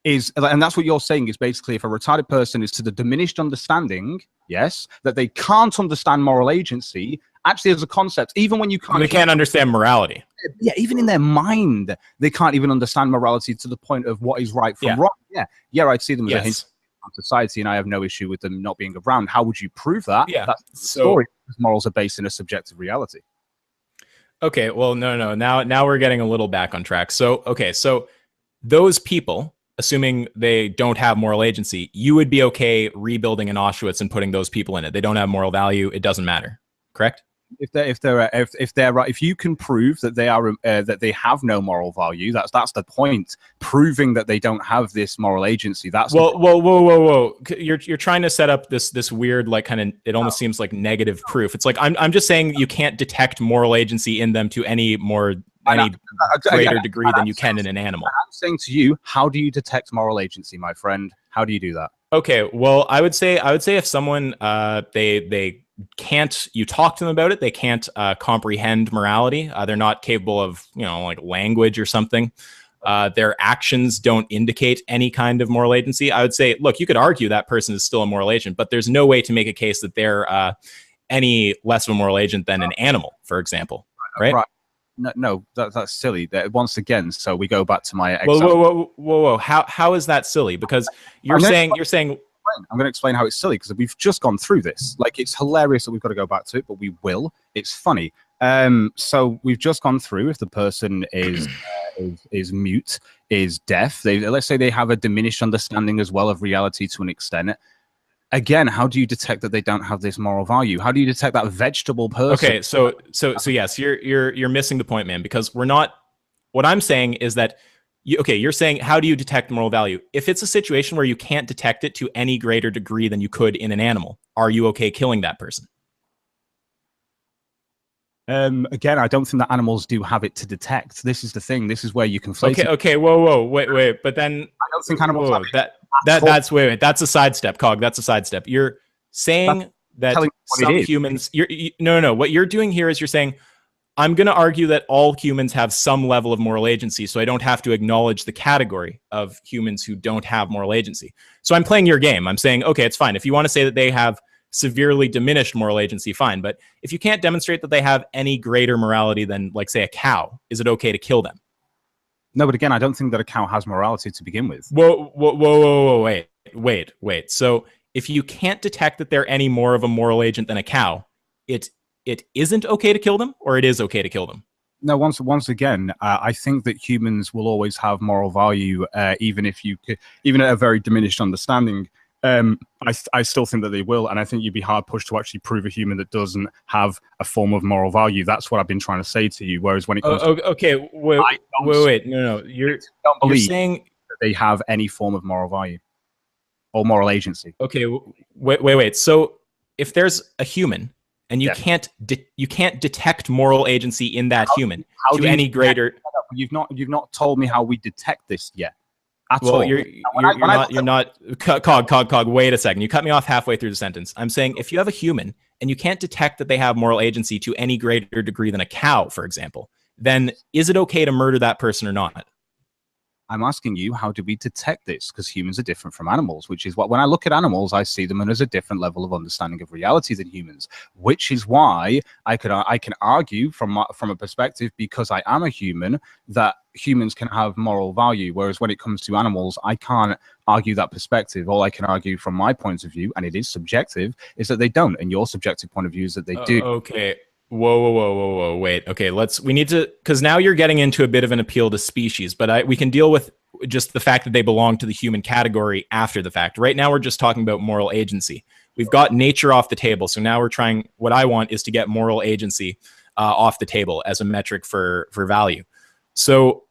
C: is, and that's what you're saying, is basically if a retarded person is to the diminished understanding, yes, that they can't understand moral agency, actually as a concept, even when you can't...
B: They can't understand morality.
C: Yeah, even in their mind, they can't even understand morality to the point of what is right from wrong. Yeah, I'd see them as a hint of society, and I have no issue with them not being around. How would you prove that?
B: Yeah.
C: That's the story, because morals are based in a subjective reality.
B: Okay, well, no. Now we're getting a little back on track. So, okay, so those people, assuming they don't have moral agency, you would be okay rebuilding an Auschwitz and putting those people in it. They don't have moral value. It doesn't matter. Correct?
C: If you can prove that they are that they have no moral value, that's the point. Proving that they don't have this moral agency. That's
B: whoa. You're trying to set up this weird, like, kind of, it almost seems like negative proof. It's like I'm just saying you can't detect moral agency in them to any greater degree than you can in an animal.
C: I'm saying to you, how do you detect moral agency, my friend? How do you do that?
B: Okay, well, I would say if someone they can't, you talk to them about it, they can't comprehend morality, they're not capable of, like language or something, their actions don't indicate any kind of moral agency, I would say, look, you could argue that person is still a moral agent, but there's no way to make a case that they're any less of a moral agent than an animal, for example, right?
C: No, that's silly. Once again, so we go back to my example.
B: Whoa. How is that silly? Because you're saying
C: I'm going to explain how it's silly, because we've just gone through this. Like, it's hilarious that we've got to go back to it, but we will. It's funny. So we've just gone through, if the person is mute, is deaf, let's say they have a diminished understanding as well of reality to an extent. Again, how do you detect that they don't have this moral value? How do you detect that vegetable person?
B: Okay, so yes, you're missing the point, man, because we're not. What I'm saying is that you're saying, how do you detect moral value? If it's a situation where you can't detect it to any greater degree than you could in an animal, are you okay killing that person?
C: Again, I don't think that animals do have it to detect. This is the thing. This is where you conflate.
B: Okay. Whoa. Wait. But then
C: I don't think animals have it.
B: That's a sidestep, Cog. That's a sidestep. You're saying that some humans. No. What you're doing here is you're saying, I'm going to argue that all humans have some level of moral agency, so I don't have to acknowledge the category of humans who don't have moral agency. So I'm playing your game. I'm saying, okay, it's fine. If you want to say that they have severely diminished moral agency, fine. But if you can't demonstrate that they have any greater morality than, like, say, a cow, is it okay to kill them?
C: No, but again, I don't think that a cow has morality to begin with.
B: Whoa, wait. So if you can't detect that they're any more of a moral agent than a cow, it isn't okay to kill them, or it is okay to kill them?
C: No, once again, I think that humans will always have moral value, even at a very diminished understanding. I still think that they will, and I think you'd be hard pushed to actually prove a human that doesn't have a form of moral value. That's what I've been trying to say to you. Whereas when it comes wait, no, you're saying that they have any form of moral value or moral agency.
B: Okay, wait. So if there's a human and you can't detect moral agency in that human to any greater,
C: you've not told me how we detect this yet. at all.
B: You're not. Cog. Wait a second. You cut me off halfway through the sentence. I'm saying if you have a human and you can't detect that they have moral agency to any greater degree than a cow, for example, then is it okay to murder that person or not?
C: I'm asking you, how do we detect this? Because humans are different from animals, which is what, when I look at animals, I see them as a different level of understanding of reality than humans, which is why I can argue from a perspective, because I am a human, that humans can have moral value. Whereas when it comes to animals, I can't argue that perspective. All I can argue from my point of view, and it is subjective, is that they don't. And your subjective point of view is that they do.
B: Okay. Whoa, wait. Okay, we need to, because now you're getting into a bit of an appeal to species, but we can deal with just the fact that they belong to the human category after the fact. Right now, we're just talking about moral agency. We've got nature off the table. So now we're trying, what I want is to get moral agency off the table as a metric for value. So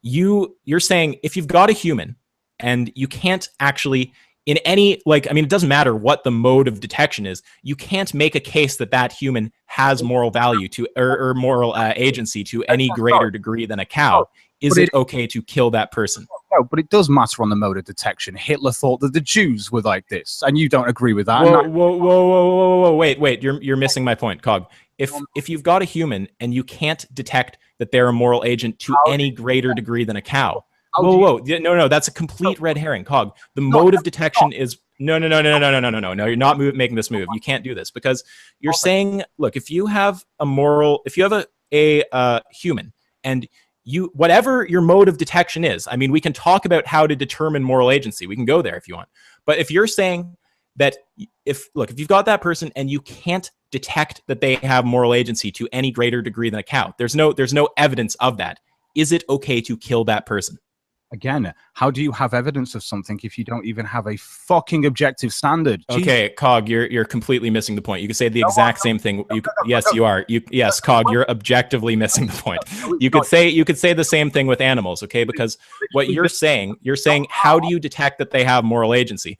B: you're saying if you've got a human and you can't actually, in any, like, I mean, it doesn't matter what the mode of detection is, you can't make a case that that human has moral value to, or moral agency to any greater degree than a cow. Is it okay to kill that person?
C: No, but it does matter on the mode of detection. Hitler thought that the Jews were like this, and you don't agree with that.
B: Whoa, wait, you're missing my point, Cog. If you've got a human and you can't detect that they're a moral agent to any greater degree than a cow, no, that's a complete red herring, Cog. The mode of detection is no, you're not making this move. You can't do this, because you're saying, look, if you have a human and whatever your mode of detection is, I mean, we can talk about how to determine moral agency. We can go there if you want. But if you're saying that if you've got that person and you can't detect that they have moral agency to any greater degree than a cow, there's no evidence of that, is it okay to kill that person?
C: Again, how do you have evidence of something if you don't even have a fucking objective standard?
B: Okay, Cog, you're completely missing the point. You could say the exact same thing. Yes, you are. Yes, Cog, you're objectively missing the point. You could say the same thing with animals, okay? Because what you're saying, how do you detect that they have moral agency?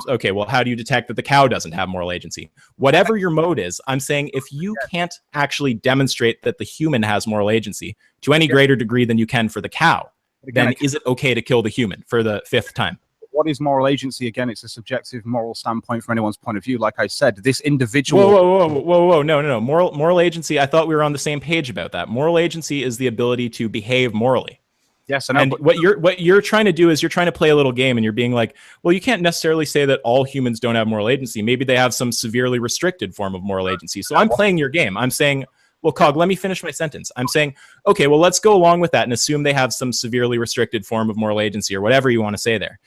B: Okay, well, how do you detect that the cow doesn't have moral agency? Whatever your mode is, I'm saying if you can't actually demonstrate that the human has moral agency to any greater degree than you can for the cow, then is it okay to kill the human for the fifth time?
C: What is moral agency? Again, it's a subjective moral standpoint from anyone's point of view. Like I said, this individual...
B: Whoa, no. Moral agency, I thought we were on the same page about that. Moral agency is the ability to behave morally.
C: Yes, I know.
B: And what you're trying to do is you're trying to play a little game, and you're being like, well, you can't necessarily say that all humans don't have moral agency. Maybe they have some severely restricted form of moral agency. So I'm playing your game. I'm saying... Well, Cog, let me finish my sentence. I'm saying, okay, well, let's go along with that and assume they have some severely restricted form of moral agency or whatever you want to say there.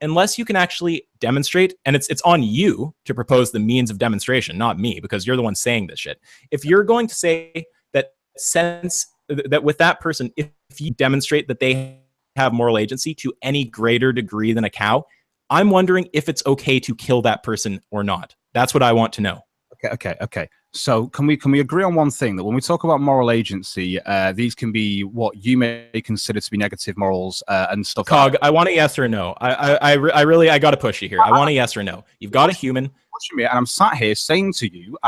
B: Unless you can actually demonstrate, and it's on you to propose the means of demonstration, not me, because you're the one saying this shit. If you're going to say that with that person, if you demonstrate that they have moral agency to any greater degree than a cow, I'm wondering if it's okay to kill that person or not. That's what I want to know.
C: Okay. So can we agree on one thing, that when we talk about moral agency, these can be what you may consider to be negative morals and stuff.
B: Cog, I want a yes or no. I really got to push you here. I want a yes or no. You've got a human.
C: Pushing me, and I'm sat here saying to you,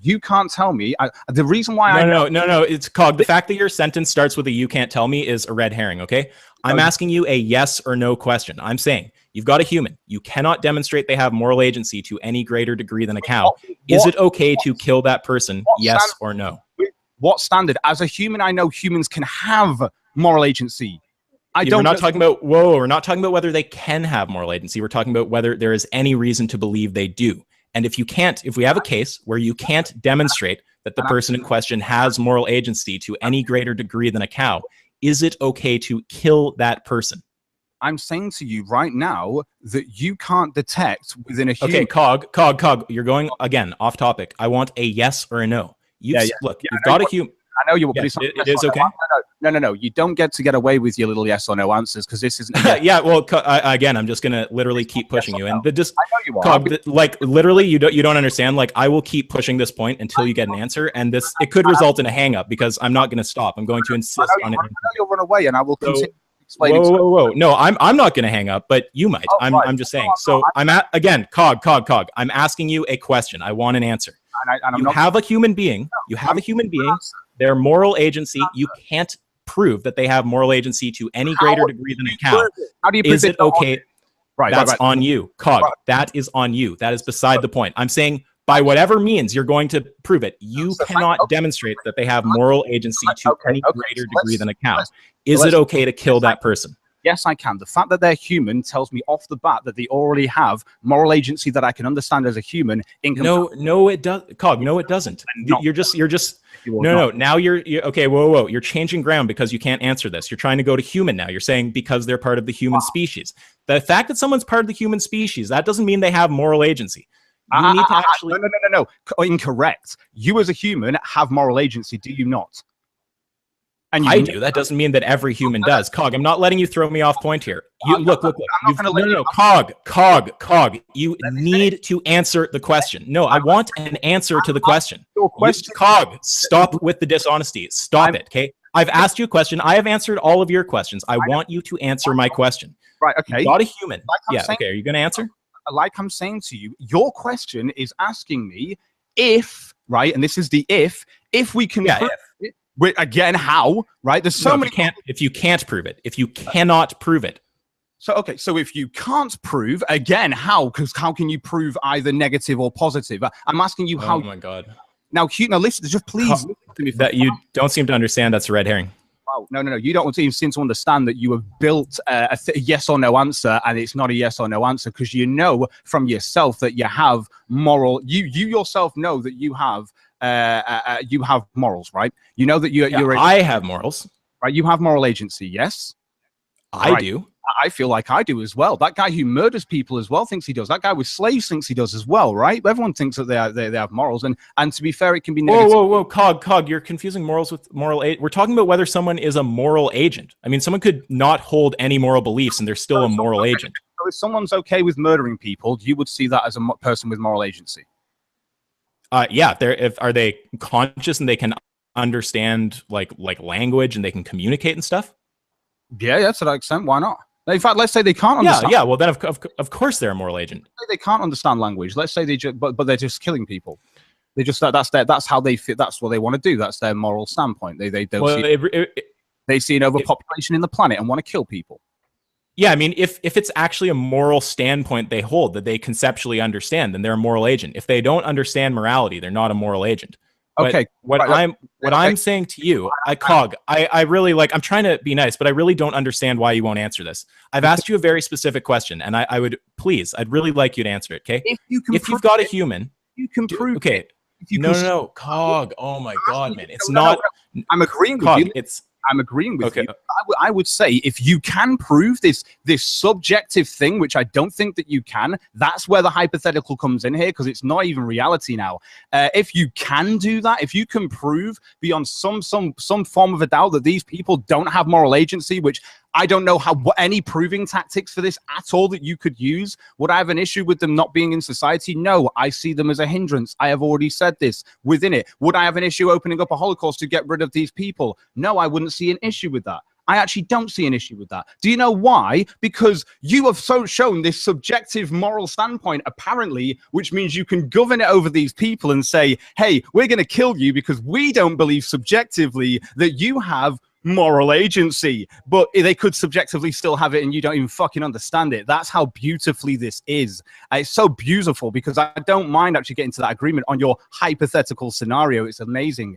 C: you can't tell me. The reason why
B: No. It's Cog. The fact that your sentence starts with a "you can't tell me" is a red herring. Okay, I'm asking you a yes or no question. I'm saying you've got a human. You cannot demonstrate they have moral agency to any greater degree than a cow. Is it okay to kill that person? Yes or no?
C: What standard? As a human, I know humans can have moral agency.
B: We're not talking about we're not talking about whether they can have moral agency. We're talking about whether there is any reason to believe they do. And if we have a case where you can't demonstrate that the person in question has moral agency to any greater degree than a cow, is it okay to kill that person?
C: I'm saying to you right now that you can't detect within a human...
B: Okay, Cog, you're going, again, off topic. I want a yes or a no. Look, you've got a human...
C: I know you, but
B: it is okay.
C: No. You don't get away with your little yes or no answers, because this isn't.
B: Well, again, I'm just gonna literally keep pushing you, and
C: I know you are.
B: Like literally, you don't understand. Like, I will keep pushing this point until you get an answer, and it could result in a hang up, because I'm not gonna stop. I'm going to insist on it.
C: I know you'll run away, and I will continue.
B: Whoa. No, I'm not going to hang up, but you might. I'm just saying. So Cog. I'm asking you a question. I want an answer. You have a human being. Their moral agency. You can't prove that they have moral agency to any greater degree than a cow,
C: how do you prove
B: is it okay?
C: Right,
B: that's on you, Cog. Right. That is on you. That is beside the point. I'm saying by whatever means you're going to prove it, you cannot demonstrate that they have moral agency to any greater degree than a cow. Is it okay to kill that person?
C: Yes, I can. The fact that they're human tells me off the bat that they already have moral agency that I can understand as a human.
B: No, it does, Cog. No, it doesn't. You're just. No. Now you're okay. Whoa. You're changing ground because you can't answer this. You're trying to go to human now. You're saying because they're part of the human species. The fact that someone's part of the human species, that doesn't mean they have moral agency. You need to actually.
C: No. Incorrect. You as a human have moral agency, do you not?
B: And I do. That doesn't mean that every human does. Cog, I'm not letting you throw me off point here. Look. Cog. You need to answer the question. No, I want an answer to the question. Cog, stop with the dishonesty. Stop it, okay? I've asked you a question. I have answered all of your questions. I want you to answer my question.
C: Right, okay.
B: Not a human. Okay. Are you going to answer?
C: Like I'm saying to you, your question is asking me if, right, and this is the if we can prove it. Again, how? Right? There's so many.
B: If you can't prove it, if you cannot prove it.
C: So okay. So if you can't prove, again, how? Because how can you prove either negative or positive? I'm asking you how.
B: Oh my God.
C: Now, listen. Just please listen to me.
B: That you don't seem to understand. That's a red herring.
C: Wow. No. You don't seem to understand that you have built a yes or no answer, and it's not a yes or no answer because you know from yourself that you have moral. You yourself know that you have. You have morals, right? You know that you're.
B: I have morals,
C: right? You have moral agency, yes.
B: I do.
C: I feel like I do as well. That guy who murders people as well thinks he does. That guy with slaves thinks he does as well, right? Everyone thinks that they have morals, and to be fair, it can be negative.
B: Whoa, Cog, you're confusing morals with moral. We're talking about whether someone is a moral agent. I mean, someone could not hold any moral beliefs, and they're still a moral agent.
C: So if someone's okay with murdering people, you would see that as a person with moral agency.
B: Yeah, are they conscious and they can understand like language and they can communicate and stuff?
C: Yeah, to that extent. Why not? In fact, let's say they can't understand.
B: Yeah. Well, then of course they're a moral agent.
C: They can't understand language. Let's say but they're just killing people. They just that's how they fit. That's what they want to do. That's their moral standpoint. They don't they see an overpopulation in the planet and want to kill people.
B: Yeah, I mean, if it's actually a moral standpoint they hold that they conceptually understand, then they're a moral agent. If they don't understand morality, they're not a moral agent.
C: Okay.
B: What I'm saying to you, I really I'm trying to be nice, but I really don't understand why you won't answer this. I've asked you a very specific question, and I'd really like you to answer it, okay? If you've got a human,
C: you can prove.
B: Okay. No, Cog. Oh my God, man. It's not.
C: I'm agreeing with you. I'm agreeing with you. I would say if you can prove this subjective thing, which I don't think that you can, that's where the hypothetical comes in here because it's not even reality now. If you can do that, if you can prove beyond some form of a doubt that these people don't have moral agency, which I don't know any proving tactics for this at all that you could use. Would I have an issue with them not being in society? No, I see them as a hindrance. I have already said this within it. Would I have an issue opening up a Holocaust to get rid of these people? No, I wouldn't see an issue with that. I actually don't see an issue with that. Do you know why? Because you have shown this subjective moral standpoint, apparently, which means you can govern it over these people and say, hey, we're going to kill you because we don't believe subjectively that you have moral agency, but they could subjectively still have it and you don't even fucking understand it. That's how beautifully this is. It's so beautiful because I don't mind actually getting to that agreement on your hypothetical scenario. It's amazing.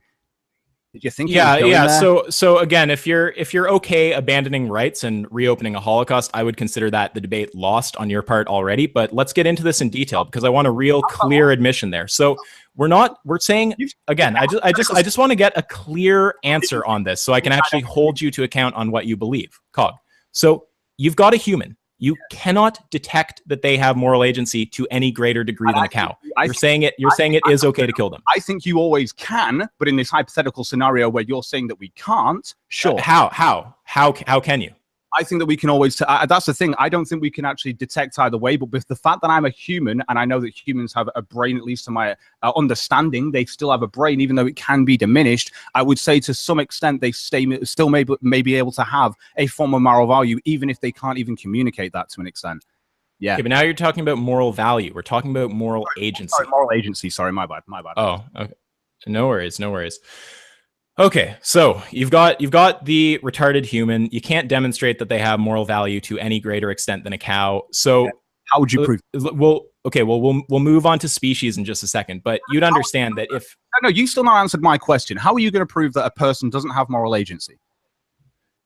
C: Did you think?
B: Yeah. So again, if you're okay abandoning rights and reopening a Holocaust, I would consider that the debate lost on your part already. But let's get into this in detail because I want a real clear admission there. So we're saying again, I just want to get a clear answer on this so I can actually hold you to account on what you believe, Cog. So you've got a human. You cannot detect that they have moral agency to any greater degree than a cow. You're saying it is okay to kill them.
C: I think you always can, but in this hypothetical scenario where you're saying that we can't, sure.
B: How can you?
C: I think that we can always, that's the thing. I don't think we can actually detect either way, but with the fact that I'm a human and I know that humans have a brain, at least to my understanding, they still have a brain, even though it can be diminished. I would say to some extent, they still may be able to have a form of moral value, even if they can't even communicate that to an extent. Yeah.
B: Okay, but now you're talking about moral value. We're talking about moral agency.
C: Sorry, moral agency. Sorry, my bad.
B: Oh, okay. No worries. Okay, so you've got the retarded human. You can't demonstrate that they have moral value to any greater extent than a cow. So
C: how would you prove?
B: Well, okay, well we'll move on to species in just a second. But you'd understand that if
C: no, you still not answered my question. How are you going to prove that a person doesn't have moral agency?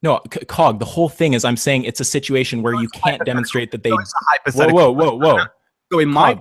B: No, Cog. The whole thing is I'm saying it's a situation where you can't demonstrate that they. Whoa.
C: So in my,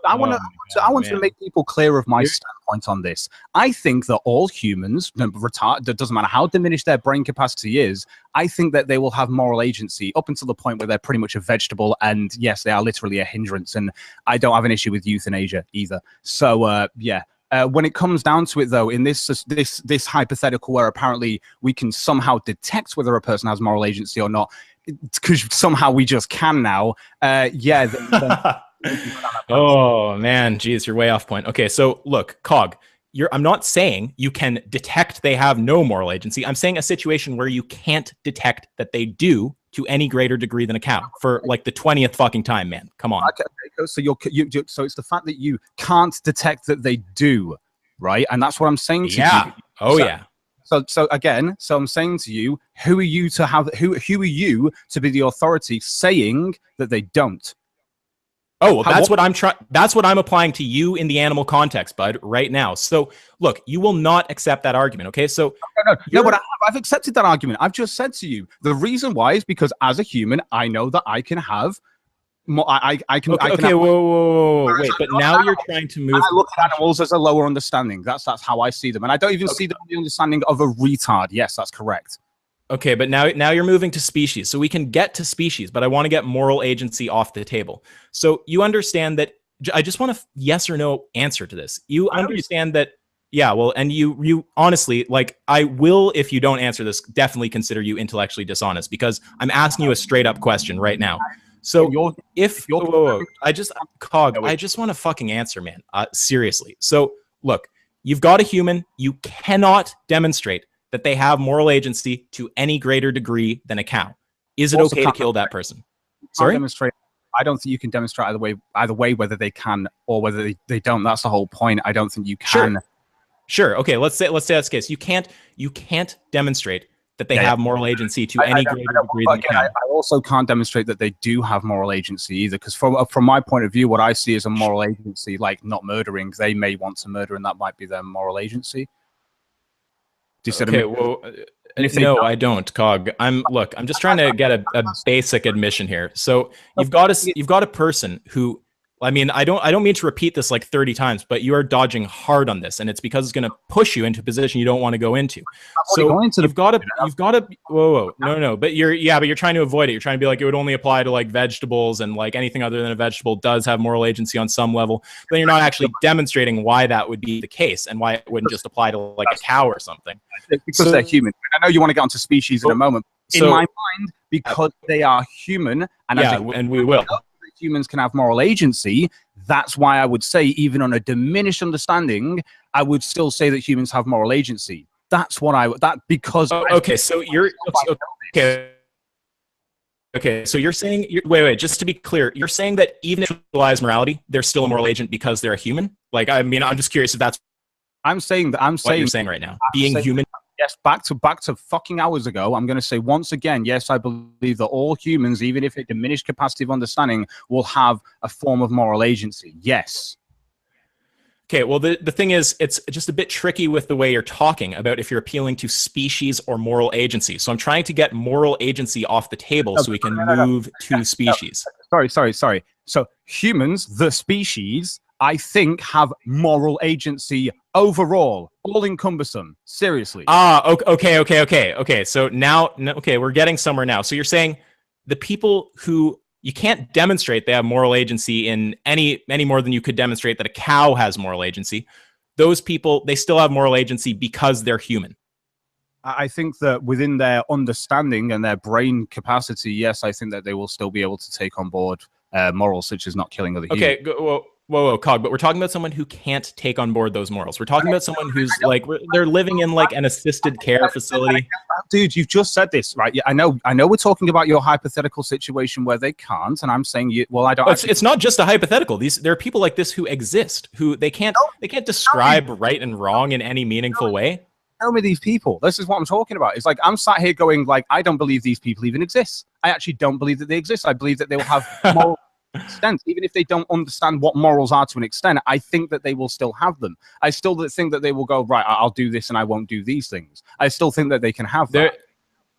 C: I want to make people clear of my standpoint on this. I think that all humans, that doesn't matter how diminished their brain capacity is, I think that they will have moral agency up until the point where they're pretty much a vegetable. And yes, they are literally a hindrance. And I don't have an issue with euthanasia either. So yeah. When it comes down to it, though, in this hypothetical where apparently we can somehow detect whether a person has moral agency or not, because somehow we just can now. Yeah.
B: Oh man, geez, you're way off point. Okay, so look, Cog, I'm not saying you can detect they have no moral agency. I'm saying a situation where you can't detect that they do to any greater degree than a cow for like the 20th fucking time, man. Come on.
C: Okay, so so it's the fact that you can't detect that they do, right? And that's what I'm saying to you.
B: Oh yeah.
C: So again, I'm saying to you, who are you to be the authority saying that they don't?
B: Oh, well, that's what I'm applying to you in the animal context, bud, right now. So look, you will not accept that argument. Okay. So
C: no, but I've accepted that argument. I've just said to you, the reason why is because as a human, I know that I can have I can.
B: Okay, whoa, wait! But now you're trying to move.
C: I look at animals as a lower understanding. That's how I see them, and I don't even see them the understanding of a retard. Yes, that's correct.
B: Okay, but now you're moving to species, so we can get to species, but I want to get moral agency off the table. So you understand that? I just want a yes or no answer to this. You understand that? Yeah, well, and you honestly, like, I will, if you don't answer this, definitely consider you intellectually dishonest because I'm asking you a straight up question right now. So I just want to fucking answer, man. Seriously. So look, you've got a human. You cannot demonstrate that they have moral agency to any greater degree than a cow. Is it okay to kill that person? Sorry?
C: I don't think you can demonstrate either way whether they can or whether they don't. That's the whole point. I don't think you can.
B: Sure. Okay. Let's say that's the case. You can't demonstrate that they have moral agency to any greater degree than can.
C: I also can't demonstrate that they do have moral agency either, because from my point of view, what I see as a moral agency, like not murdering, they may want to murder, and that might be their moral agency. Do you see what I mean?
B: Well, no, I don't, Cog. I'm just trying to get a basic admission here. So you've got a person who, I mean, I don't mean to repeat this like 30 times, but you are dodging hard on this, and it's because it's going to push you into a position you don't want to go into. So you've got to no, but you're trying to avoid it. You're trying to be like, it would only apply to like vegetables, and like anything other than a vegetable does have moral agency on some level. But you're not actually demonstrating why that would be the case and why it wouldn't just apply to like a cow or something.
C: Because they're human. I know you want to get onto species in a moment. In my mind, because they are human, and
B: we will.
C: Humans can have moral agency. That's why I would say, even on a diminished understanding, I would still say that humans have moral agency. That's what because.
B: Okay, so you're okay. Okay, so you're saying wait. Just to be clear, you're saying that even if you realize morality, they're still a moral agent because they're a human. Like, I mean, I'm just curious if that's.
C: I'm saying
B: what you're saying right now. Being human.
C: Yes, back to fucking hours ago, I'm going to say once again, yes, I believe that all humans, even if a diminished capacity of understanding, will have a form of moral agency. Yes.
B: Okay, well, the thing is, it's just a bit tricky with the way you're talking about if you're appealing to species or moral agency. So I'm trying to get moral agency off the table so we can move to species.
C: Sorry. So humans, the species, I think, have moral agency overall, all encompassing. Seriously.
B: Okay. So now, we're getting somewhere now. So you're saying the people who you can't demonstrate they have moral agency in any more than you could demonstrate that a cow has moral agency. Those people, they still have moral agency because they're human.
C: I think that within their understanding and their brain capacity, yes, I think that they will still be able to take on board morals such as not killing other humans.
B: Okay, Whoa, Cog, but we're talking about someone who can't take on board those morals. We're talking about someone who's like, they're living in like an assisted care facility.
C: Dude, you've just said this, right? Yeah, I know we're talking about your hypothetical situation where they can't, and I'm saying I don't.
B: It's not just a hypothetical. There are people like this who exist, who they can't describe right and wrong in any meaningful way.
C: Tell me these people. This is what I'm talking about. It's like I'm sat here going like, I don't believe these people even exist. I actually don't believe that they exist. I believe that they will have moral extent, even if they don't understand what morals are to an extent. I think that they will still have them. I still think that they will go, right, I'll do this and I won't do these things. I still think that they can have that.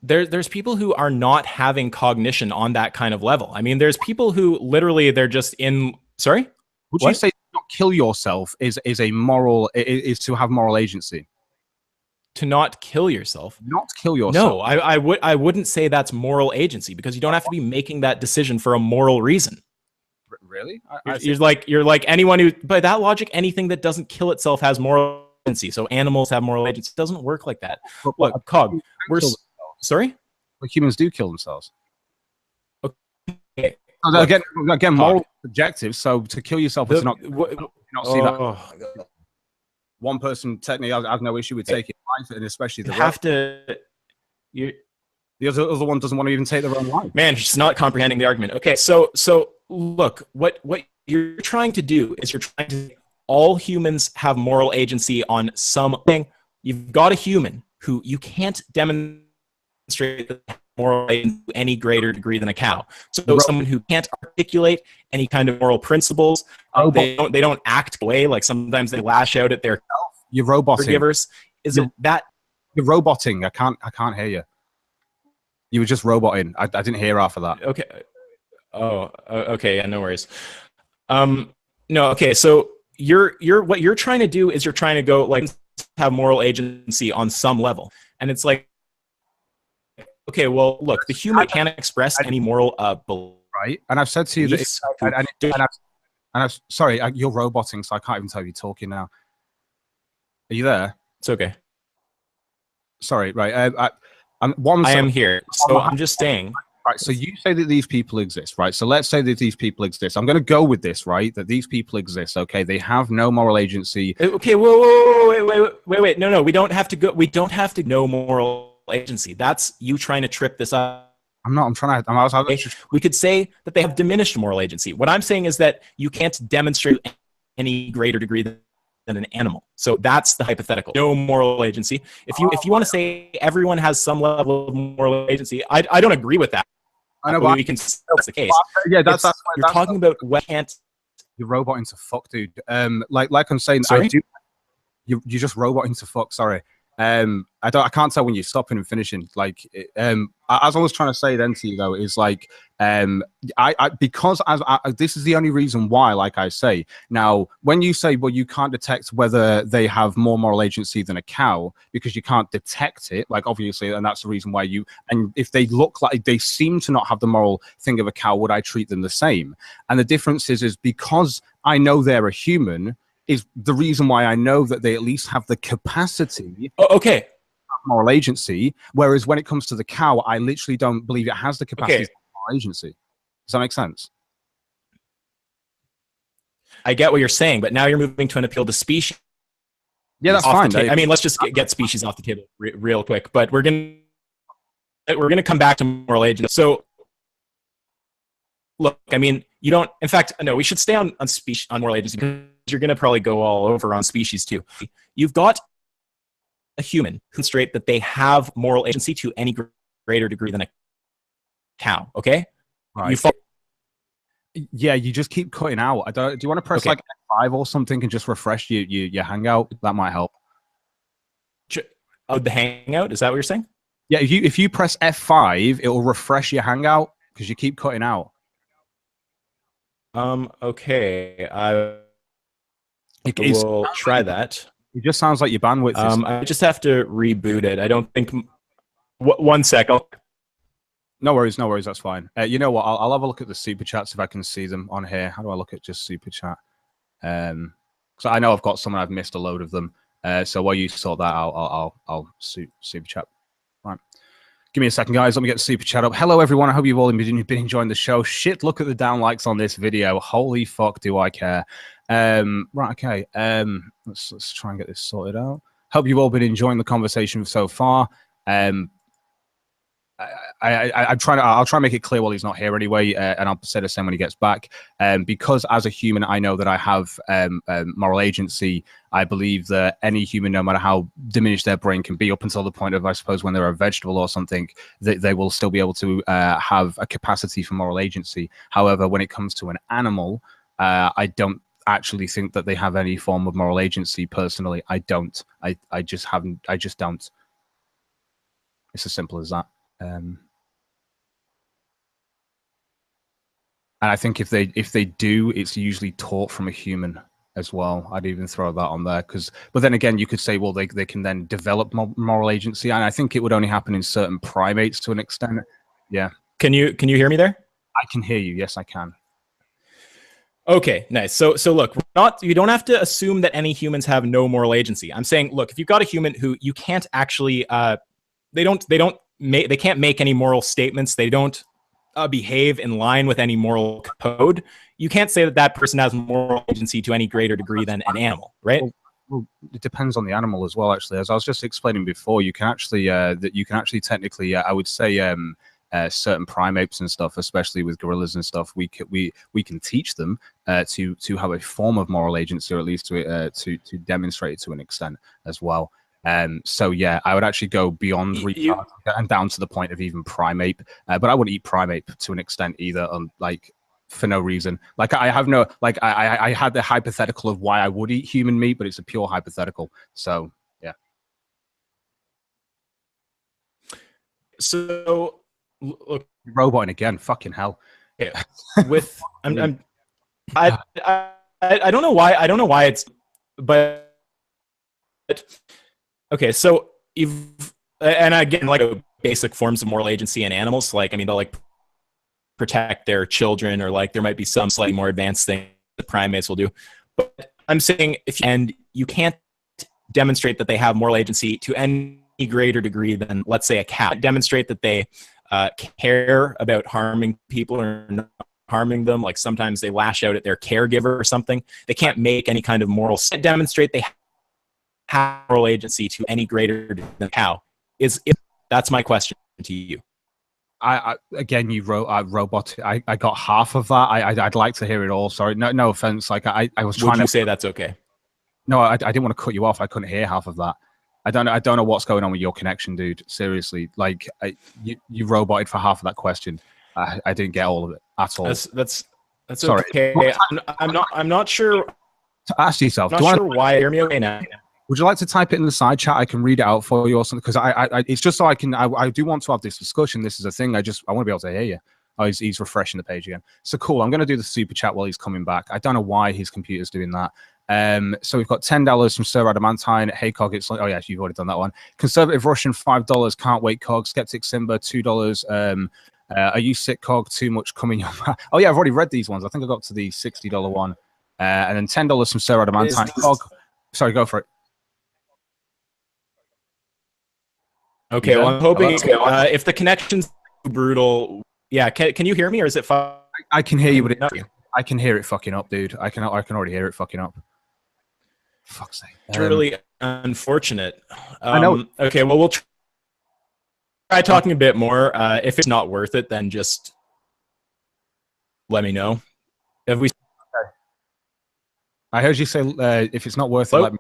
B: There's people who are not having cognition on that kind of level. I mean, there's people who literally they're just in. Sorry,
C: would you say not kill yourself is a moral is to have moral agency?
B: To not kill yourself?
C: Not kill yourself.
B: No, I wouldn't say that's moral agency, because you don't have to be making that decision for a moral reason.
C: Really?
B: You're like anyone who, by that logic, anything that doesn't kill itself has moral agency. So animals have moral agency. It doesn't work like that. Look, Cog, sorry?
C: Like humans do kill themselves.
B: Okay.
C: Again, moral objective. So to kill yourself is not see that. One person technically has no issue with taking life, and especially the other one doesn't want to even take their own life.
B: Man, she's not comprehending the argument. Okay, so look, what you're trying to do is you're trying to all humans have moral agency on something. You've got a human who you can't demonstrate moral agency to any greater degree than a cow. So someone who can't articulate any kind of moral principles, they don't act away, like sometimes they lash out at their
C: you're roboting.
B: Forgivers. Is it that
C: you're roboting? I can't hear you. You were just roboting. I didn't hear half of that.
B: Okay. Oh, okay. Yeah, no worries. No, okay. So what you're trying to do is you're trying to go like have moral agency on some level, and it's like, okay, well, look, the human can't express any moral belief.
C: Right, and I've said to you that, sorry, you're roboting, so I can't even tell you talking now. Are you there?
B: It's okay.
C: Sorry, right.
B: I am here, so I'm just saying.
C: Right, so you say that these people exist, right? So let's say that these people exist. I'm going to go with this, right? That these people exist. Okay, they have no moral agency.
B: Okay, wait. No, we don't have to go. We don't have to know moral agency. That's you trying to trip this up.
C: I'm not. I'm trying to.
B: We could say that they have diminished moral agency. What I'm saying is that you can't demonstrate any greater degree than an animal. So that's the hypothetical. No moral agency. If you want to say everyone has some level of moral agency, I don't agree with that.
C: I know, but
B: we can say that's the case.
C: Yeah, that's
B: you're talking about what can't.
C: You're roboting to fuck, dude. Like I'm saying,
B: sorry?
C: You're just roboting to fuck. Sorry. I can't tell when you're stopping and finishing. Like, as I was trying to say then to you though, is like, because this is the only reason why, like I say, now, when you say, well, you can't detect whether they have more moral agency than a cow because you can't detect it, like obviously, and that's the reason why and if they look like they seem to not have the moral thing of a cow, would I treat them the same? And the difference is because I know they're a human, is the reason why I know that they at least have the capacity moral agency, whereas when it comes to the cow, I literally don't believe it has the capacity of moral agency. Does that make sense?
B: I get what you're saying, but now you're moving to an appeal to species.
C: Yeah, that's fine.
B: I mean, let's just get species off the table real quick, but we're gonna come back to moral agency. So look, I mean, you don't, in fact, no, we should stay on moral agency because you're going to probably go all over on species too. You've got a human who demonstrate that they have moral agency to any greater degree than a cow, okay?
C: Right. Yeah, you just keep cutting out. Do you want to press like F5 or something and just refresh your Hangout? That might help.
B: Oh, the Hangout? Is that what you're saying?
C: Yeah, if you press F5, it will refresh your Hangout because you keep cutting out.
B: Okay, I will try that.
C: It just sounds like your bandwidth is...
B: I just have to reboot it. I don't think... One sec.
C: No worries, that's fine. You know what? I'll have a look at the super chats if I can see them on here. How do I look at just super chat? So I know I've got some and I've missed a load of them. So while you sort that out, I'll super chat. Right. Give me a second, guys. Let me get the super chat up. Hello, everyone. I hope you've all been enjoying the show. Shit, look at the down likes on this video. Holy fuck, do I care? Right, okay. Let's try and get this sorted out. Hope you've all been enjoying the conversation so far. I'm trying. I'll try and make it clear while he's not here anyway, and I'll say the same when he gets back. Because as a human, I know that I have moral agency. I believe that any human, no matter how diminished their brain can be, up until the point of, I suppose, when they're a vegetable or something, they will still be able to have a capacity for moral agency. However, when it comes to an animal, I don't actually think that they have any form of moral agency. Personally, I don't. I just haven't. I just don't. It's as simple as that. And I think if they do, it's usually taught from a human as well. I'd even throw that on there but then again, you could say, well, they can then develop moral agency, and I think it would only happen in certain primates to an extent. Yeah.
B: Can you hear me there?
C: I can hear you. Yes, I can.
B: Okay, nice. So look, you don't have to assume that any humans have no moral agency. I'm saying, look, if you've got a human who you can't actually, they can't make any moral statements. They don't behave in line with any moral code. You can't say that that person has moral agency to any greater degree than an animal, right?
C: Well, it depends on the animal as well. Actually, as I was just explaining before, you can actually technically, I would say, certain primates and stuff, especially with gorillas and stuff, we can teach them to have a form of moral agency, or at least to demonstrate it to an extent as well. So yeah, I would actually go beyond retard and down to the point of even primate, but I wouldn't eat primate to an extent either, like for no reason. Like I have no, like I had the hypothetical of why I would eat human meat, but it's a pure hypothetical. So yeah.
B: So look,
C: roboting again, fucking hell.
B: Yeah. With I don't know why it's, but okay, so and again, like basic forms of moral agency in animals, like, I mean, they'll like protect their children, or like there might be some slightly more advanced thing that primates will do. But I'm saying you can't demonstrate that they have moral agency to any greater degree than, let's say, a cat. Demonstrate that they care about harming people or not harming them. Like sometimes they lash out at their caregiver or something. They can't make any kind of moral demonstrate they have moral agency to any greater than a cow. That's my question to you.
C: Again, you wrote robot. I got half of that. I'd like to hear it all. Sorry, no offense. Like I was trying to
B: say that's okay.
C: No, I didn't want to cut you off. I couldn't hear half of that. I don't know what's going on with your connection, dude. Seriously, like you roboted for half of that question. I didn't get all of it at all.
B: That's
C: sorry.
B: Okay. I'm not sure.
C: Ask yourself.
B: I'm not sure why. Hear me okay now?
C: Would you like to type it in the side chat? I can read it out for you or something, because it's just so I can. I do want to have this discussion. This is a thing. I want to be able to hear you. Oh, he's refreshing the page again. So cool. I'm going to do the super chat while he's coming back. I don't know why his computer's doing that. So we've got $10 from Sir Adamantine. Hey Cog, it's like, oh yeah, you've already done that one. Conservative Russian, $5. Can't wait Cog. Skeptic Simba, $2. Are you sick Cog? Too much coming. Oh yeah, I've already read these ones. I think I got to the $60 one. And then $10 from Sir Adamantine. Cog, sorry, go for it.
B: Okay, well, I'm hoping if the connection's brutal, yeah. Can you hear me, or is it fine?
C: I can hear you, but I can hear it fucking up, dude. I can already hear it fucking up. Fuck's sake.
B: It's really unfortunate.
C: I know.
B: Okay, well, we'll try talking a bit more. If it's not worth it, then just let me know. If we,
C: I heard you say if it's not worth it, let me.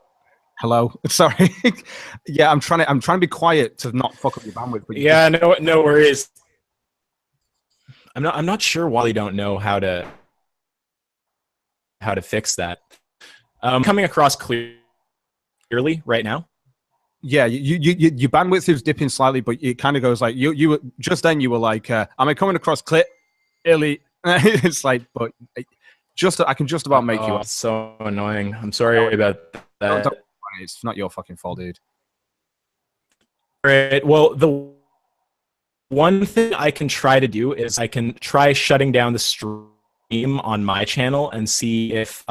C: Hello, sorry. Yeah, I'm trying to be quiet to not fuck up your bandwidth. But
B: yeah, no worries. I'm not sure why they don't know how to fix that. Coming across clearly right now.
C: Yeah, your bandwidth is dipping slightly, but it kind of goes like you were just then. You were like, "Am I coming across clearly?" It's like, but I can just about make you.
B: It's so annoying. I'm sorry about that.
C: It's not your fucking fault, dude.
B: All right. Well, the one thing I can try to do is I can try shutting down the stream on my channel and see if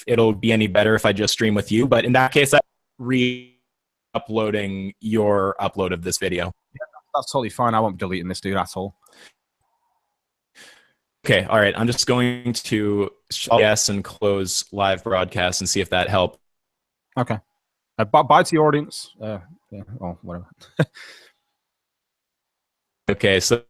B: it'll be any better if I just stream with you. But in that case, I'm re-uploading your upload of this video.
C: Yeah, that's totally fine. I won't be deleting this, dude, at all.
B: Okay. All right. I'm just going to yes and close live broadcast and see if that helps.
C: Okay. Bye to your audience. Yeah. Oh, whatever.
B: Okay, so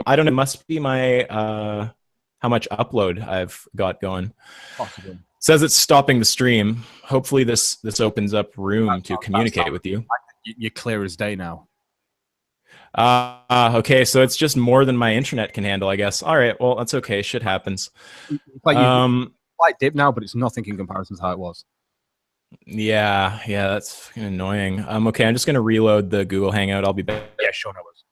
B: I don't know. It must be my how much upload I've got going.
C: Possibly.
B: It says it's stopping the stream. Hopefully this opens up room to communicate with you.
C: You're clear as day now.
B: Okay, so it's just more than my internet can handle, I guess. All right, well, that's okay. Shit happens.
C: It's like slight dip now, but it's nothing in comparison to how it was.
B: Yeah, that's fucking annoying. Okay, I'm just gonna reload the Google Hangout. I'll be back.
C: Yeah, sure, no worries.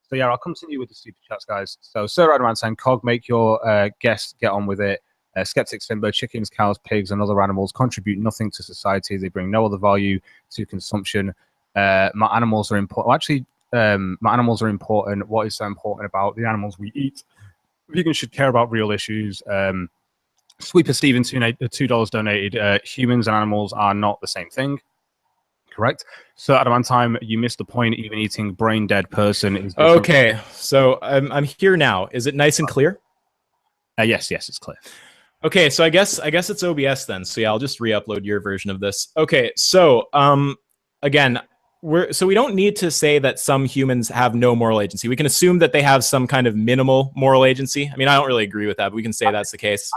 C: So yeah, I'll continue with the super chats, guys. So Sir Radman saying, Cog, make your guests get on with it. Skeptic Simba, chickens, cows, pigs, and other animals contribute nothing to society. They bring no other value to consumption. My animals are important. Well, actually, my animals are important. What is so important about the animals we eat? Vegans should care about real issues. Sweeper Steven, $2 donated. Humans and animals are not the same thing. Correct. So Adamantime, you missed the point. Even eating brain dead person is different.
B: Okay, so I'm here now. Is it nice and clear?
C: Yes, it's clear.
B: Okay, so I guess it's OBS then. So yeah, I'll just re-upload your version of this. Okay, so again, we don't need to say that some humans have no moral agency. We can assume that they have some kind of minimal moral agency. I mean, I don't really agree with that, but we can say that's the case.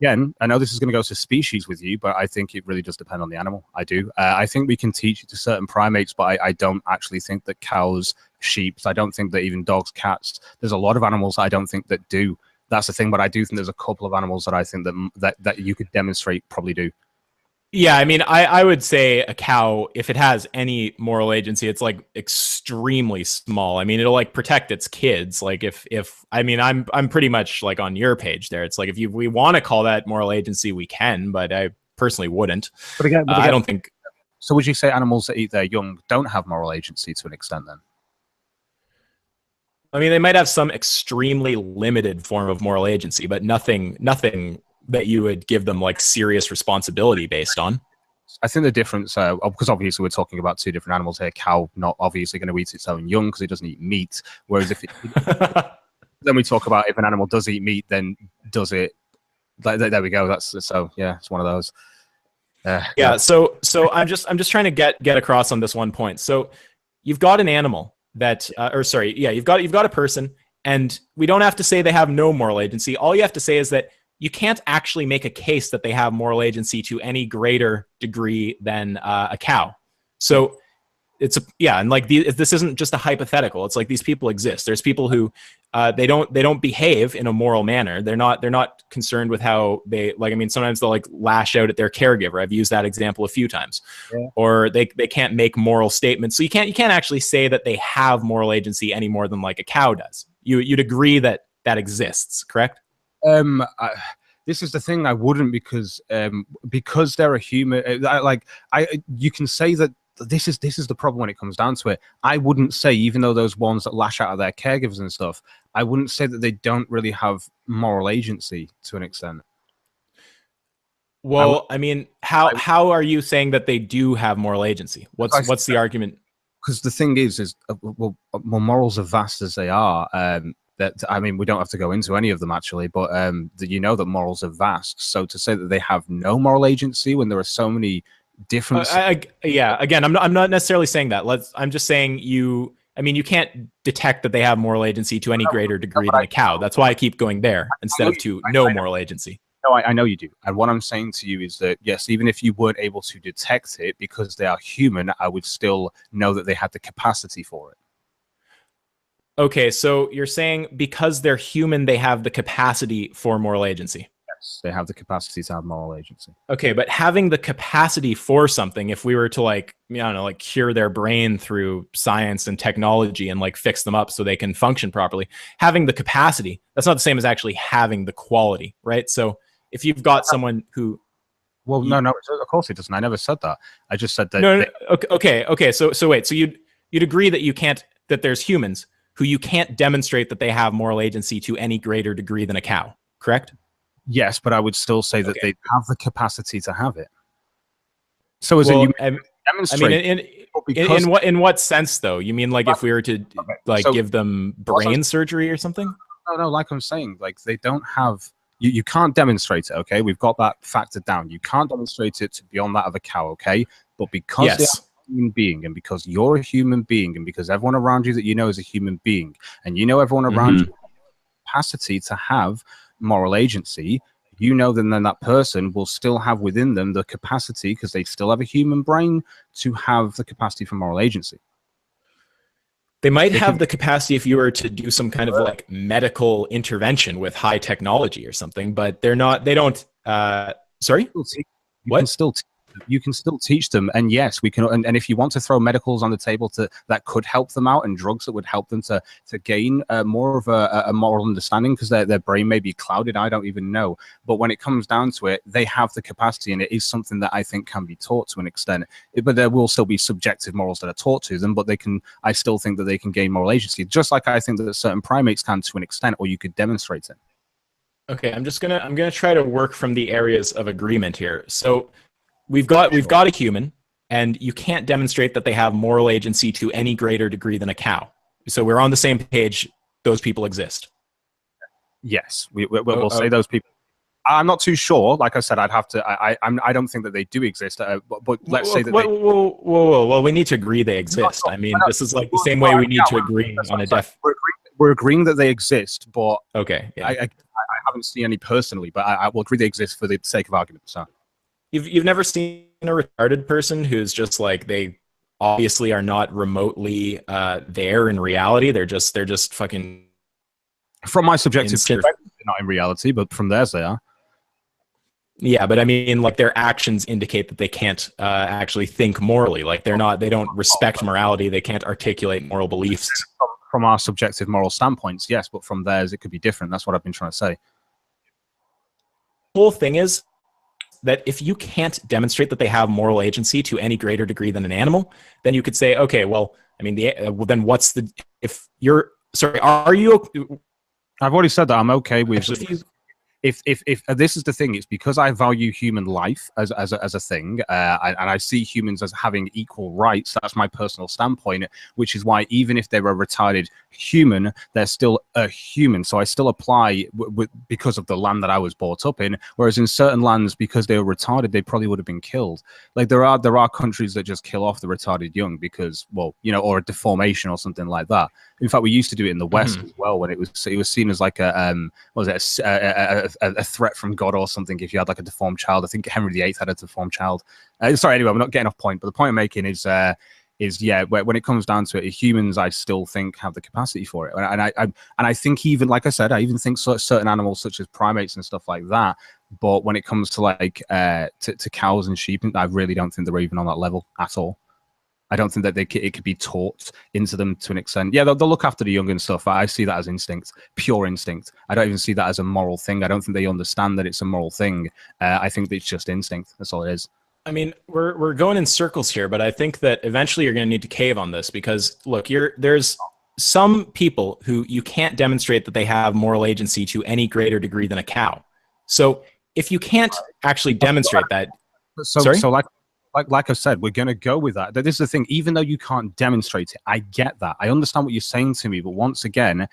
C: Again, I know this is going to go to species with you, but I think it really does depend on the animal. I do. I think we can teach it to certain primates, but I don't actually think that cows, sheep, I don't think that even dogs, cats, there's a lot of animals I don't think that do. That's the thing, but I do think there's a couple of animals that I think that you could demonstrate probably do.
B: Yeah, I mean, I would say a cow, if it has any moral agency, it's like extremely small. I mean, it'll like protect its kids. Like if I mean, I'm pretty much like on your page there. It's like if we want to call that moral agency, we can, but I personally wouldn't. But again, I don't think.
C: So would you say animals that eat their young don't have moral agency to an extent then?
B: I mean, they might have some extremely limited form of moral agency, but nothing that you would give them like serious responsibility based on.
C: I think the difference, because obviously we're talking about two different animals here. Cow not obviously going to eat its own young because it doesn't eat meat. Whereas if it, then we talk about if an animal does eat meat, then does it? There we go. That's so yeah, it's one of those.
B: Yeah. So I'm just trying to get across on this one point. So you've got an animal that, you've got a person, and we don't have to say they have no moral agency. All you have to say is that you can't actually make a case that they have moral agency to any greater degree than a cow. So and like this isn't just a hypothetical. It's like these people exist. There's people who they don't behave in a moral manner. They're not concerned with how they like. I mean, sometimes they'll like lash out at their caregiver. I've used that example a few times. Yeah. Or they can't make moral statements. So you can't actually say that they have moral agency any more than like a cow does. You'd agree that exists, correct?
C: This is the thing. I wouldn't because they're a human. You can say that this is the problem when it comes down to it. I wouldn't say, even though those ones that lash out at their caregivers and stuff, I wouldn't say that they don't really have moral agency to an extent.
B: Well, I mean, how are you saying that they do have moral agency? What's the argument?
C: Because the thing is morals are vast as they are. I mean, we don't have to go into any of them actually, but you know that morals are vast. So to say that they have no moral agency when there are so many different,
B: again, I'm not necessarily saying that. I'm just saying you can't detect that they have moral agency to any greater degree than a cow. That's why I keep going there instead of to no moral agency.
C: No, I know you do. And what I'm saying to you is that, yes, even if you weren't able to detect it because they are human, I would still know that they had the capacity for it.
B: Okay, so you're saying because they're human, they have the capacity for moral agency.
C: Yes, they have the capacity to have moral agency.
B: Okay, but having the capacity for something, if we were to like cure their brain through science and technology and like fix them up so they can function properly, having the capacity, that's not the same as actually having the quality, right? So if you've got someone who...
C: Well, no, of course it doesn't. I never said that. I just said that...
B: No, okay. So wait, so you'd agree that that there's humans who you can't demonstrate that they have moral agency to any greater degree than a cow, correct?
C: Yes, but I would still say that they have the capacity to have it. So as you demonstrate...
B: I mean, in what sense though? You mean like if we were to give them brain surgery or something?
C: No, like I'm saying, like they don't have... You can't demonstrate it, okay? We've got that factored down. You can't demonstrate it to beyond that of a cow, okay? But because human being, and because you're a human being, and because everyone around you that you know is a human being, and you know everyone around you has the capacity to have moral agency, you know then that person will still have within them the capacity, because they still have a human brain, to have the capacity for moral agency.
B: They might have the capacity if you were to do some kind of like medical intervention with high technology or something, but they're not, they don't, sorry?
C: You can still teach them, and yes, we can. And if you want to throw medicals on the table that could help them out, and drugs that would help them to gain more of a moral understanding, because their brain may be clouded, I don't even know. But when it comes down to it, they have the capacity, and it is something that I think can be taught to an extent. But there will still be subjective morals that are taught to them. But I still think that they can gain moral agency, just like I think that certain primates can to an extent, or you could demonstrate it.
B: Okay, I'm gonna try to work from the areas of agreement here. So we've got a human, and you can't demonstrate that they have moral agency to any greater degree than a cow. So we're on the same page. Those people exist.
C: Yes, we'll say those people. I'm not too sure. Like I said, I'd have to. I don't think that they do exist. But let's say that.
B: Well, we need to agree they exist. I mean, this is like the same way we need to agree on a def.
C: We're agreeing that they exist, but
B: okay. Yeah.
C: I haven't seen any personally, but I will agree they exist for the sake of argument. So.
B: You've never seen a retarded person who's just like, they obviously are not remotely there in reality. They're just fucking.
C: From my subjective perspective, they're not in reality, but from theirs they are.
B: Yeah, but I mean, like, their actions indicate that they can't actually think morally. Like, they don't respect morality. They can't articulate moral beliefs.
C: From our subjective moral standpoints, yes, but from theirs it could be different. That's what I've been trying to say.
B: The whole thing is that if you can't demonstrate that they have moral agency to any greater degree than an animal, then you could say, okay, well, I mean, then what's the, if you're, sorry, are you?
C: I've already said that I'm okay with. If this is the thing, it's because I value human life as a thing, and I see humans as having equal rights. That's my personal standpoint, which is why even if they're a retarded human, they're still a human. So I still apply because of the land that I was brought up in. Whereas in certain lands, because they were retarded, they probably would have been killed. Like there are countries that just kill off the retarded young because, well, you know, or a deformation or something like that. In fact, we used to do it in the West as well, when it was seen as like a threat from God or something if you had like a deformed child. I think Henry VIII had a deformed child. Sorry, anyway, we're not getting off point, but the point I'm making is yeah, when it comes down to it, humans, I still think have the capacity for it, and I think, even like I said, I even think certain animals such as primates and stuff like that. But when it comes to like to cows and sheep, I really don't think they're even on that level at all. I don't think that it could be taught into them to an extent. Yeah, they'll look after the young and stuff. I see that as instinct, pure instinct. I don't even see that as a moral thing. I don't think they understand that it's a moral thing. I think that it's just instinct. That's all it is.
B: I mean, we're going in circles here, but I think that eventually you're going to need to cave on this because, look, there's some people who you can't demonstrate that they have moral agency to any greater degree than a cow. So if you can't actually demonstrate that, sorry?
C: So like I said, we're going to go with that. This is the thing. Even though you can't demonstrate it, I get that. I understand what you're saying to me. But once again,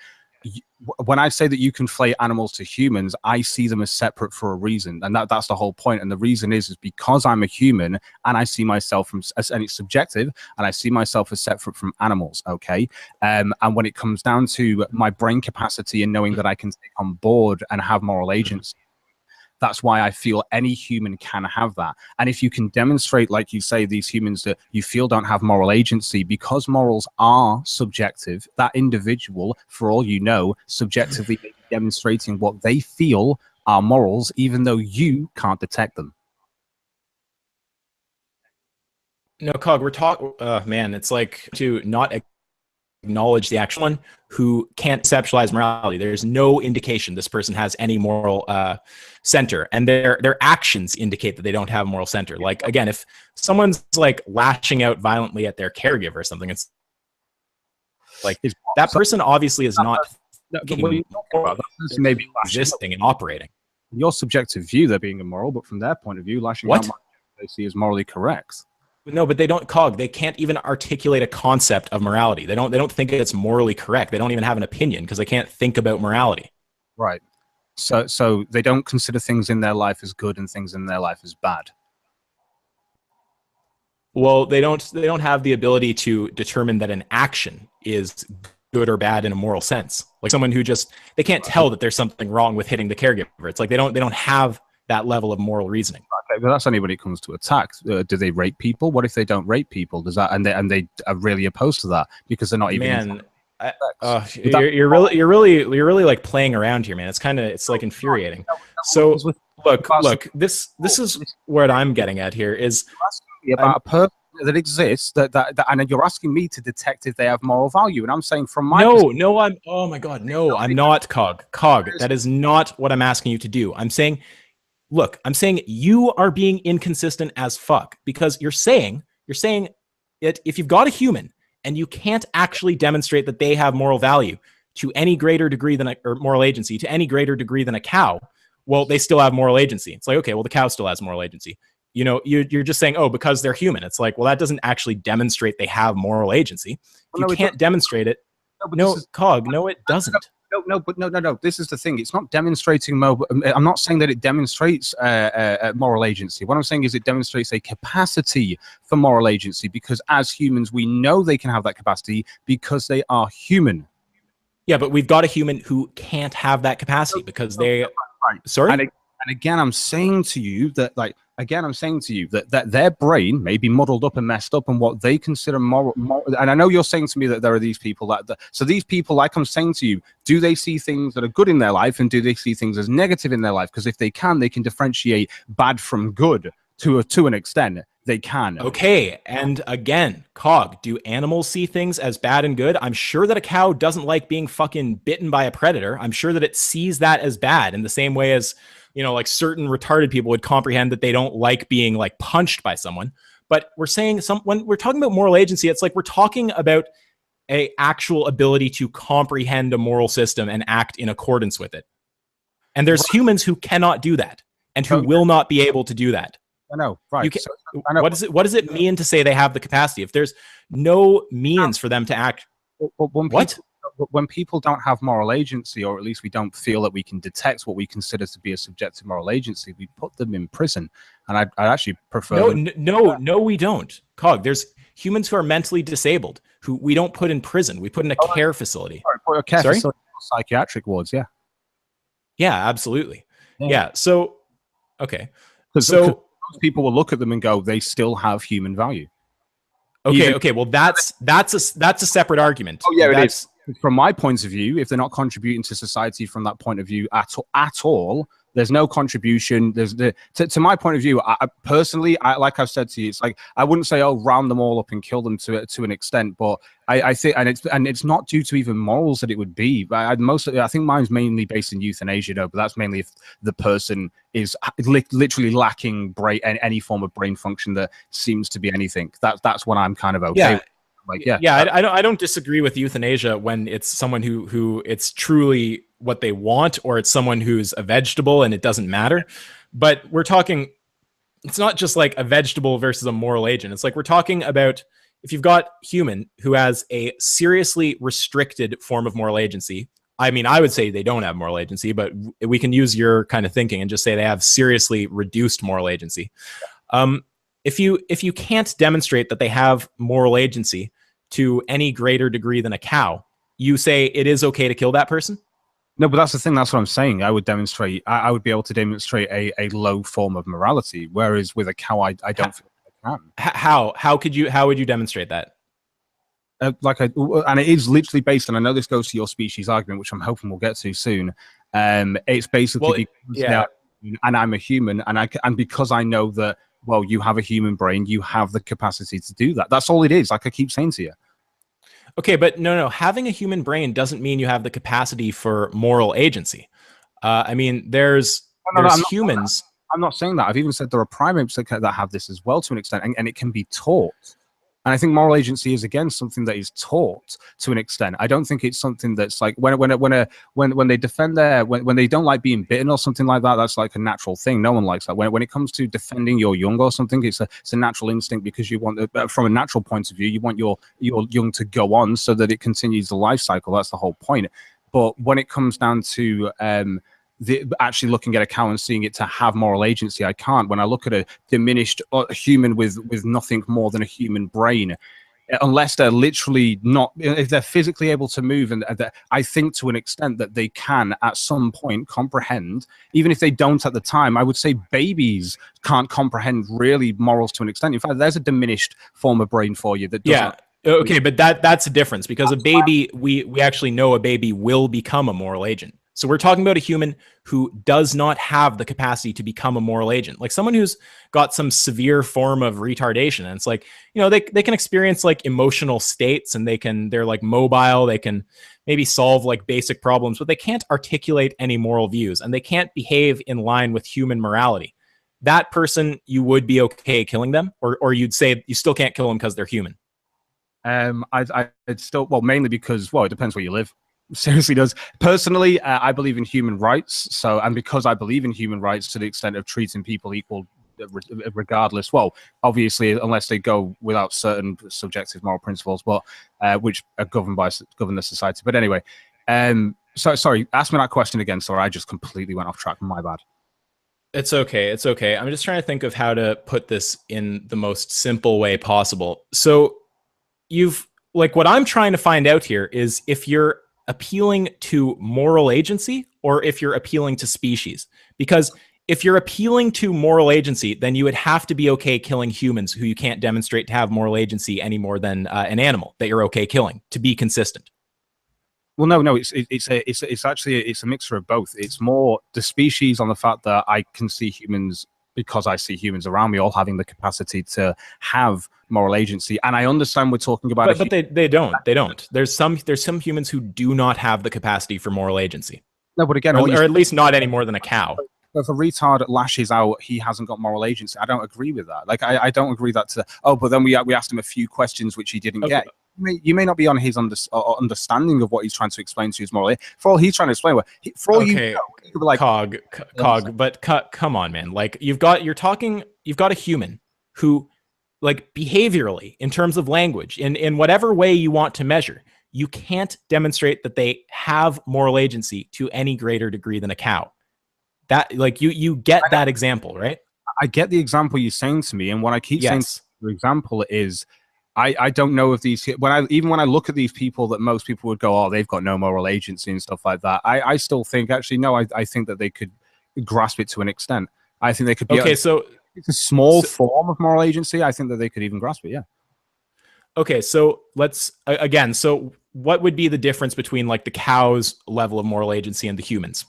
C: when I say that you conflate animals to humans, I see them as separate for a reason. And that's the whole point. And the reason is because I'm a human and I see myself and it's subjective, and I see myself as separate from animals. Okay. And when it comes down to my brain capacity and knowing that I can take on board and have moral agency, that's why I feel any human can have that. And if you can demonstrate, like you say, these humans that you feel don't have moral agency, because morals are subjective, that individual, for all you know, subjectively demonstrating what they feel are morals, even though you can't detect them.
B: No, Cog, we're talking, man, it's like to not acknowledge the actual one who can't conceptualize morality. There's no indication this person has any moral center, and their actions indicate that they don't have a moral center. Like, again, if someone's like lashing out violently at their caregiver or something, it's like that person obviously is not
C: maybe
B: existing and operating.
C: Your subjective view, they're being immoral, but from their point of view, lashing out they see as morally correct.
B: No, but they don't, Cog. They can't even articulate a concept of morality. They don't think it's morally correct. They don't even have an opinion because they can't think about morality.
C: Right. So they don't consider things in their life as good and things in their life as bad.
B: Well, they don't have the ability to determine that an action is good or bad in a moral sense. Like someone who they can't tell that there's something wrong with hitting the caregiver. It's like they don't have that level of moral reasoning.
C: Okay, but that's only when it comes to attacks. Do they rape people? What if they don't rape people? Does that and they are really opposed to that because they're not even.
B: Man, you're really like playing around here, man. It's like infuriating. So look, this is what I'm getting at here is
C: about a person that exists that and you're asking me to detect if they have moral value, and I'm saying from my
B: oh my god, no, I'm not Cog. That is not what I'm asking you to do. I'm saying you are being inconsistent as fuck because you're saying it if you've got a human and you can't actually demonstrate that they have moral value to any greater degree or moral agency to any greater degree than a cow, well, they still have moral agency. It's like, okay, well, the cow still has moral agency. You know, you're just saying, oh, because they're human. It's like, well, that doesn't actually demonstrate they have moral agency. If you can't demonstrate it. No, it doesn't.
C: No. This is the thing. It's not demonstrating. I'm not saying that it demonstrates moral agency. What I'm saying is it demonstrates a capacity for moral agency because as humans, we know they can have that capacity because they are human.
B: Yeah, but we've got a human who can't have that capacity because they.
C: Right.
B: Sorry.
C: And again, I'm saying to you that that their brain may be muddled up and messed up, and what they consider moral. And I know you're saying to me that there are these people so these people, like I'm saying to you, do they see things that are good in their life, and do they see things as negative in their life? Because if they can differentiate bad from good to an extent. They can.
B: Okay, and again, Cog, do animals see things as bad and good? I'm sure that a cow doesn't like being fucking bitten by a predator. I'm sure that it sees that as bad in the same way as, like certain retarded people would comprehend that they don't like being like punched by someone. But we're saying when we're talking about moral agency, it's like we're talking about a actual ability to comprehend a moral system and act in accordance with it. And there's humans who cannot do that and who will not be able to do that.
C: I know, right?
B: I know. What does it mean to say they have the capacity if there's no means for them to act?
C: When people don't have moral agency, or at least we don't feel that we can detect what we consider to be a subjective moral agency, we put them in prison. And I actually prefer.
B: No, we don't. Cog, there's humans who are mentally disabled who we don't put in prison. We put in a care facility.
C: Sorry? Psychiatric wards, yeah.
B: Yeah, absolutely. Yeah. So, okay.
C: So people will look at them and go, they still have human value.
B: Okay. Well, that's a separate argument.
C: Oh yeah, it is. From my point of view, if they're not contributing to society from that point of view at all, there's no contribution. To my point of view, I personally, like I've said to you, it's like I wouldn't say, oh, round them all up and kill them to an extent, but I think, and it's not due to even morals that it would be. I think mine's mainly based in euthanasia, though. But that's mainly if the person is literally lacking any form of brain function that seems to be anything. That's what I'm kind of okay with.
B: I don't disagree with euthanasia when it's someone who it's truly what they want, or it's someone who's a vegetable and it doesn't matter. But we're talking, it's not just like a vegetable versus a moral agent. It's like we're talking about if you've got human who has a seriously restricted form of moral agency. I mean, I would say they don't have moral agency, but we can use your kind of thinking and just say they have seriously reduced moral agency. If you can't demonstrate that they have moral agency to any greater degree than a cow, you say it is okay to kill that person?
C: No, but that's the thing. That's what I'm saying. I would be able to demonstrate a low form of morality, whereas with a cow, I don't feel I can.
B: How would you demonstrate that?
C: And it is literally based on, I know this goes to your species argument, which I'm hoping we'll get to soon. It's basically and I'm a human, and because I know that, well, you have a human brain, you have the capacity to do that. That's all it is. Like I keep saying to you.
B: Okay, but no. Having a human brain doesn't mean you have the capacity for moral agency. I mean, there's humans.
C: I'm not saying that. I've even said there are primates that have this as well to an extent, and it can be taught. And I think moral agency is, again, something that is taught to an extent. I don't think it's something that's like when they defend when they don't like being bitten or something like that. That's like a natural thing. No one likes that. When it comes to defending your young or something, it's a natural instinct because you want, from a natural point of view, you want your young to go on so that it continues the life cycle. That's the whole point. But when it comes down to actually looking at a cow and seeing it to have moral agency. I can't. When I look at a diminished human with nothing more than a human brain, unless they're literally not, if they're physically able to move, and I think to an extent that they can at some point comprehend, even if they don't at the time. I would say babies can't comprehend really morals to an extent. In fact, there's a diminished form of brain for you that doesn't.
B: Okay, but that's a difference, because a baby, we actually know a baby will become a moral agent. So we're talking about a human who does not have the capacity to become a moral agent, like someone who's got some severe form of retardation. And it's like, you know, they can experience like emotional states, and they're like mobile. They can maybe solve like basic problems, but they can't articulate any moral views, and they can't behave in line with human morality. That person, you would be okay killing them, or you'd say you still can't kill them because they're human.
C: I'd still, well, mainly because, well, it depends where you live. Seriously does. Personally, I believe in human rights. So, and because I believe in human rights to the extent of treating people equal, regardless, well, obviously, unless they go without certain subjective moral principles, but which are govern the society. But anyway, so sorry, ask me that question again. Sorry, I just completely went off track. My bad.
B: It's okay. It's okay. I'm just trying to think of how to put this in the most simple way possible. So what I'm trying to find out here is if you're appealing to moral agency or if you're appealing to species. Because if you're appealing to moral agency, then you would have to be okay killing humans who you can't demonstrate to have moral agency any more than an animal that you're okay killing, to be consistent.
C: Well, no, it's actually a mixture of both. It's more the species on the fact that I can see humans, because I see humans around me all having the capacity to have moral agency. And I understand we're talking about,
B: but they don't. There's some humans who do not have the capacity for moral agency.
C: No, but again,
B: or at least not any more than a cow.
C: If a retard lashes out, he hasn't got moral agency. I don't agree with that. Like, I don't agree that but then we asked him a few questions which he didn't get. You may not be on his understanding of what he's trying to explain to his moral. For all he's trying to explain, for all you know, like
B: Cog, but come on, man. Like you've got a human who, like, behaviorally, in terms of language, in whatever way you want to measure, you can't demonstrate that they have moral agency to any greater degree than a cow. That, like, you get that example, right?
C: I get the example you're saying to me, and what I keep saying, the example is, I don't know if these, when I look at these people that most people would go, oh, they've got no moral agency and stuff like that, I still think, actually, no, I think that they could grasp it to an extent. I think they could be,
B: so
C: it's a small form of moral agency. I think that they could even grasp it, yeah.
B: Okay, so let's, again, so what would be the difference between, like, the cow's level of moral agency and the humans?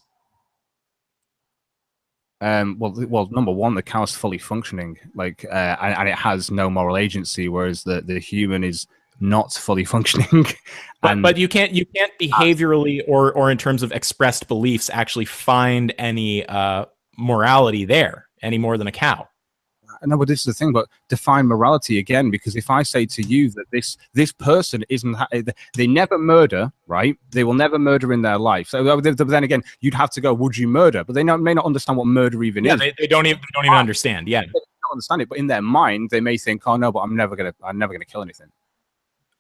C: Well, number one, the cow's fully functioning, like, and it has no moral agency, whereas the human is not fully functioning.
B: But you can't behaviorally or in terms of expressed beliefs actually find any morality there any more than a cow.
C: No, but this is the thing. But define morality again, because if I say to you that this person isn't, they never murder, right? They will never murder in their life. So then again, you'd have to go, would you murder? But they may not understand what murder even is.
B: They don't even understand. Yeah,
C: they don't understand it. But in their mind, they may think, oh no, but I'm never gonna kill anything.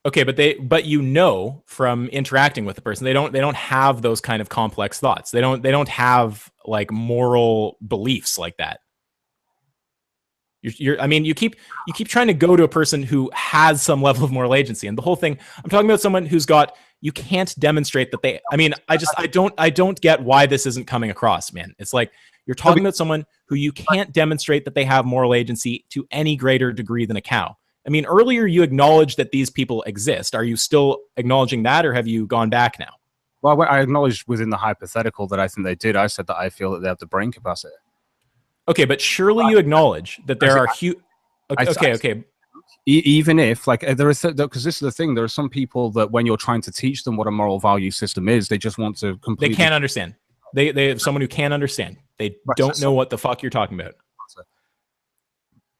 B: Okay, but you know from interacting with the person, they don't have those kind of complex thoughts. They don't have like moral beliefs like that. I mean, you keep trying to go to a person who has some level of moral agency, and the whole thing, I'm talking about someone who's got, you can't demonstrate that they, I mean, I don't get why this isn't coming across, man. It's like, you're talking about someone who you can't demonstrate that they have moral agency to any greater degree than a cow. I mean, earlier you acknowledged that these people exist. Are you still acknowledging that, or have you gone back now?
C: Well, I acknowledged within the hypothetical that I think they did. I said that I feel that they have the brain capacity.
B: Okay, but surely you acknowledge that there are huge. Okay.
C: Even if, like, there is, because this is the thing, there are some people that when you're trying to teach them what a moral value system is, they just want to completely.
B: They can't understand. They have someone who can't understand. They don't know what the fuck you're talking about.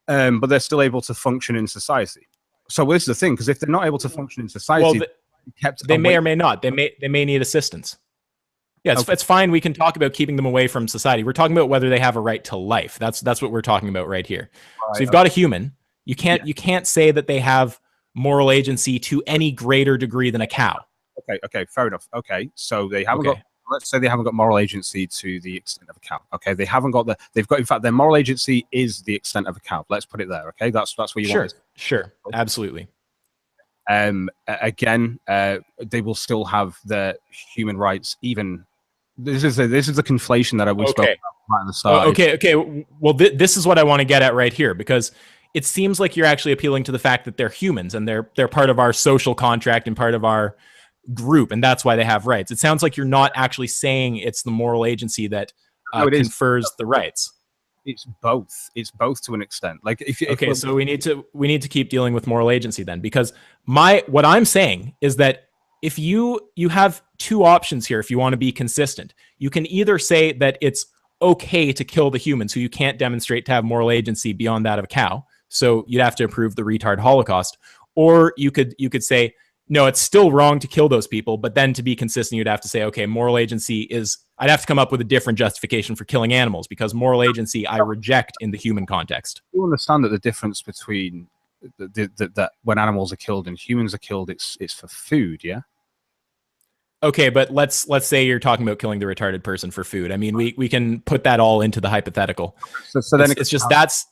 C: But they're still able to function in society. So this is the thing, because if they're not able to function in society,
B: they may or may not. They may need assistance. Yeah, it's fine. We can talk about keeping them away from society. We're talking about whether they have a right to life. That's what we're talking about right here. So you've got a human. You can't say that they have moral agency to any greater degree than a cow.
C: Okay, fair enough. Okay, so they haven't got let's say they haven't got moral agency to the extent of a cow. Okay, they haven't got they've got, in fact, their moral agency is the extent of a cow. Let's put it there. Okay, that's where you want.
B: Sure, absolutely.
C: Again, they will still have their human rights. Even this is the conflation that I was spoke about right at the start.
B: Okay. Well, this is what I want to get at right here, because it seems like you're actually appealing to the fact that they're humans and they're part of our social contract and part of our group, and that's why they have rights. It sounds like you're not actually saying it's the moral agency that confers the rights.
C: It's both. It's both to an extent. Like
B: so we need to keep dealing with moral agency then, because what I'm saying is that if you have two options here, if you want to be consistent, you can either say that it's okay to kill the humans who you can't demonstrate to have moral agency beyond that of a cow. So you'd have to approve the retard Holocaust, or you could say, no, it's still wrong to kill those people. But then to be consistent, you'd have to say, okay, moral agency is, I'd have to come up with a different justification for killing animals, because moral agency I reject in the human context.
C: You understand that the difference between that when animals are killed and humans are killed, it's for food, yeah?
B: Okay, but let's say you're talking about killing the retarded person for food. I mean, we can put that all into the hypothetical. So then it's just that's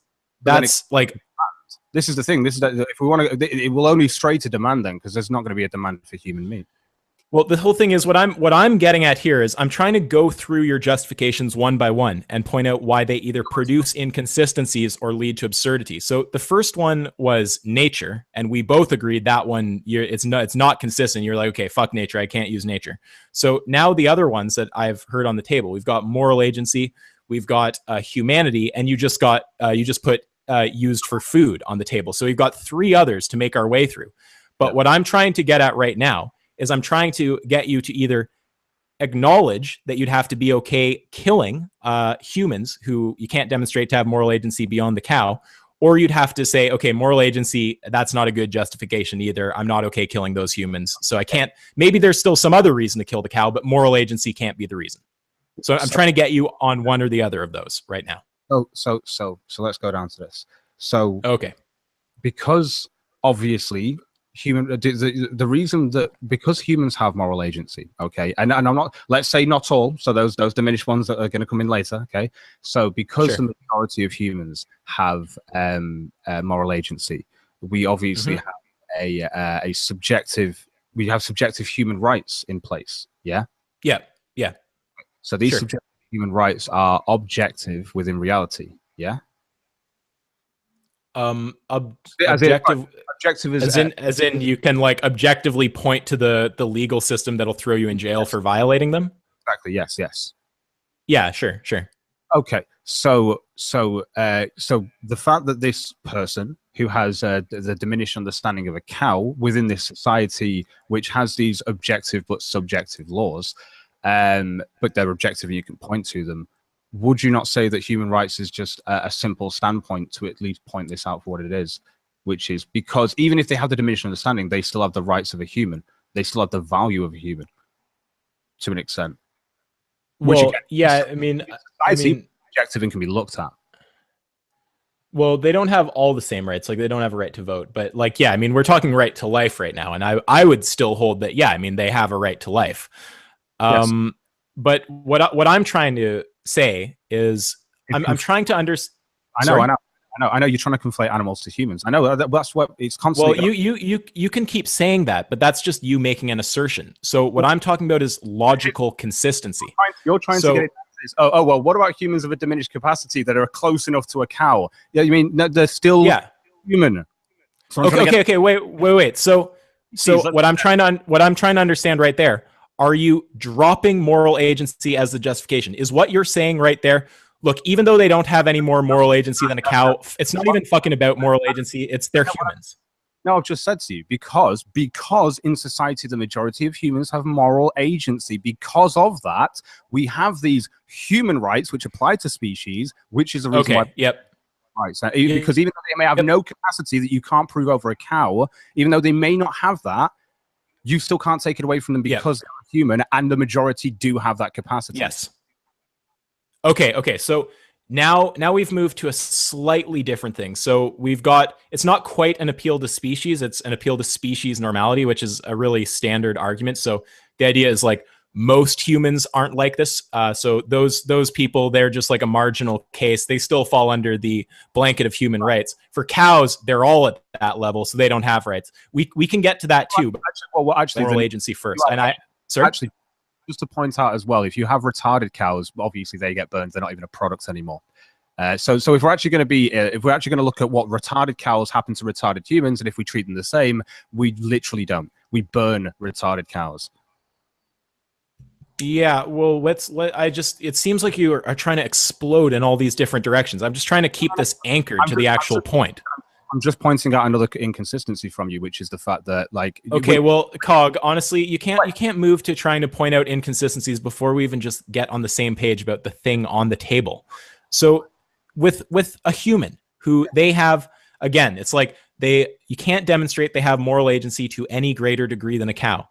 B: like,
C: this is the thing. This is that if we want to, it will only stray to demand then, because there's not going to be a demand for human meat.
B: Well, the whole thing is what I'm getting at here is I'm trying to go through your justifications one by one and point out why they either produce inconsistencies or lead to absurdity. So the first one was nature, and we both agreed that one it's not consistent. You're like, okay, fuck nature, I can't use nature. So now the other ones that I've heard on the table, we've got moral agency, we've got humanity, and you just put used for food on the table. So we've got three others to make our way through. But what I'm trying to get at right now is I'm trying to get you to either acknowledge that you'd have to be okay killing humans who you can't demonstrate to have moral agency beyond the cow, or you'd have to say, okay, moral agency, that's not a good justification either. I'm not okay killing those humans. So I can't, maybe there's still some other reason to kill the cow, but moral agency can't be the reason. So I'm trying to get you on one or the other of those right now.
C: So let's go down to this. So,
B: okay,
C: because obviously the reason that, because humans have moral agency, okay, and I'm not, let's say not all, so those diminished ones that are going to come in later, okay, so because the majority of humans have moral agency, we obviously have a subjective, we have subjective human rights in place, yeah. So these subjective human rights are objective within reality, yeah.
B: Objective is as in you can like objectively point to the legal system that'll throw you in jail for violating them.
C: Exactly. Yes.
B: Yeah. Sure.
C: Okay. So the fact that this person who has the diminished understanding of a cow within this society, which has these objective but subjective laws, but they're objective and you can point to them. Would you not say that human rights is just a simple standpoint to at least point this out for what it is, which is because even if they have the diminished understanding, they still have the rights of a human. They still have the value of a human to an extent.
B: Well, I mean,
C: objective and can be looked at.
B: Well, they don't have all the same rights. Like they don't have a right to vote, but like, yeah, I mean, we're talking right to life right now. And I would still hold that. Yeah. I mean, they have a right to life. Yes. But what I'm trying to say is I'm trying to understand.
C: I know you're trying to conflate animals to humans. I know that's what it's constantly.
B: Well, you can keep saying that, but that's just you making an assertion. So what I'm talking about is logical consistency.
C: You're trying to get it. Well, what about humans of a diminished capacity that are close enough to a cow? Yeah, you mean they're still human?
B: So okay. Wait. So what I'm trying to understand right there. Are you dropping moral agency as the justification? Is what you're saying right there? Look, even though they don't have any more moral agency than a cow, it's not even fucking about moral agency. It's they're humans.
C: No, I've just said to you, because in society, the majority of humans have moral agency. Because of that, we have these human rights which apply to species, which is the reason why. Right. So, because even though they may have no capacity that you can't prove over a cow, even though they may not have that, you still can't take it away from them because they're human, and the majority do have that capacity.
B: Yes. Okay. So now we've moved to a slightly different thing. So we've got, it's not quite an appeal to species. It's an appeal to species normality, which is a really standard argument. So the idea is like, most humans aren't like this. So those people, they're just like a marginal case. They still fall under the blanket of human rights. For cows, they're all at that level, so they don't have rights. We can get to that too. But actually, moral agency first. And
C: actually, just to point out as well, if you have retarded cows, obviously they get burned. They're not even a product anymore. So if we're actually going to look at what retarded cows happen to retarded humans, and if we treat them the same, we literally don't. We burn retarded cows.
B: Yeah, well, it seems like you are trying to explode in all these different directions. I'm just trying to keep this anchored to the actual point.
C: I'm just pointing out another inconsistency from you, which is the fact that, like,
B: okay, well, Cog, honestly, you can't move to trying to point out inconsistencies before we even just get on the same page about the thing on the table. So with a human who they have, again, it's like you can't demonstrate they have moral agency to any greater degree than a cow.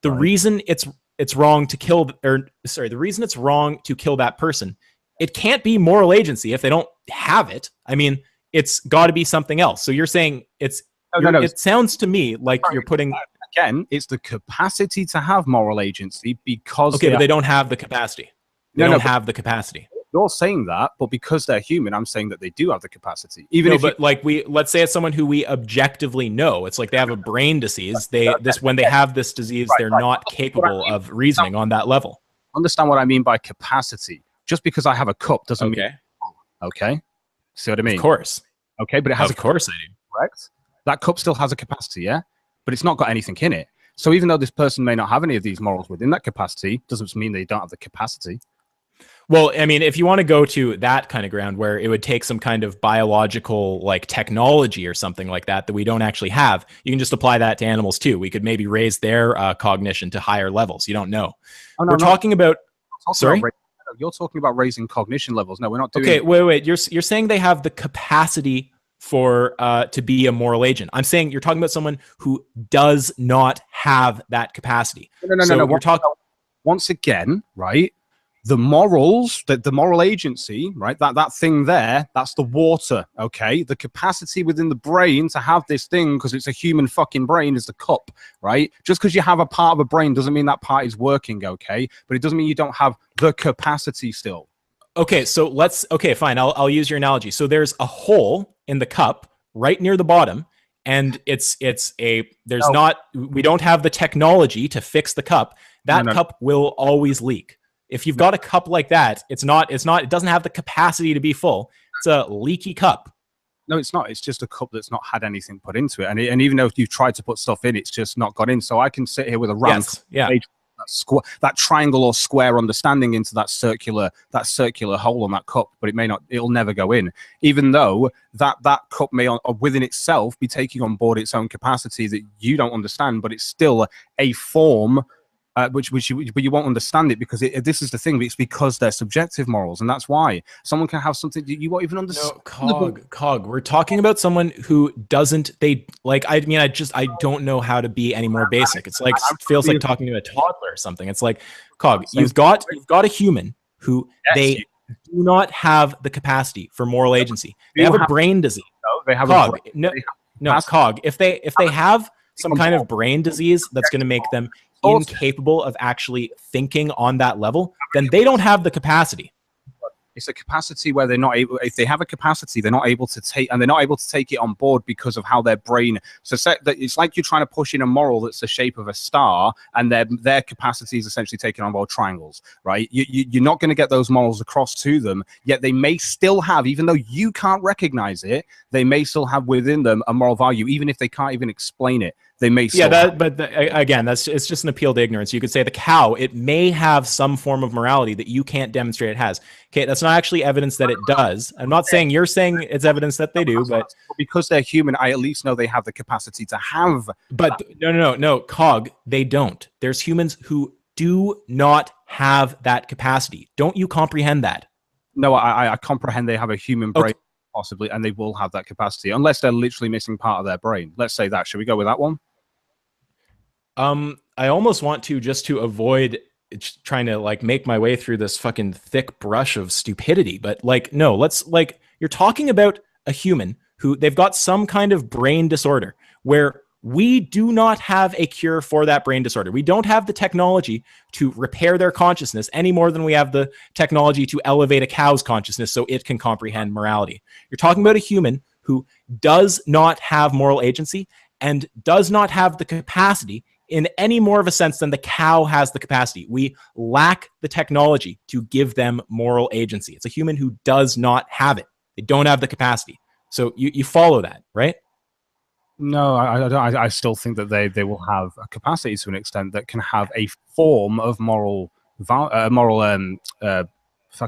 B: The reason it's wrong to kill, the reason it's wrong to kill that person, it can't be moral agency if they don't have it. I mean, it's got to be something else. So you're saying it sounds to me like you're putting,
C: again, it's the capacity to have moral agency because
B: but they don't have the capacity. They don't have the capacity.
C: You're saying that, but because they're human, I'm saying that they do have the capacity.
B: Let's say it's someone who we objectively know. It's like they have a brain disease. When they have this disease, they're not capable of reasoning on that level.
C: Understand what I mean by capacity. Just because I have a cup doesn't mean. Okay. See what I mean?
B: Of course.
C: Okay, but it has.
B: Of course I do.
C: Correct. That cup still has a capacity, yeah, but it's not got anything in it. So even though this person may not have any of these morals within that capacity, doesn't mean they don't have the capacity.
B: Well, I mean, if you want to go to that kind of ground where it would take some kind of biological like technology or something like that we don't actually have, you can just apply that to animals too. We could maybe raise their cognition to higher levels. You don't know. We're talking about. Sorry?
C: You're talking about raising cognition levels. No, we're not doing.
B: Okay, wait. You're saying they have the capacity for to be a moral agent. I'm saying you're talking about someone who does not have that capacity.
C: No. We're talking once again, right? The morals, the moral agency, right? That thing there, that's the water, okay? The capacity within the brain to have this thing, because it's a human fucking brain, is the cup, right? Just because you have a part of a brain doesn't mean that part is working, okay? But it doesn't mean you don't have the capacity still.
B: Okay, so fine. I'll use your analogy. So there's a hole in the cup right near the bottom, and we don't have the technology to fix the cup. That cup will always leak. If you've got a cup like that, it doesn't have the capacity to be full. It's a leaky cup.
C: No, it's not. It's just a cup that's not had anything put into it. And even though you've tried to put stuff in, it's just not got in. So I can sit here with a ramp, that triangle or square understanding into that circular hole on that cup, but it'll never go in. Even though that cup may within itself be taking on board its own capacity that you don't understand, but it's still a form. But you won't understand it because this is the thing. It's because they're subjective morals, and that's why someone can have something that you won't even understand.
B: No, Cog. We're talking about someone who doesn't. I don't know how to be any more basic. It's like feels like talking to a toddler or something. It's like, Cog, you've got a human who they do not have the capacity for moral agency. They have a brain disease.
C: No, they have
B: Cog. Cog. If they have some kind of brain disease that's going to make them incapable of actually thinking on that level, then they don't have the capacity.
C: It's a capacity where they're not able. If they have a capacity, they're not able to take, and they're not able to take it on board because of how their brain. So it's like you're trying to push in a moral that's the shape of a star, and their capacity is essentially taking on board triangles, right? You're not going to get those morals across to them. Yet they may still have, even though you can't recognize it, they may still have within them a moral value, even if they can't even explain it. They may still
B: again, it's just an appeal to ignorance. You could say the cow, it may have some form of morality that you can't demonstrate it has. Okay, that's not actually evidence that it does. I'm not saying you're saying it's evidence that they do, but
C: because they're human, I at least know they have the capacity to have.
B: But no, Cog, they don't. There's humans who do not have that capacity. Don't you comprehend that?
C: No, I comprehend they have a human brain. Okay. Possibly, and they will have that capacity unless they're literally missing part of their brain. Let's say that. Should we go with that one?
B: I almost want to, just to avoid trying to make my way through this fucking thick brush of stupidity, but no, you're talking about a human who they've got some kind of brain disorder where We do not have a cure for that brain disorder. We don't have the technology to repair their consciousness any more than we have the technology to elevate a cow's consciousness so it can comprehend morality. You're talking about a human who does not have moral agency and does not have the capacity in any more of a sense than the cow has the capacity. We lack the technology to give them moral agency. It's a human who does not have it. They don't have the capacity. So you follow that, right?
C: No, I don't. I still think that they will have a capacity to an extent that can have a form of moral.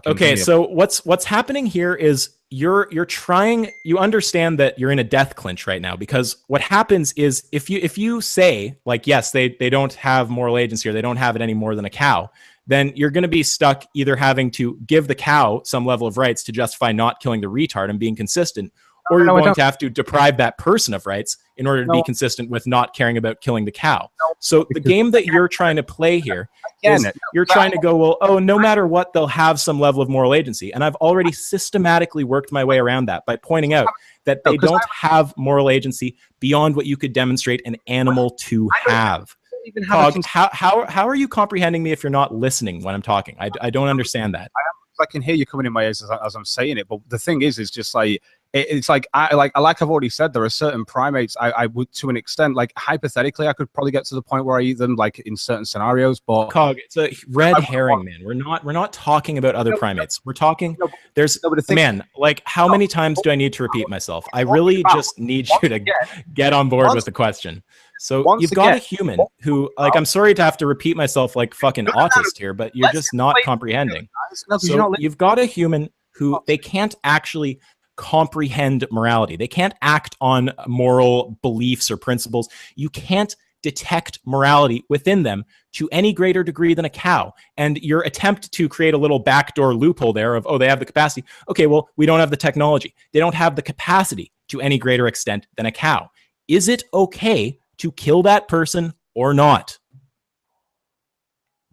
B: Okay, so what's happening here is you're trying. You understand that you're in a death clinch right now, because what happens is if you say, like, yes, they don't have moral agency, or they don't have it any more than a cow, then you're going to be stuck either having to give the cow some level of rights to justify not killing the retard and being consistent, or you're going to have to deprive that person of rights in order to be consistent with not caring about killing the cow. So the game that you're trying to play here is you're trying to go, well, oh, no matter what, they'll have some level of moral agency. And I've already systematically worked my way around that by pointing out that they don't have moral agency beyond what you could demonstrate an animal to have. Cog, how are you comprehending me if you're not listening when I'm talking? I don't understand that.
C: I can hear you coming in my ears as I'm saying it, but the thing is just like, it's like like I've already said, there are certain primates I would, to an extent, like hypothetically, I could probably get to the point where I eat them, like in certain scenarios. But
B: Cog, it's a red herring, man. We're not talking about other primates. We're talking. Man, like, how many times do I need to repeat myself? I really just need you to get on board with the question. So you've got a human who, like, I'm sorry to have to repeat myself like fucking autist here, but you're just not comprehending. So you've got a human who they can't actually comprehend morality. They can't act on moral beliefs or principles. You can't detect morality within them to any greater degree than a cow. And your attempt to create a little backdoor loophole there of, oh, they have the capacity. Okay, well, we don't have the technology. They don't have the capacity to any greater extent than a cow. Is it okay to kill that person or not?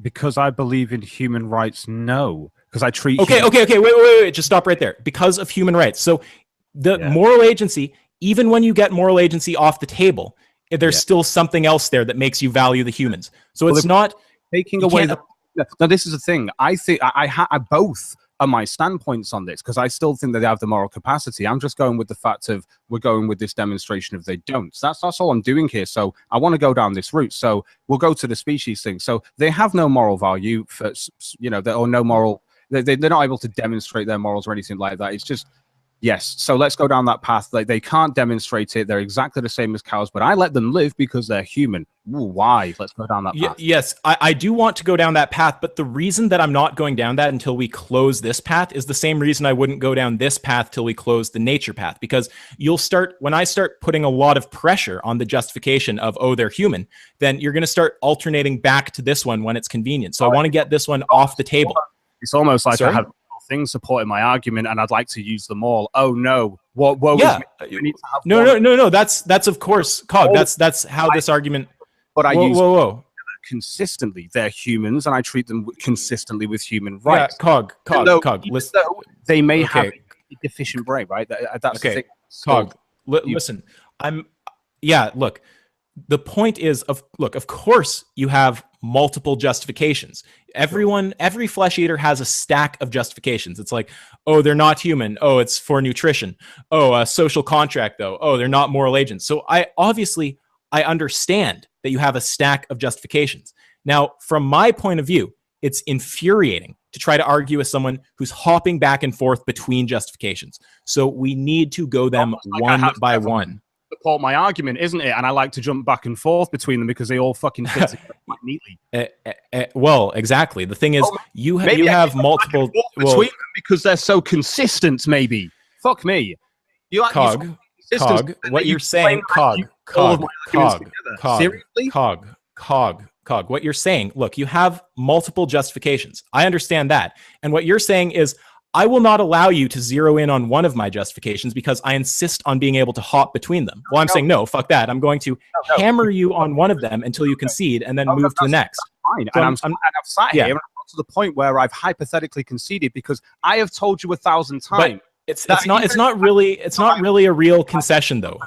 C: Because I believe in human rights, no. Because I treat...
B: Okay, wait. Just stop right there. Because of human rights. So the moral agency, even when you get moral agency off the table, there's still something else there that makes you value the humans. So it's not...
C: Taking away the... Now, this is the thing. I think I both are my standpoints on this, because I still think that they have the moral capacity. I'm just going with the fact of we're going with this demonstration of they don't. So that's all I'm doing here. So I want to go down this route. So we'll go to the species thing. So they have no moral value for, you know, or no moral... They're not able to demonstrate their morals or anything like that. It's just, yes. So let's go down that path. Like, they can't demonstrate it. They're exactly the same as cows, but I let them live because they're human. Ooh, why? Let's go down that path.
B: Yes, I do want to go down that path, but the reason that I'm not going down that until we close this path is the same reason I wouldn't go down this path till we close the nature path, because when I start putting a lot of pressure on the justification of, oh, they're human, then you're going to start alternating back to this one when it's convenient. So I want to get this one off the table.
C: It's almost like I have things supporting my argument, and I'd like to use them all. Oh no! What? Yeah.
B: No. That's of course, Cog. That's how this argument.
C: But I use consistently. They're humans, and I treat them consistently with human rights.
B: Yeah, Cog. Listen,
C: they may have a deficient brain, right? That's the thing.
B: Cog. Listen, look. The point is, of course you have multiple justifications. Every flesh eater has a stack of justifications. It's like, oh, they're not human. Oh, it's for nutrition. Oh, a social contract, though. Oh, they're not moral agents. So I understand that you have a stack of justifications. Now, from my point of view, it's infuriating to try to argue with someone who's hopping back and forth between justifications. So we need to go them one by one.
C: Support my argument, isn't it? And I like to jump back and forth between them because they all fucking fit together quite neatly.
B: Well, exactly. The thing is, you have multiple
C: between them because they're so consistent. Maybe fuck me. You like
B: Cog. What you're saying, Cog. Seriously, Cog. What you're saying. Look, you have multiple justifications. I understand that, and what you're saying is, I will not allow you to zero in on one of my justifications because I insist on being able to hop between them. Well, I'm saying, no, fuck that. I'm going to hammer you on one of them until you concede and then move to the next.
C: Fine. So and I've sat here and I've got to the point where I've hypothetically conceded because I have told you 1,000 times.
B: But it's not really a real concession, though.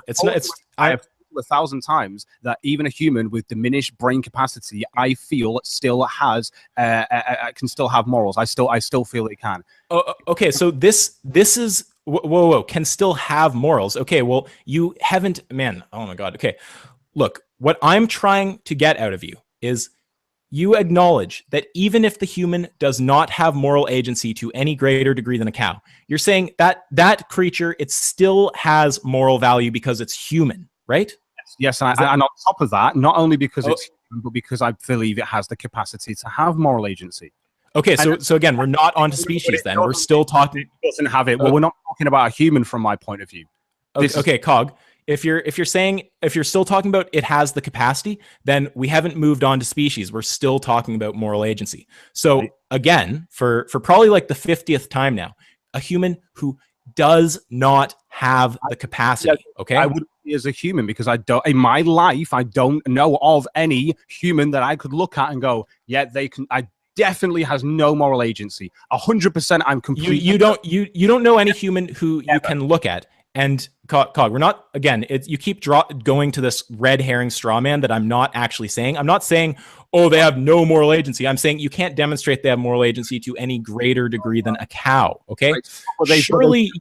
B: I have
C: 1,000 times that even a human with diminished brain capacity, I feel, still has can still have morals. I still feel it can.
B: Oh, okay, so this is whoa, can still have morals. Okay, well, you haven't, man. Oh my God. Okay, look, what I'm trying to get out of you is you acknowledge that even if the human does not have moral agency to any greater degree than a cow, you're saying that that creature, it still has moral value because it's human, right?
C: Yes, and on top of that, not only because it's human, but because I believe it has the capacity to have moral agency.
B: Okay, so again, we're not onto species then. We're still talking.
C: It doesn't have it. Well, we're not talking about a human from my point of view.
B: Okay, Cog. If you're still talking about it has the capacity, then we haven't moved on to species. We're still talking about moral agency. So again, for probably like the 50th time now, a human who does not have the capacity. Okay,
C: I wouldn't be as a human because I don't. In my life, I don't know of any human that I could look at and go, yeah, they can. I definitely has no moral agency. 100%. I'm completely.
B: You don't know any human who you can look at. And Cog, we're not, again, you keep going to this red herring straw man that I'm not actually saying. I'm not saying, oh, they have no moral agency. I'm saying you can't demonstrate they have moral agency to any greater degree than a cow, okay? Surely you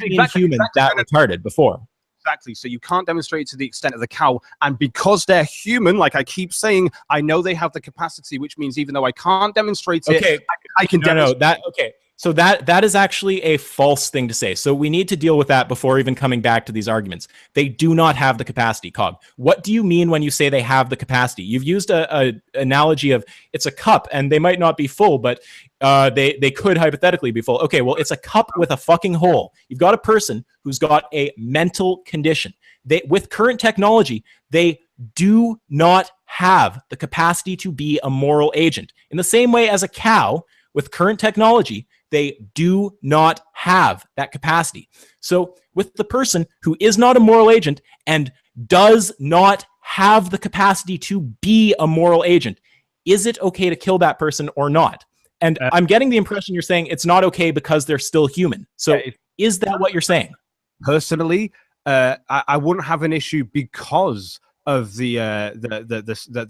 B: have seen humans that retarded before.
C: Exactly. So you can't demonstrate to the extent of the cow. And because they're human, like I keep saying, I know they have the capacity, which means even though I can't demonstrate it, I can demonstrate
B: that. Okay. So that is actually a false thing to say. So we need to deal with that before even coming back to these arguments. They do not have the capacity, Cog. What do you mean when you say they have the capacity? You've used a analogy of it's a cup and they might not be full, but they could hypothetically be full. Okay, well, it's a cup with a fucking hole. You've got a person who's got a mental condition. With current technology, they do not have the capacity to be a moral agent. In the same way as a cow, with current technology, they do not have that capacity. So with the person who is not a moral agent and does not have the capacity to be a moral agent, is it okay to kill that person or not? And I'm getting the impression you're saying it's not okay because they're still human. So is that what you're saying?
C: Personally, I wouldn't have an issue because of the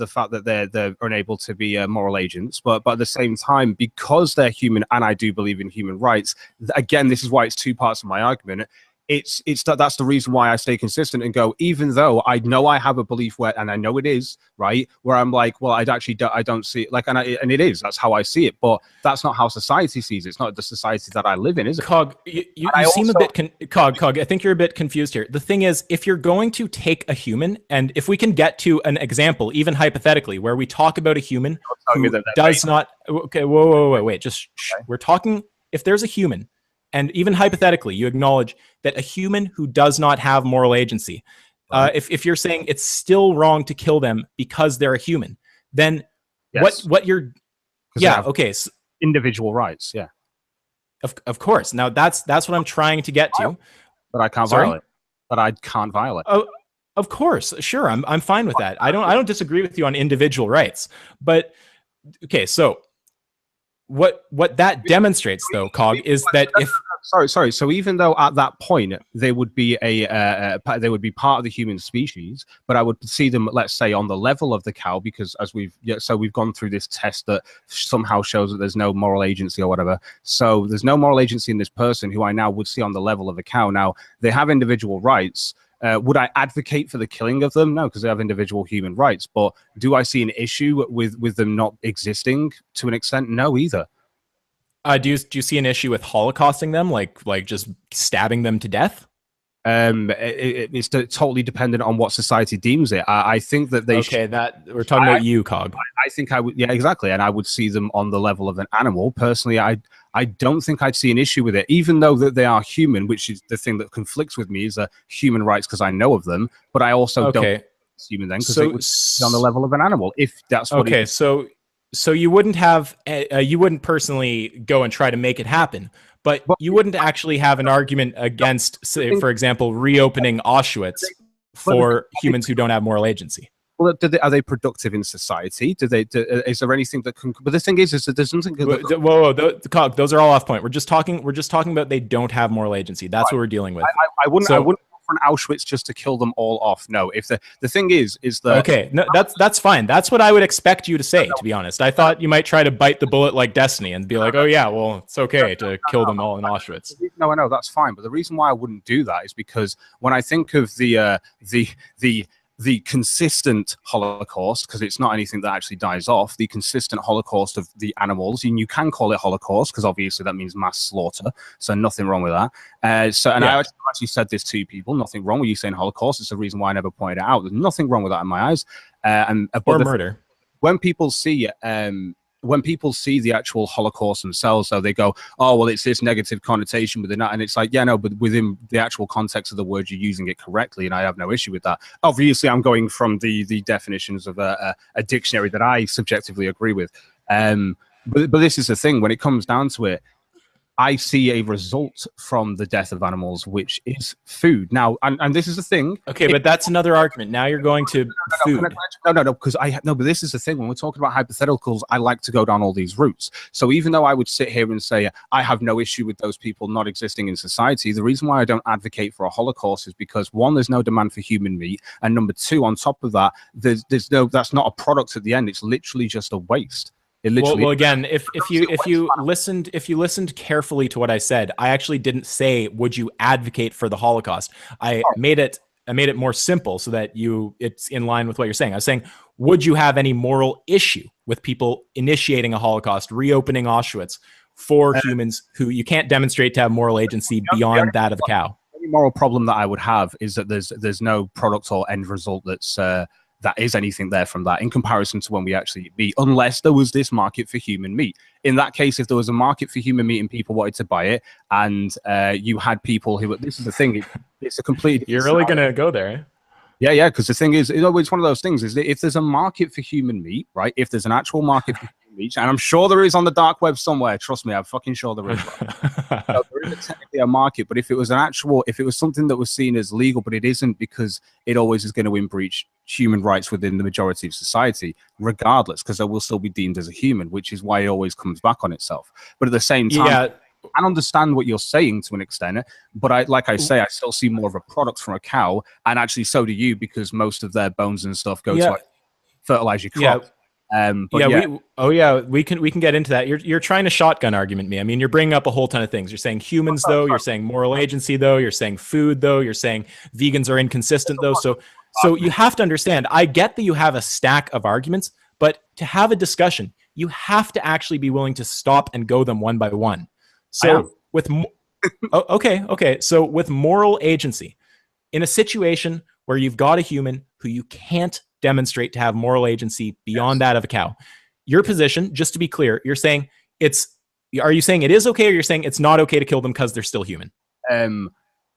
C: fact that they're unable to be moral agents, but at the same time, because they're human, and I do believe in human rights. Again, this is why it's two parts of my argument. That's the reason why I stay consistent and go, even though I know I have a belief where, and I know it is right, where I'm like, well, I don't see it like, and it is, that's how I see it, but that's not how society sees it. It's not the society that I live in, is it?
B: Cog, you seem a bit Cog. I think you're a bit confused here. The thing is, if you're going to take a human, and if we can get to an example, even hypothetically, where we talk about a human who does not, okay, wait, just we're talking. If there's a human. And even hypothetically, you acknowledge that a human who does not have moral agency, if you're saying it's still wrong to kill them because they're a human, then what you're, okay, so,
C: individual rights, yeah,
B: of course. Now that's what I'm trying to get to,
C: but I can't violate. But I can't violate.
B: Oh, of course, sure, I'm fine with that. I don't disagree with you on individual rights, but okay, so. What that demonstrates, though, Cog, is that if
C: sorry. So even though at that point they would be they would be part of the human species, but I would see them, let's say, on the level of the cow, because as we've gone through this test that somehow shows that there's no moral agency or whatever. So there's no moral agency in this person who I now would see on the level of a cow. Now they have individual rights. Would I advocate for the killing of them? No, because they have individual human rights. But do I see an issue with them not existing to an extent? No, either.
B: Do you see an issue with holocausting them, like just stabbing them to death?
C: It's totally dependent on what society deems it. I think that they.
B: Okay, that we're talking about you, Cog.
C: I think I would. Yeah, exactly. And I would see them on the level of an animal. Personally, I don't think I'd see an issue with it, even though that they are human, which is the thing that conflicts with me is human rights because I know of them, but I also don't human then because it would be on the level of an animal. If that's what.
B: Okay, so you wouldn't have you wouldn't personally go and try to make it happen. But you wouldn't actually have an argument against, say, for example, reopening Auschwitz for humans who don't have moral agency.
C: Well, are they productive in society? Is there anything that can? But the thing is that there's something.
B: Whoa, those are all off point. We're just talking about they don't have moral agency. That's what we're dealing with.
C: I wouldn't for an Auschwitz just to kill them all off. No, if the thing is that
B: okay, no, that's fine. That's what I would expect you to say. To be honest, I thought you might try to bite the bullet like Destiny and be like, oh yeah, well it's okay to kill them all in Auschwitz.
C: No, I know that's fine, but the reason why I wouldn't do that is because when I think of the consistent Holocaust, because it's not anything that actually dies off, the consistent Holocaust of the animals, and you can call it Holocaust because obviously that means mass slaughter, so nothing wrong with that. I actually said this to people, nothing wrong with you saying Holocaust. It's the reason why I never pointed it out. There's nothing wrong with that in my eyes.
B: Or murder.
C: When people see the actual Holocaust themselves, so they go, oh, well, it's this negative connotation within that. And it's like, yeah, no, but within the actual context of the word, you're using it correctly. And I have no issue with that. Obviously, I'm going from the definitions of a dictionary that I subjectively agree with. But this is the thing. When it comes down to it, I see a result from the death of animals, which is food. Now, and this is the thing.
B: Okay, but that's another argument. Now you're going to food.
C: No, because but this is the thing. When we're talking about hypotheticals, I like to go down all these routes. So even though I would sit here and say I have no issue with those people not existing in society, the reason why I don't advocate for a Holocaust is because, one, there's no demand for human meat, and number two, on top of that, that's not a product at the end. It's literally just a waste.
B: Well, again, if you listened carefully to what I said, I actually didn't say would you advocate for the Holocaust. I made it more simple so that it's in line with what you're saying. I was saying, would you have any moral issue with people initiating a Holocaust, reopening Auschwitz for humans who you can't demonstrate to have moral agency beyond that of a cow?
C: The only moral problem that I would have is that there's no product or end result that is anything there from that in comparison to when we actually eat, unless there was this market for human meat. In that case, if there was a market for human meat and people wanted to buy it, and you had people who, this is the thing, it's a complete...
B: You're really going to go there?
C: Yeah, because the thing is, it's one of those things, is that if there's a market for human meat, right, if there's an actual market for human meat, and I'm sure there is on the dark web somewhere, trust me, I'm fucking sure there is. Right? So there is technically a market, but if it was something that was seen as legal, but it isn't, because it always is going to breach human rights within the majority of society, regardless, because they will still be deemed as a human, which is why it always comes back on itself. But at the same time, I understand what you're saying to an extent, but I still see more of a product from a cow, and actually so do you, because most of their bones and stuff go to fertilize your crop.
B: We can get into that. You're trying to shotgun argument me. I mean, you're bringing up a whole ton of things. You're saying humans though, you're saying moral agency though, you're saying food though, you're saying vegans are inconsistent though. So you have to understand, I get that you have a stack of arguments, but to have a discussion, you have to actually be willing to stop and go them one by one. So so with moral agency, in a situation where you've got a human who you can't demonstrate to have moral agency beyond that of a cow, your position, just to be clear, you're saying are you saying it is okay, or you're saying it's not okay to kill them because they're still human?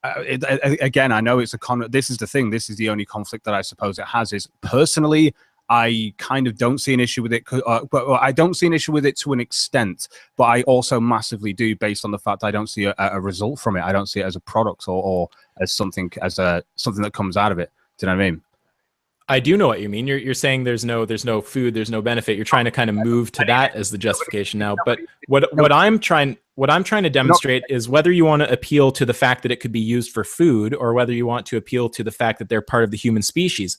C: Again, I know it's this is the thing. This is the only conflict that I suppose it has. Is personally, I kind of don't see an issue with it, but I don't see an issue with it to an extent. But I also massively do, based on the fact I don't see a result from it. I don't see it as a product or as something that comes out of it. Do you know what I mean?
B: I do know what you mean. You're saying there's no food, there's no benefit. You're trying to kind of move to that as the justification now. But what I'm trying to demonstrate is whether you want to appeal to the fact that it could be used for food, or whether you want to appeal to the fact that they're part of the human species.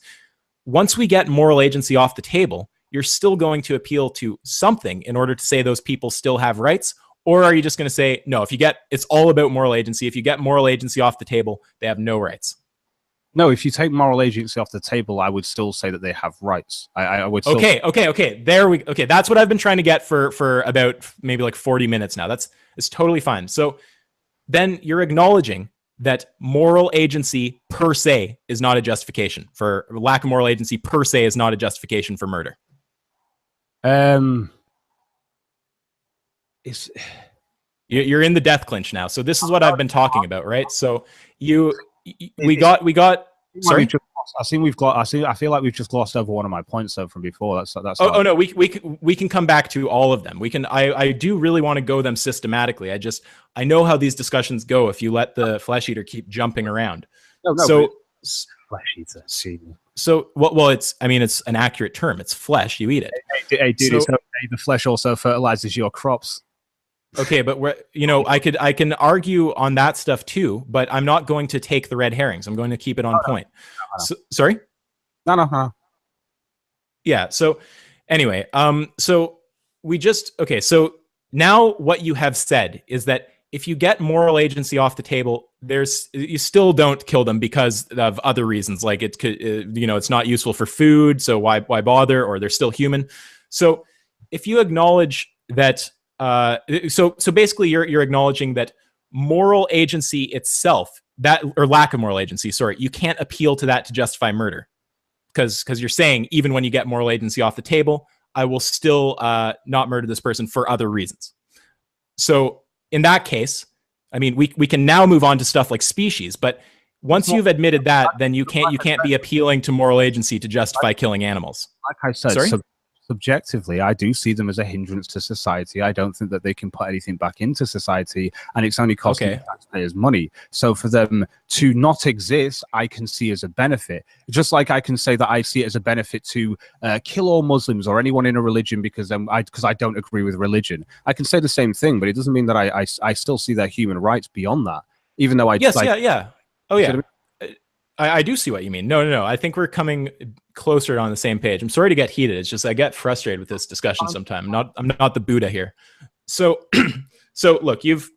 B: Once we get moral agency off the table, you're still going to appeal to something in order to say those people still have rights? Or are you just going to say, no, it's all about moral agency. If you get moral agency off the table, they have no rights?
C: No, if you take moral agency off the table, I would still say that they have rights. I would still...
B: Okay. That's what I've been trying to get for about maybe like 40 minutes now. It's totally fine. So then you're acknowledging that moral agency per se is not a justification for lack of moral agency per se is not a justification for murder. You're in the death clinch now. So this is what I've been talking about, right? So we got. Sorry.
C: I feel like we've just glossed over one of my points though from before. That's.
B: Oh no, we can come back to all of them. I do really want to go them systematically. I know how these discussions go if you let the flesh eater keep jumping around.
C: Flesh eater.
B: So well, it's an accurate term. It's flesh. You eat it.
C: Hey dude, the flesh also fertilizes your crops.
B: Okay, but I can argue on that stuff too, but I'm not going to take the red herrings. I'm going to keep it on point. So, sorry?
C: No.
B: Yeah. So anyway, so so now what you have said is that if you get moral agency off the table, you still don't kill them because of other reasons, like it could, it's not useful for food, so why bother, or they're still human. So if you acknowledge that, so basically you're acknowledging that moral agency itself, or lack of moral agency, sorry, you can't appeal to that to justify murder, because you're saying even when you get moral agency off the table, I will still not murder this person for other reasons. So in that case, I mean, we can now move on to stuff like species, but once you've admitted that, then you can't be appealing to moral agency to justify killing animals.
C: Like I said, subjectively, I do see them as a hindrance to society. I don't think that they can put anything back into society, and it's only costing taxpayers money. So for them to not exist, I can see as a benefit. Just like I can say that I see it as a benefit to kill all Muslims or anyone in a religion because I don't agree with religion. I can say the same thing, but it doesn't mean that I still see their human rights beyond that. Even though I
B: I do see what you mean. No. I think we're coming closer on the same page. I'm sorry to get heated. It's just I get frustrated with this discussion sometimes. I'm not the Buddha here. So, so look, you've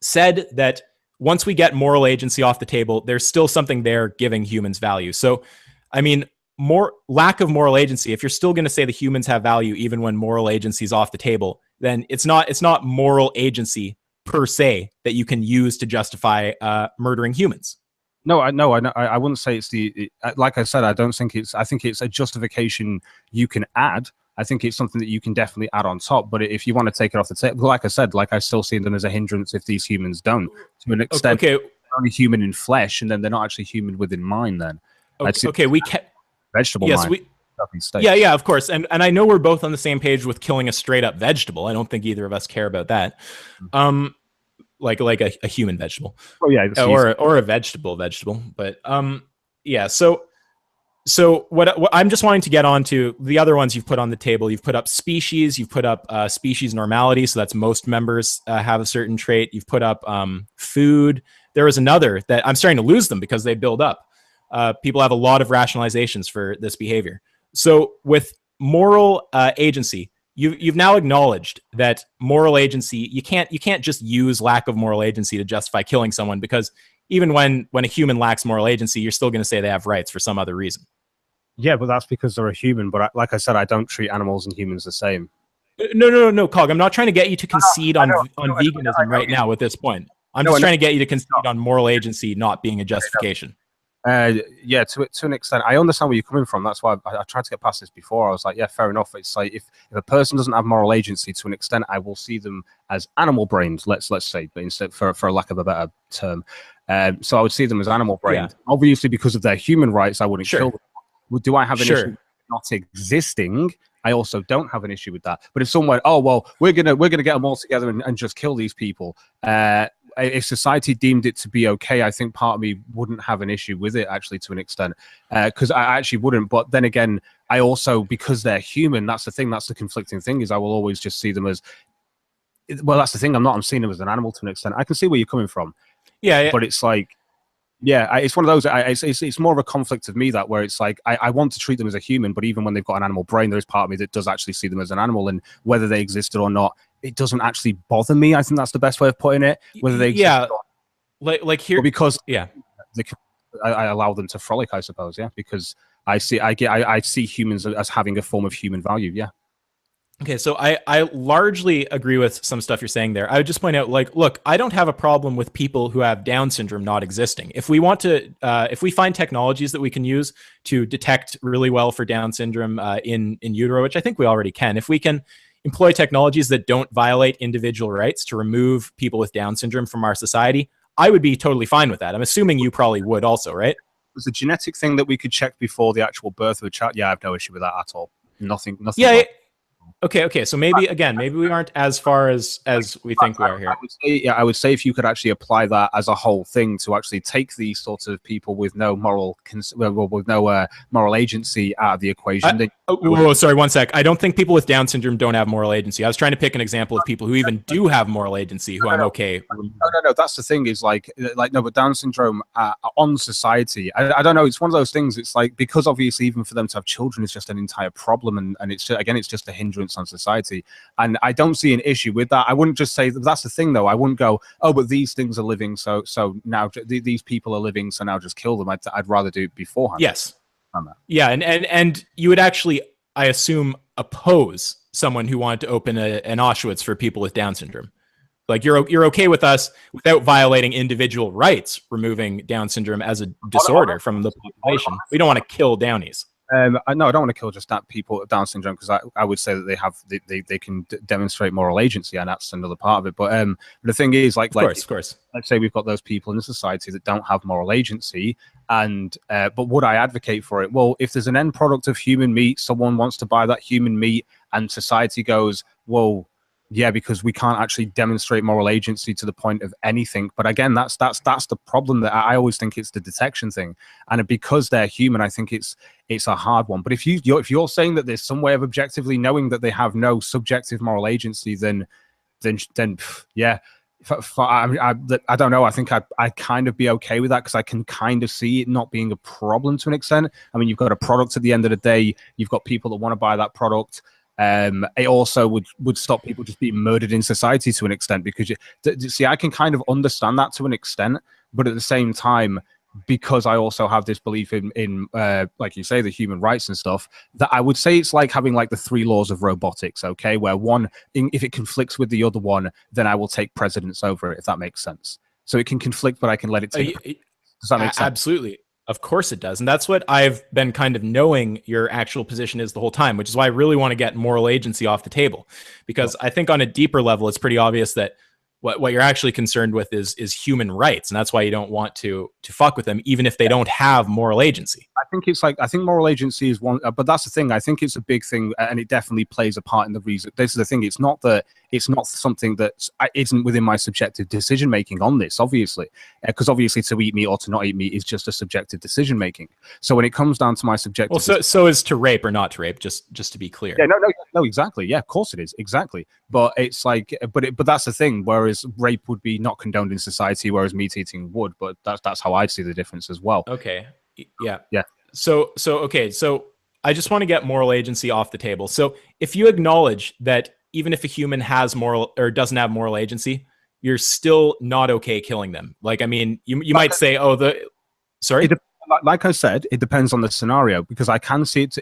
B: said that once we get moral agency off the table, there's still something there giving humans value. So, I mean, lack of moral agency, if you're still going to say the humans have value even when moral agency is off the table, then it's not moral agency per se that you can use to justify murdering humans.
C: No, I wouldn't say it's like I said, I think it's a justification you can add. I think it's something that you can definitely add on top. But if you want to take it off the table, like I said, I still see them as a hindrance if these humans don't. To an extent, they're only human in flesh, and then they're not actually human within mind. Then,
B: we can vegetable. Yes,
C: mind.
B: Yeah, of course. And I know we're both on the same page with killing a straight up vegetable. I don't think either of us care about that. Like a human vegetable, or a vegetable, but yeah. So what I'm just wanting to get on to the other ones you've put on the table. You've put up species. You've put up species normality. So that's most members have a certain trait. You've put up food. There is another that I'm starting to lose them because they build up. People have a lot of rationalizations for this behavior. So with moral agency, you've now acknowledged that moral agency, you can't just use lack of moral agency to justify killing someone, because even when a human lacks moral agency, you're still going to say they have rights for some other reason.
C: Yeah, but that's because they're a human. But like I said, I don't treat animals and humans the same.
B: No, Cog. I'm not trying to get you to concede on veganism right now at this point. I'm just trying to get you to concede on moral agency not being a justification.
C: Yeah, to an extent, I understand where you're coming from. That's why I tried to get past this before. I was like, yeah, fair enough. It's like if a person doesn't have moral agency, to an extent, I will see them as animal brains. Let's say, but instead, for lack of a better term, so I would see them as animal brains. Yeah. Obviously, because of their human rights, I wouldn't kill them. Do I have an issue with not existing? I also don't have an issue with that. But if someone, oh well, we're gonna get them all together and just kill these people. If society deemed it to be okay, I think part of me wouldn't have an issue with it, actually, to an extent, because I actually wouldn't. But then again, I also, because they're human, that's the thing. That's the conflicting thing, is I will always just see them as, well, that's the thing. I'm seeing them as an animal to an extent. I can see where you're coming from.
B: Yeah.
C: But it's like, yeah, it's one of those. It's more of a conflict of me, that where it's like I want to treat them as a human, but even when they've got an animal brain, there is part of me that does actually see them as an animal, and whether they existed or not, it doesn't actually bother me. I think that's the best way of putting it. Whether they exist or not.
B: like here,
C: because I allow them to frolic, I suppose. Yeah, because I see humans as having a form of human value. Yeah.
B: Okay, so I largely agree with some stuff you're saying there. I would just point out, like, look, I don't have a problem with people who have Down syndrome not existing. If we want to, if we find technologies that we can use to detect really well for Down syndrome in utero, which I think we already can, if we can employ technologies that don't violate individual rights to remove people with Down syndrome from our society, I would be totally fine with that. I'm assuming you probably would also, right?
C: There's a genetic thing that we could check before the actual birth of a child. Yeah, I have no issue with that at all. Nothing.
B: Yeah. Okay. So maybe we aren't as far as we think we are here.
C: I would say if you could actually apply that as a whole thing to actually take these sorts of people with no moral moral agency out of the equation.
B: Sorry, one sec. I don't think people with Down syndrome don't have moral agency. I was trying to pick an example of people who even do have moral agency, who I'm okay.
C: No. That's the thing is like no, but Down syndrome on society. I don't know. It's one of those things. It's like because obviously even for them to have children is just an entire problem, and it's just, again it's just a hindrance on society, and I don't see an issue with that. I wouldn't just say that's the thing though. I wouldn't go, oh, but these things are living, so now these people are living, so now just kill them. I'd rather do it beforehand.
B: Yes. Yeah, and you would actually, I assume, oppose someone who wanted to open an Auschwitz for people with Down syndrome. Like you're okay with us without violating individual rights, removing Down syndrome as a disorder from the population. We don't want to kill Downies.
C: No, I don't want to kill just that people with Down syndrome, because I would say that they can demonstrate moral agency, and that's another part of it. But the thing is, of course, let's say we've got those people in the society that don't have moral agency, and but would I advocate for it? Well, if there's an end product of human meat, someone wants to buy that human meat, and society goes, well, yeah, because we can't actually demonstrate moral agency to the point of anything. But again, that's the problem. That I always think it's the detection thing, and because they're human, I think it's a hard one. But if you're saying that there's some way of objectively knowing that they have no subjective moral agency, then yeah. I don't know. I think I'd kind of be okay with that, because I can kind of see it not being a problem to an extent. I mean, you've got a product at the end of the day. You've got people that want to buy that product. It also would stop people just being murdered in society to an extent, because see, I can kind of understand that to an extent, but at the same time, because I also have this belief in like you say, the human rights and stuff, that I would say it's like having like the 3 laws of robotics, okay, where one, if it conflicts with the other one, then I will take precedence over it, if that makes sense. So it can conflict, but I can let it take. Does that make sense?
B: Absolutely. Of course it does. And that's what I've been kind of knowing your actual position is the whole time, which is why I really want to get moral agency off the table, because I think on a deeper level, it's pretty obvious that what you're actually concerned with is human rights. And that's why you don't want to fuck with them, even if they don't have moral agency.
C: I think moral agency is one, but that's the thing. I think it's a big thing, and it definitely plays a part in the reason. This is the thing. It's not something that isn't within my subjective decision making on this, obviously, because obviously to eat meat or to not eat meat is just a subjective decision making. So when it comes down to my subjective,
B: well, so is to rape or not to rape, just to be clear.
C: Yeah, no, exactly. Yeah, of course it is, exactly. But it's like, but that's the thing. Whereas rape would be not condoned in society, whereas meat eating would. But that's how I see the difference as well.
B: Okay. Yeah.
C: So
B: I just want to get moral agency off the table. So if you acknowledge that even if a human has moral or doesn't have moral agency, you're still not okay killing them. Like, I mean, you might say, sorry.
C: Like I said, it depends on the scenario, because I can see it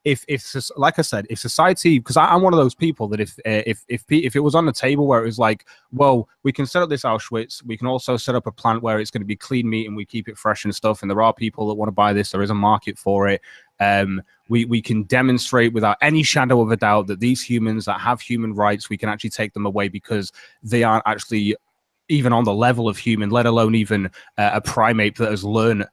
C: if like I said, if society, because I'm one of those people that if it was on the table where it was like, well, we can set up this Auschwitz, we can also set up a plant where it's going to be clean meat and we keep it fresh and stuff, and there are people that want to buy this, there is a market for it. We can demonstrate without any shadow of a doubt that these humans that have human rights, we can actually take them away because they aren't actually even on the level of human, let alone even a primate that has learned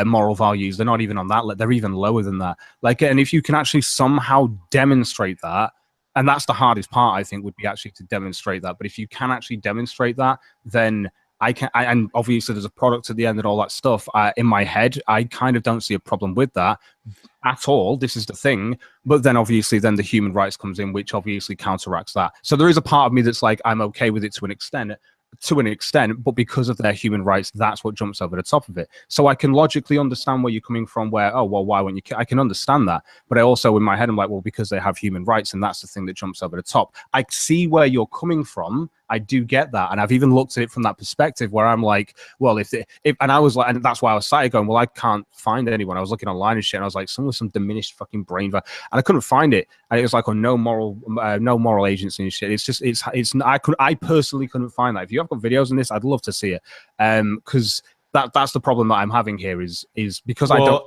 C: moral values. They're not even on that. They're even lower than that. Like, and if you can actually somehow demonstrate that, and that's the hardest part, I think, would be actually to demonstrate that. But if you can actually demonstrate that, then and obviously there's a product at the end and all that stuff. In my head, I kind of don't see a problem with that at all. This is the thing. But then obviously then the human rights comes in, which obviously counteracts that. So there is a part of me that's like, I'm okay with it to an extent, but because of their human rights, that's what jumps over the top of it. So I can logically understand where you're coming from, where, oh, well, why won't you? I can understand that. But I also, in my head, I'm like, well, because they have human rights, and that's the thing that jumps over the top. I see where you're coming from. I do get that. And I've even looked at it from that perspective where I'm like, well, and I was like, and that's why I was sat going, well, I can't find anyone. I was looking online and shit, and I was like, someone with some diminished fucking brain, and I couldn't find it. And it was like, no moral agency and shit. It's just, I personally couldn't find that. If you have got videos on this, I'd love to see it. Because that's the problem that I'm having here is because I don't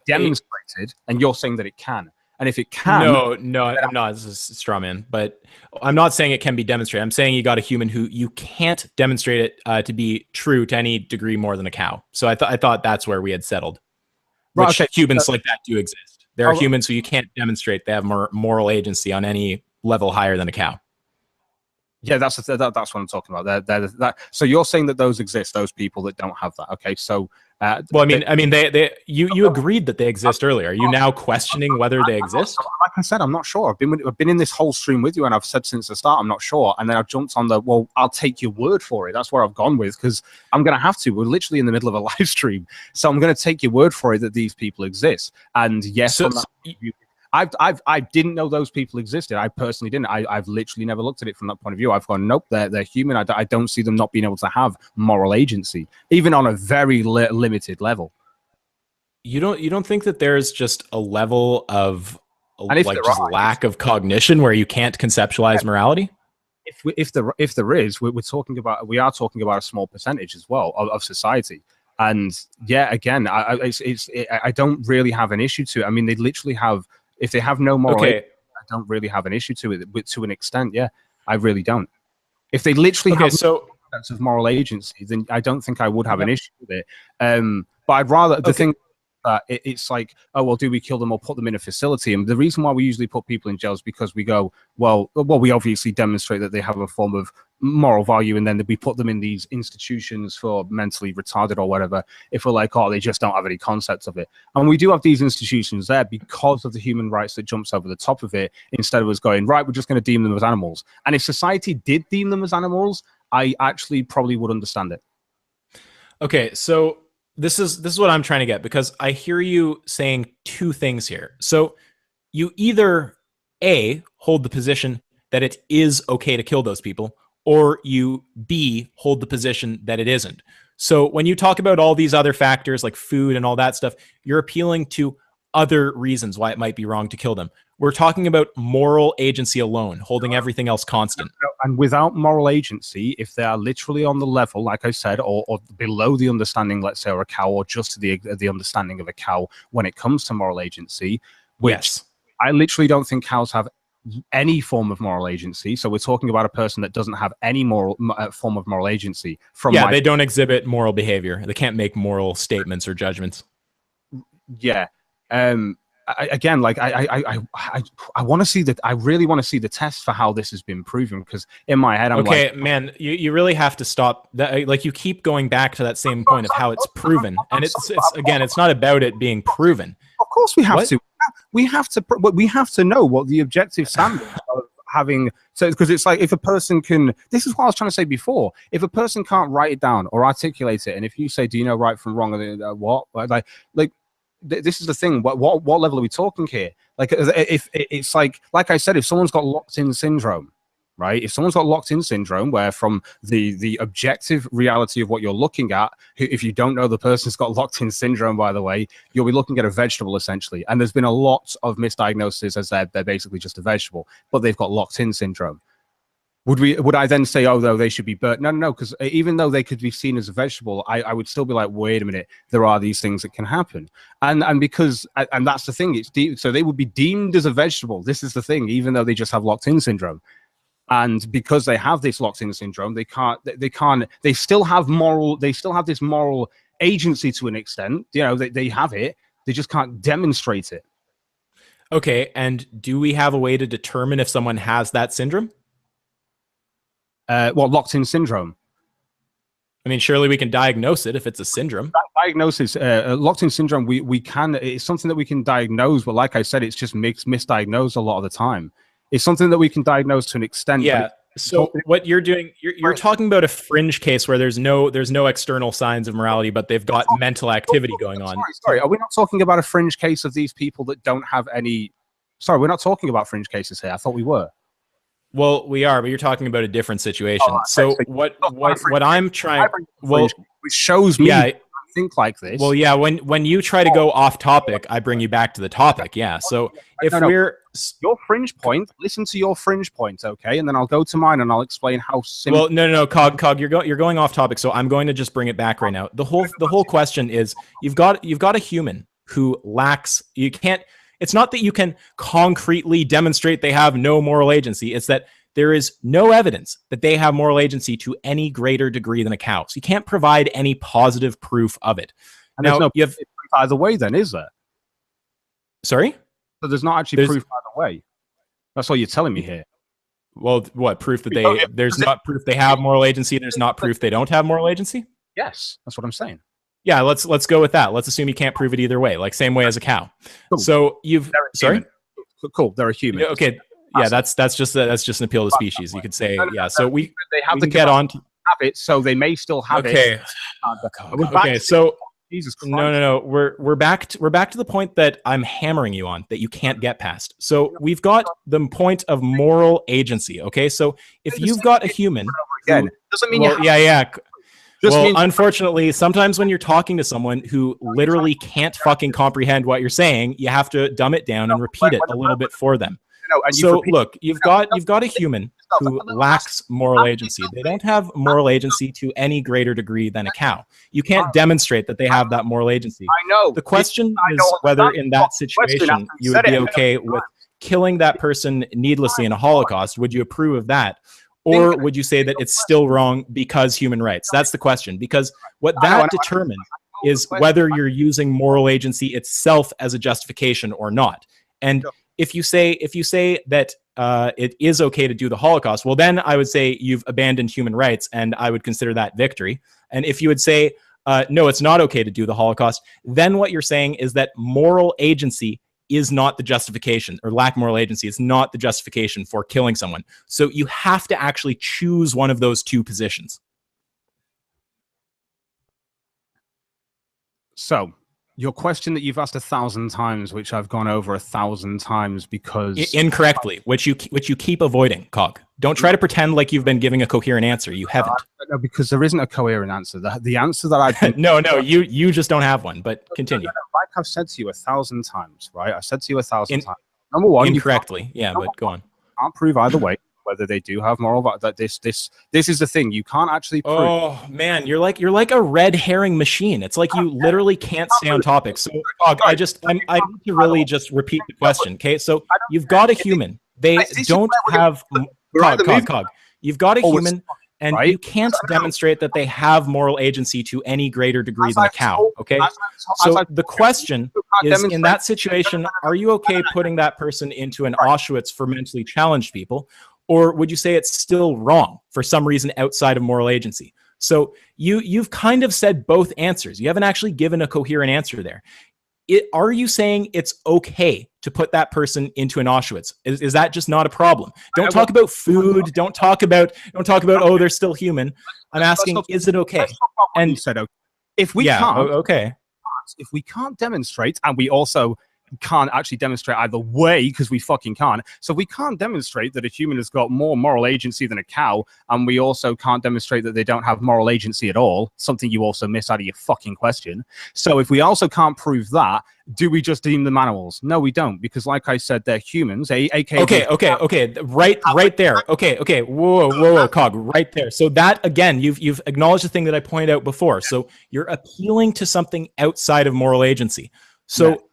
C: demonstrate it, and you're saying that it can. And if it can...
B: No, I'm not. This is a straw man. But I'm not saying it can be demonstrated. I'm saying you got a human who you can't demonstrate it to be true to any degree more than a cow. So I thought that's where we had settled. Right, okay. Humans like that do exist. There are humans who you can't demonstrate they have moral agency on any level higher than a cow.
C: Yeah, that's what I'm talking about. So you're saying that those exist, those people that don't have that. Okay, so
B: well, you agreed that they exist earlier. Are you now questioning whether they exist?
C: Like I said, I'm not sure. I've been in this whole stream with you, and I've said since the start I'm not sure. And then I've jumped on the, well, I'll take your word for it. That's where I've gone with, because I'm going to have to. We're literally in the middle of a live stream, so I'm going to take your word for it that these people exist. And yes, I didn't know those people existed. I personally didn't. I've literally never looked at it from that point of view. I've gone, nope, they're human. I don't see them not being able to have moral agency, even on a very limited level.
B: You don't think that there's just a level of lack of cognition where you can't conceptualize morality?
C: If there is, we are talking about a small percentage as well of society. And yeah, again, I don't really have an issue to it. I mean, they literally have. If they have no moral, I don't really have an issue to it. But to an extent, yeah, I really don't. If they literally have no sense of moral agency, then I don't think I would have an issue with it. But I'd rather the thing. It's like, oh, well, do we kill them or put them in a facility? And the reason why we usually put people in jail is because we go, well, we obviously demonstrate that they have a form of moral value, and then we put them in these institutions for mentally retarded or whatever, if we're like, oh, they just don't have any concepts of it. And we do have these institutions there because of the human rights that jumps over the top of it, instead of us going, right, we're just going to deem them as animals. And if society did deem them as animals, I actually probably would understand it.
B: Okay, so this is what I'm trying to get, because I hear you saying two things here. So you either A, hold the position that it is okay to kill those people, or you B, hold the position that it isn't. So when you talk about all these other factors like food and all that stuff, you're appealing to other reasons why it might be wrong to kill them. We're talking about moral agency alone, holding everything else constant.
C: And without moral agency, if they are literally on the level, like I said, or below the understanding, let's say, or a cow, or just to the understanding of a cow when it comes to moral agency, which I literally don't think cows have any form of moral agency. So we're talking about a person that doesn't have any form of moral agency.
B: They don't exhibit moral behavior. They can't make moral statements or judgments.
C: Yeah. Again, like I want to see that. I really want to see the test for how this has been proven, because in my head, I'm like,
B: man, you really have to stop that. Like, you keep going back to that same point of how it's proven, and it's not about it being proven.
C: Of course, we have to. We have to know what the objective standard of having. So, because it's like, if a person can, this is what I was trying to say before. If a person can't write it down or articulate it, and if you say, "Do you know right from wrong?" What like. This is the thing. What level are we talking here? Like, if it's like I said, if someone's got locked-in syndrome, right? If someone's got locked-in syndrome, where from the objective reality of what you're looking at, if you don't know the person's got locked-in syndrome, by the way, you'll be looking at a vegetable essentially. And there's been a lot of misdiagnoses as they're basically just a vegetable, but they've got locked-in syndrome. Would I then say, oh, no, they should be burnt? No, because even though they could be seen as a vegetable, I would still be like, wait a minute, there are these things that can happen. And that's the thing. So they would be deemed as a vegetable. This is the thing, even though they just have locked-in syndrome. And because they have this locked-in syndrome, they still have this moral agency to an extent. You know, they have it. They just can't demonstrate it.
B: Okay, and do we have a way to determine if someone has that syndrome?
C: Locked-in syndrome.
B: I mean, surely we can diagnose it if it's a syndrome.
C: Diagnosis, locked-in syndrome, we can. It's something that we can diagnose, but like I said, it's just misdiagnosed a lot of the time. It's something that we can diagnose to an extent.
B: Yeah. So what you're doing, you're talking about a fringe case where there's no external signs of morality, but they've got mental activity going on.
C: Sorry, are we not talking about a fringe case of these people that don't have any? Sorry, we're not talking about fringe cases here. I thought we were.
B: Well, we are, but you're talking about a different situation. So what I'm trying,
C: which shows me to think like this.
B: Well, yeah, when you try to go off topic, I bring you back to the topic. Yeah. So we're
C: your fringe point, listen to your fringe point, okay, and then I'll go to mine and I'll explain how simple.
B: Well, no, Cog, you're going off topic, so I'm going to just bring it back right now. The whole question is, you've got a human who lacks. You can't. It's not that you can concretely demonstrate they have no moral agency. It's that there is no evidence that they have moral agency to any greater degree than a cow. So you can't provide any positive proof of it.
C: And now, you have either way, then, is there?
B: Sorry?
C: So there's not actually proof either way. That's what you're telling me here.
B: Well, what proof that there's not proof they have moral agency. There's not proof they don't have moral agency.
C: Yes, that's what I'm saying.
B: Yeah, let's go with that. Let's assume you can't prove it either way, like same way as a cow.
C: Cool.
B: So sorry?
C: Cool, they're a human.
B: Okay. Yeah, that's just an appeal to species. You could say, yeah. So we
C: can
B: get on to
C: have it, so they may still have it.
B: Okay. So
C: Jesus Christ.
B: No. We're back to the point that I'm hammering you on that you can't get past. So we've got the point of moral agency. Okay. So if you've got a human,
C: again, doesn't mean
B: unfortunately, sometimes when you're talking to someone who literally can't fucking comprehend what you're saying, you have to dumb it down and repeat it a little bit for them. So look, you've got a human who lacks moral agency. They don't have moral agency to any greater degree than a cow. You can't demonstrate that they have that moral agency.
C: I know.
B: The question is whether in that situation you would be okay with killing that person needlessly in a Holocaust. Would you approve of that? Or would you say that it's still wrong because human rights? That's the question. Because what that determines is whether you're using moral agency itself as a justification or not. And if you say that it is okay to do the Holocaust, well, then I would say you've abandoned human rights, and I would consider that victory. And if you would say, no, it's not okay to do the Holocaust, then what you're saying is that moral agency is not the justification, or lack moral agency is not the justification for killing someone. So you have to actually choose one of those two positions.
C: So your question that you've asked 1,000 times, which I've gone over 1,000 times because
B: incorrectly, which you keep avoiding, Cog. Don't try to pretend like you've been giving a coherent answer. You haven't.
C: No, because there isn't a coherent answer. The answer that I've been
B: no, you just don't have one. But continue.
C: Like I've said to you 1,000 times, right? I said to you 1,000 times. Number one,
B: incorrectly. Yeah, but go on.
C: Can't prove either way whether they do have moral value. That this is the thing. You can't actually prove.
B: Oh man, you're like a red herring machine. It's like you literally can't stay on topic. So I need to really just repeat the question. Okay, so you've got a human. They don't have Cog. You've got a human, and you can't demonstrate that they have moral agency to any greater degree than a cow. Okay, so the question is, in that situation, are you okay putting that person into an Auschwitz for mentally challenged people? Or would you say it's still wrong for some reason outside of moral agency? So you've kind of said both answers. You haven't actually given a coherent answer there. Are you saying it's okay to put that person into an Auschwitz? Is that just not a problem? Don't talk about food. Don't talk about, oh, they're still human. I'm asking, is it okay?
C: And you said, if we can't demonstrate, and we also can't actually demonstrate either way because we fucking can't. So we can't demonstrate that a human has got more moral agency than a cow, and we also can't demonstrate that they don't have moral agency at all, something you also miss out of your fucking question. So if we also can't prove that, do we just deem them animals? No, we don't, because like I said, they're humans.
B: Okay. Right there. Okay. Whoa, Cog, right there. So that, again, you've acknowledged the thing that I pointed out before. So you're appealing to something outside of moral agency. So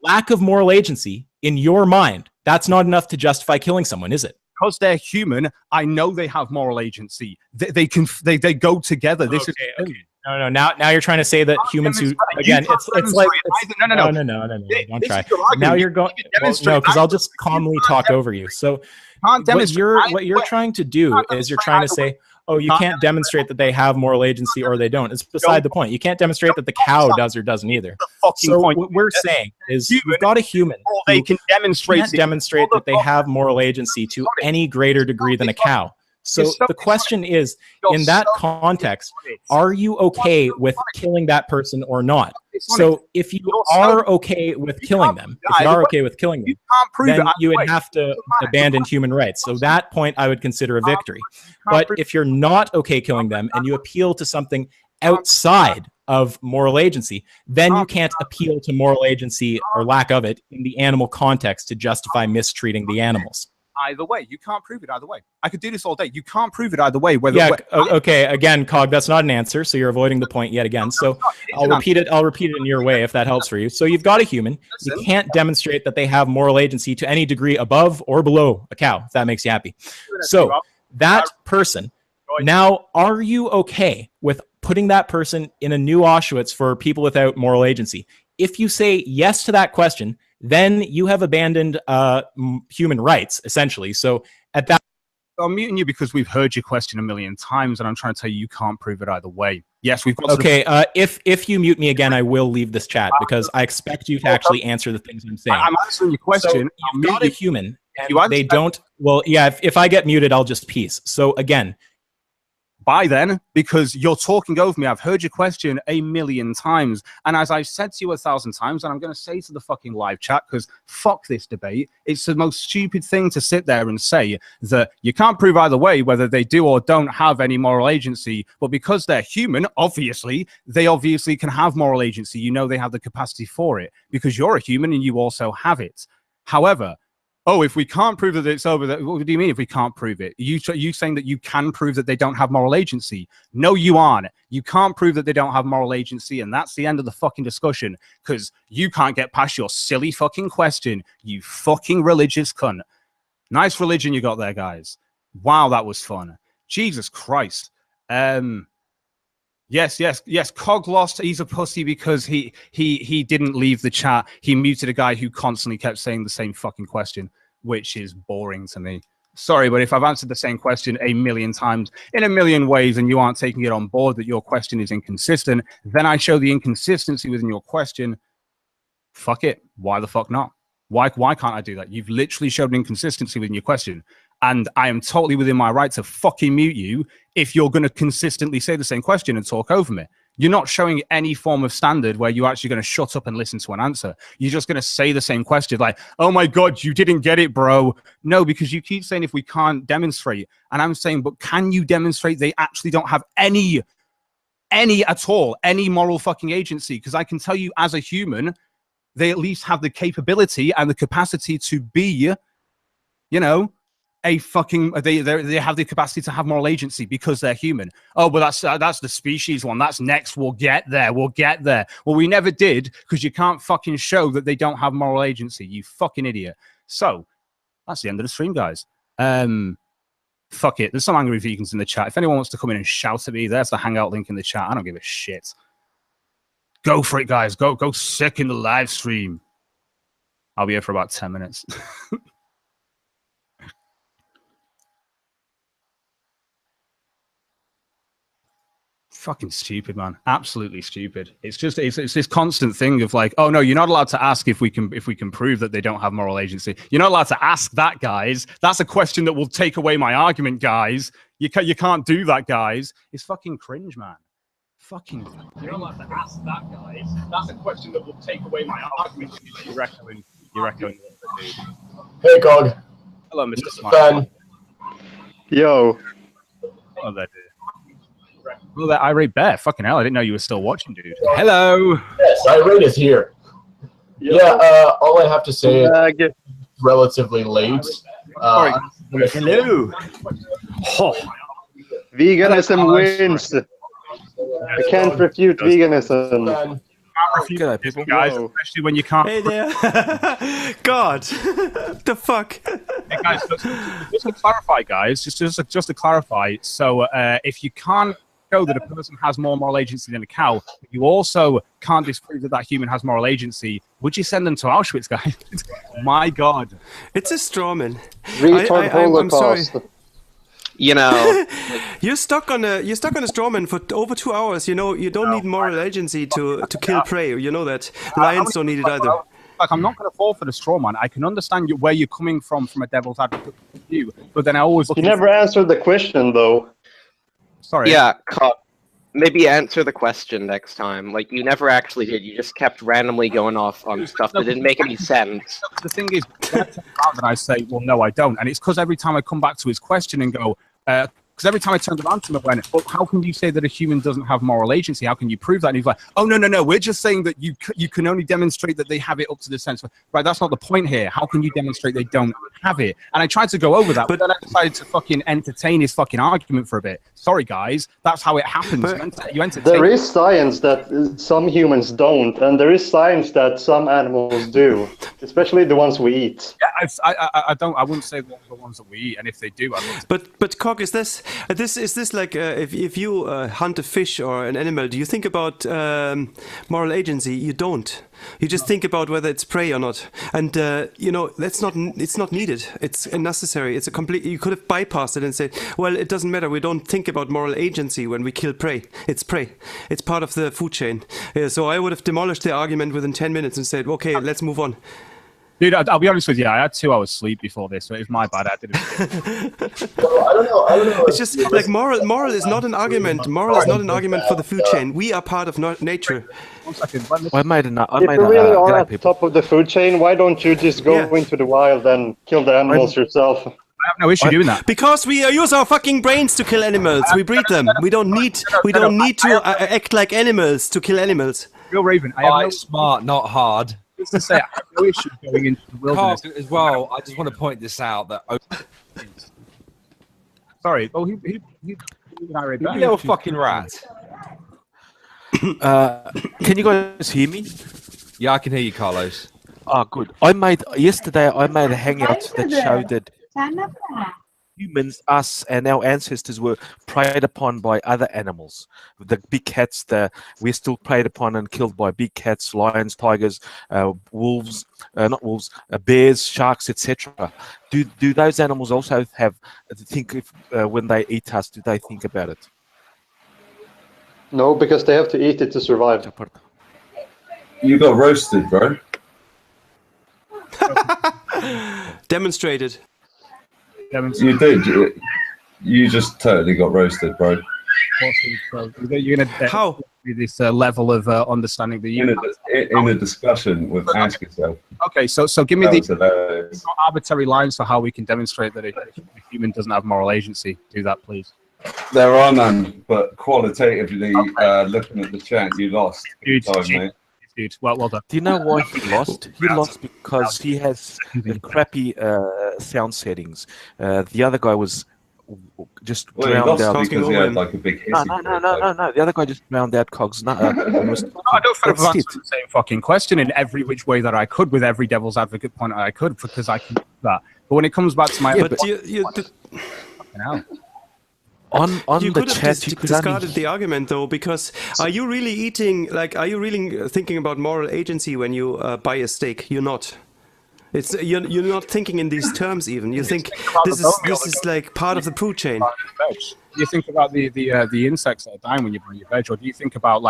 B: lack of moral agency, in your mind, that's not enough to justify killing someone, is it?
C: Because they're human, I know they have moral agency. They go together. This is
B: No. Now you're trying to say that humans who, again, it's like no. Don't try. Now you're going no, because I'll just calmly talk over you. So what you're trying to do is you're trying to say, oh, you can't demonstrate that they have moral agency or they don't. It's beside the point. You can't demonstrate that the cow does or doesn't either. So what we're saying is you've got a human
C: they can demonstrate
B: that they have moral agency to any greater degree than a cow. So the question is, in that context, are you okay with killing that person or not? So if you are okay with killing them, then you would have to abandon human rights. So that point I would consider a victory. But if you're not okay killing them and you appeal to something outside of moral agency, then you can't appeal to moral agency or lack of it in the animal context to justify mistreating the animals.
C: Either way, you can't prove it either way. I could do this all day. You can't prove it either way.
B: Okay. Again, Cog, that's not an answer. So you're avoiding the point yet again. So I'll repeat it in your way if that helps for you. So you've got a human. You can't demonstrate that they have moral agency to any degree above or below a cow, if that makes you happy. So that person, now, are you okay with putting that person in a new Auschwitz for people without moral agency? If you say yes to that question, then you have abandoned human rights, essentially. So at that
C: I'm muting you because we've heard your question a million times, and I'm trying to tell you you can't prove it either way. Yes, we've got.
B: Okay, if you mute me again, I will leave this chat because I expect you to actually answer the things I'm saying.
C: I'm answering your question.
B: So you've got a human, and they don't. Well, yeah. If I get muted, I'll just peace. So again.
C: Bye then, because you're talking over me. I've heard your question a million times. And as I've said to you 1,000 times, and I'm going to say to the fucking live chat, because fuck this debate, it's the most stupid thing to sit there and say that you can't prove either way whether they do or don't have any moral agency. But because they're human, obviously, they obviously can have moral agency. You know they have the capacity for it because you're a human and you also have it. However, if we can't prove that it's over, what do you mean if we can't prove it? You saying that you can prove that they don't have moral agency? No, you aren't. You can't prove that they don't have moral agency, and that's the end of the fucking discussion, because you can't get past your silly fucking question, you fucking religious cunt. Nice religion you got there, guys. Wow, that was fun. Jesus Christ. Yes. Cog lost. He's a pussy because he didn't leave the chat. He muted a guy who constantly kept saying the same fucking question, which is boring to me. Sorry, but if I've answered the same question a million times in a million ways and you aren't taking it on board that your question is inconsistent, then I show the inconsistency within your question. Fuck it. Why the fuck not? Why can't I do that? You've literally showed an inconsistency within your question. And I am totally within my right to fucking mute you if you're going to consistently say the same question and talk over me. You're not showing any form of standard where you're actually going to shut up and listen to an answer. You're just going to say the same question like, oh my God, you didn't get it, bro. No, because you keep saying if we can't demonstrate. And I'm saying, but can you demonstrate they actually don't have any at all, any moral fucking agency? Because I can tell you as a human, they at least have the capability and the capacity to be, you know, they have the capacity to have moral agency because they're human. Oh, but that's the species one. That's next. We'll get there. Well, we never did because you can't fucking show that they don't have moral agency. You fucking idiot. So that's the end of the stream, guys. Fuck it. There's some angry vegans in the chat. If anyone wants to come in and shout at me, there's the hangout link in the chat. I don't give a shit. Go for it, guys. Go sick in the live stream. I'll be here for about 10 minutes. Fucking stupid, man. Absolutely stupid. It's just it's this constant thing of like, oh no, you're not allowed to ask if we can prove that they don't have moral agency. You're not allowed to ask that, guys. That's a question that will take away my argument, guys. You can't do that, guys. It's fucking cringe, man. Fucking. You're not allowed to ask that, guys. That's a question that will take away my argument. You're echoing.
D: Hey, Cog.
C: Hello, Mr. Smile.
D: Yo.
C: Hello there, dude. Oh, that irate bear. Fucking hell, I didn't know you were still watching, dude.
A: Hello.
D: Yes, irate is here. Yeah, all I have to say is relatively late.
E: Hello.
D: Oh.
E: Veganism wins. I can't refute veganism.
C: Good people, guys, especially when you can't.
F: Hey there. God. The fuck?
C: Hey guys, just to clarify, guys, just to clarify. So, if you can't show that a person has more moral agency than a cow, you also can't disprove that human has moral agency. Would you send them to Auschwitz, guys? My God.
F: It's a straw man.
E: I'm sorry.
G: You know,
F: you're stuck on a straw man for over 2 hours. You know, you don't need moral agency to kill prey. You know that. Lions don't need it either.
C: Like, I'm not going to fall for the straw man. I can understand where you're coming from a devil's advocate view, but then I always look.
E: You never answered the question, though.
C: Sorry.
G: Yeah, maybe answer the question next time. Like, you never actually did. You just kept randomly going off on stuff that didn't make any sense.
C: The thing is, and I say, well, no, I don't. And it's because every time I come back to his question and go, because every time I turned around to him, I went, well, how can you say that a human doesn't have moral agency? How can you prove that? And he's like, oh, no. We're just saying that you can only demonstrate that they have it up to the sense. Right, that's not the point here. How can you demonstrate they don't have it? And I tried to go over that, but then I decided to fucking entertain his fucking argument for a bit. Sorry, guys. That's how it happens. You entertain.
E: There is science that some humans don't, and there is science that some animals do, especially the ones we eat.
C: Yeah, I wouldn't say the ones that we eat, and if they do, I wouldn't.
F: But Cog, is this this like if you hunt a fish or an animal, do you think about moral agency? You don't. You just think about whether it's prey or not, and it's not needed. It's unnecessary. It's a complete. You could have bypassed it and said, well, it doesn't matter. We don't think about moral agency when we kill prey. It's prey. It's part of the food chain. So I would have demolished the argument within 10 minutes and said, okay, let's move on.
C: Dude, I'll be honest with you. I had 2 hours sleep before this, so it was my bad. I didn't.
D: I don't know.
F: It's just like moral is not an argument. Moral is not an argument for the food chain. We are part of nature.
E: If you really are at the top of the food chain, why don't you just go into the wild and kill the animals yourself?
C: I have no issue doing that.
F: Because we use our fucking brains to kill animals. We breed them. We don't need to act like animals to kill animals.
C: Real Raven,
H: smart, not hard.
C: To say, I have no issue going into the wilderness.
H: Carl, as well, I just want to point this out that.
C: Sorry. Oh, he
H: you're a fucking rat.
I: Can you guys hear me?
H: Yeah, I can hear you, Carlos.
I: Oh, good. Yesterday I made a hangout that showed that humans, us, and our ancestors were preyed upon by other animals. The big cats, we're still preyed upon and killed by big cats, lions, tigers, wolves, not wolves, bears, sharks, etc. Do those animals also have when they eat us? Do they think about it?
E: No, because they have to eat it to survive.
J: You got roasted, bro.
F: Demonstrated.
J: You did. You just totally got roasted, bro.
C: You're gonna
F: how
C: this level of understanding the
J: in a discussion with AskYourself.
C: Okay, so give me the arbitrary lines for how we can demonstrate that a human doesn't have moral agency. Do that, please.
J: There are none, but qualitatively, looking at the chat, you lost. Mate.
C: Dude, well done.
I: Do you know why he lost? He lost because he has crappy sound settings. The other guy was just drowned out
J: because he had like a big hissy.
I: No. The other guy just drowned out Cog's. I
C: don't answer the same fucking question in every which way that I could, with every devil's advocate point I could, because I can do that. But when it comes back to my
I: on
F: you
I: the
F: could have
I: chat,
F: discarded the argument though, because are you really thinking about moral agency when you buy a steak? You're not. You're not thinking in these terms even. You think this is like part of the food chain.
C: Do you think about the insects that are dying when you buy your veg, or do you think about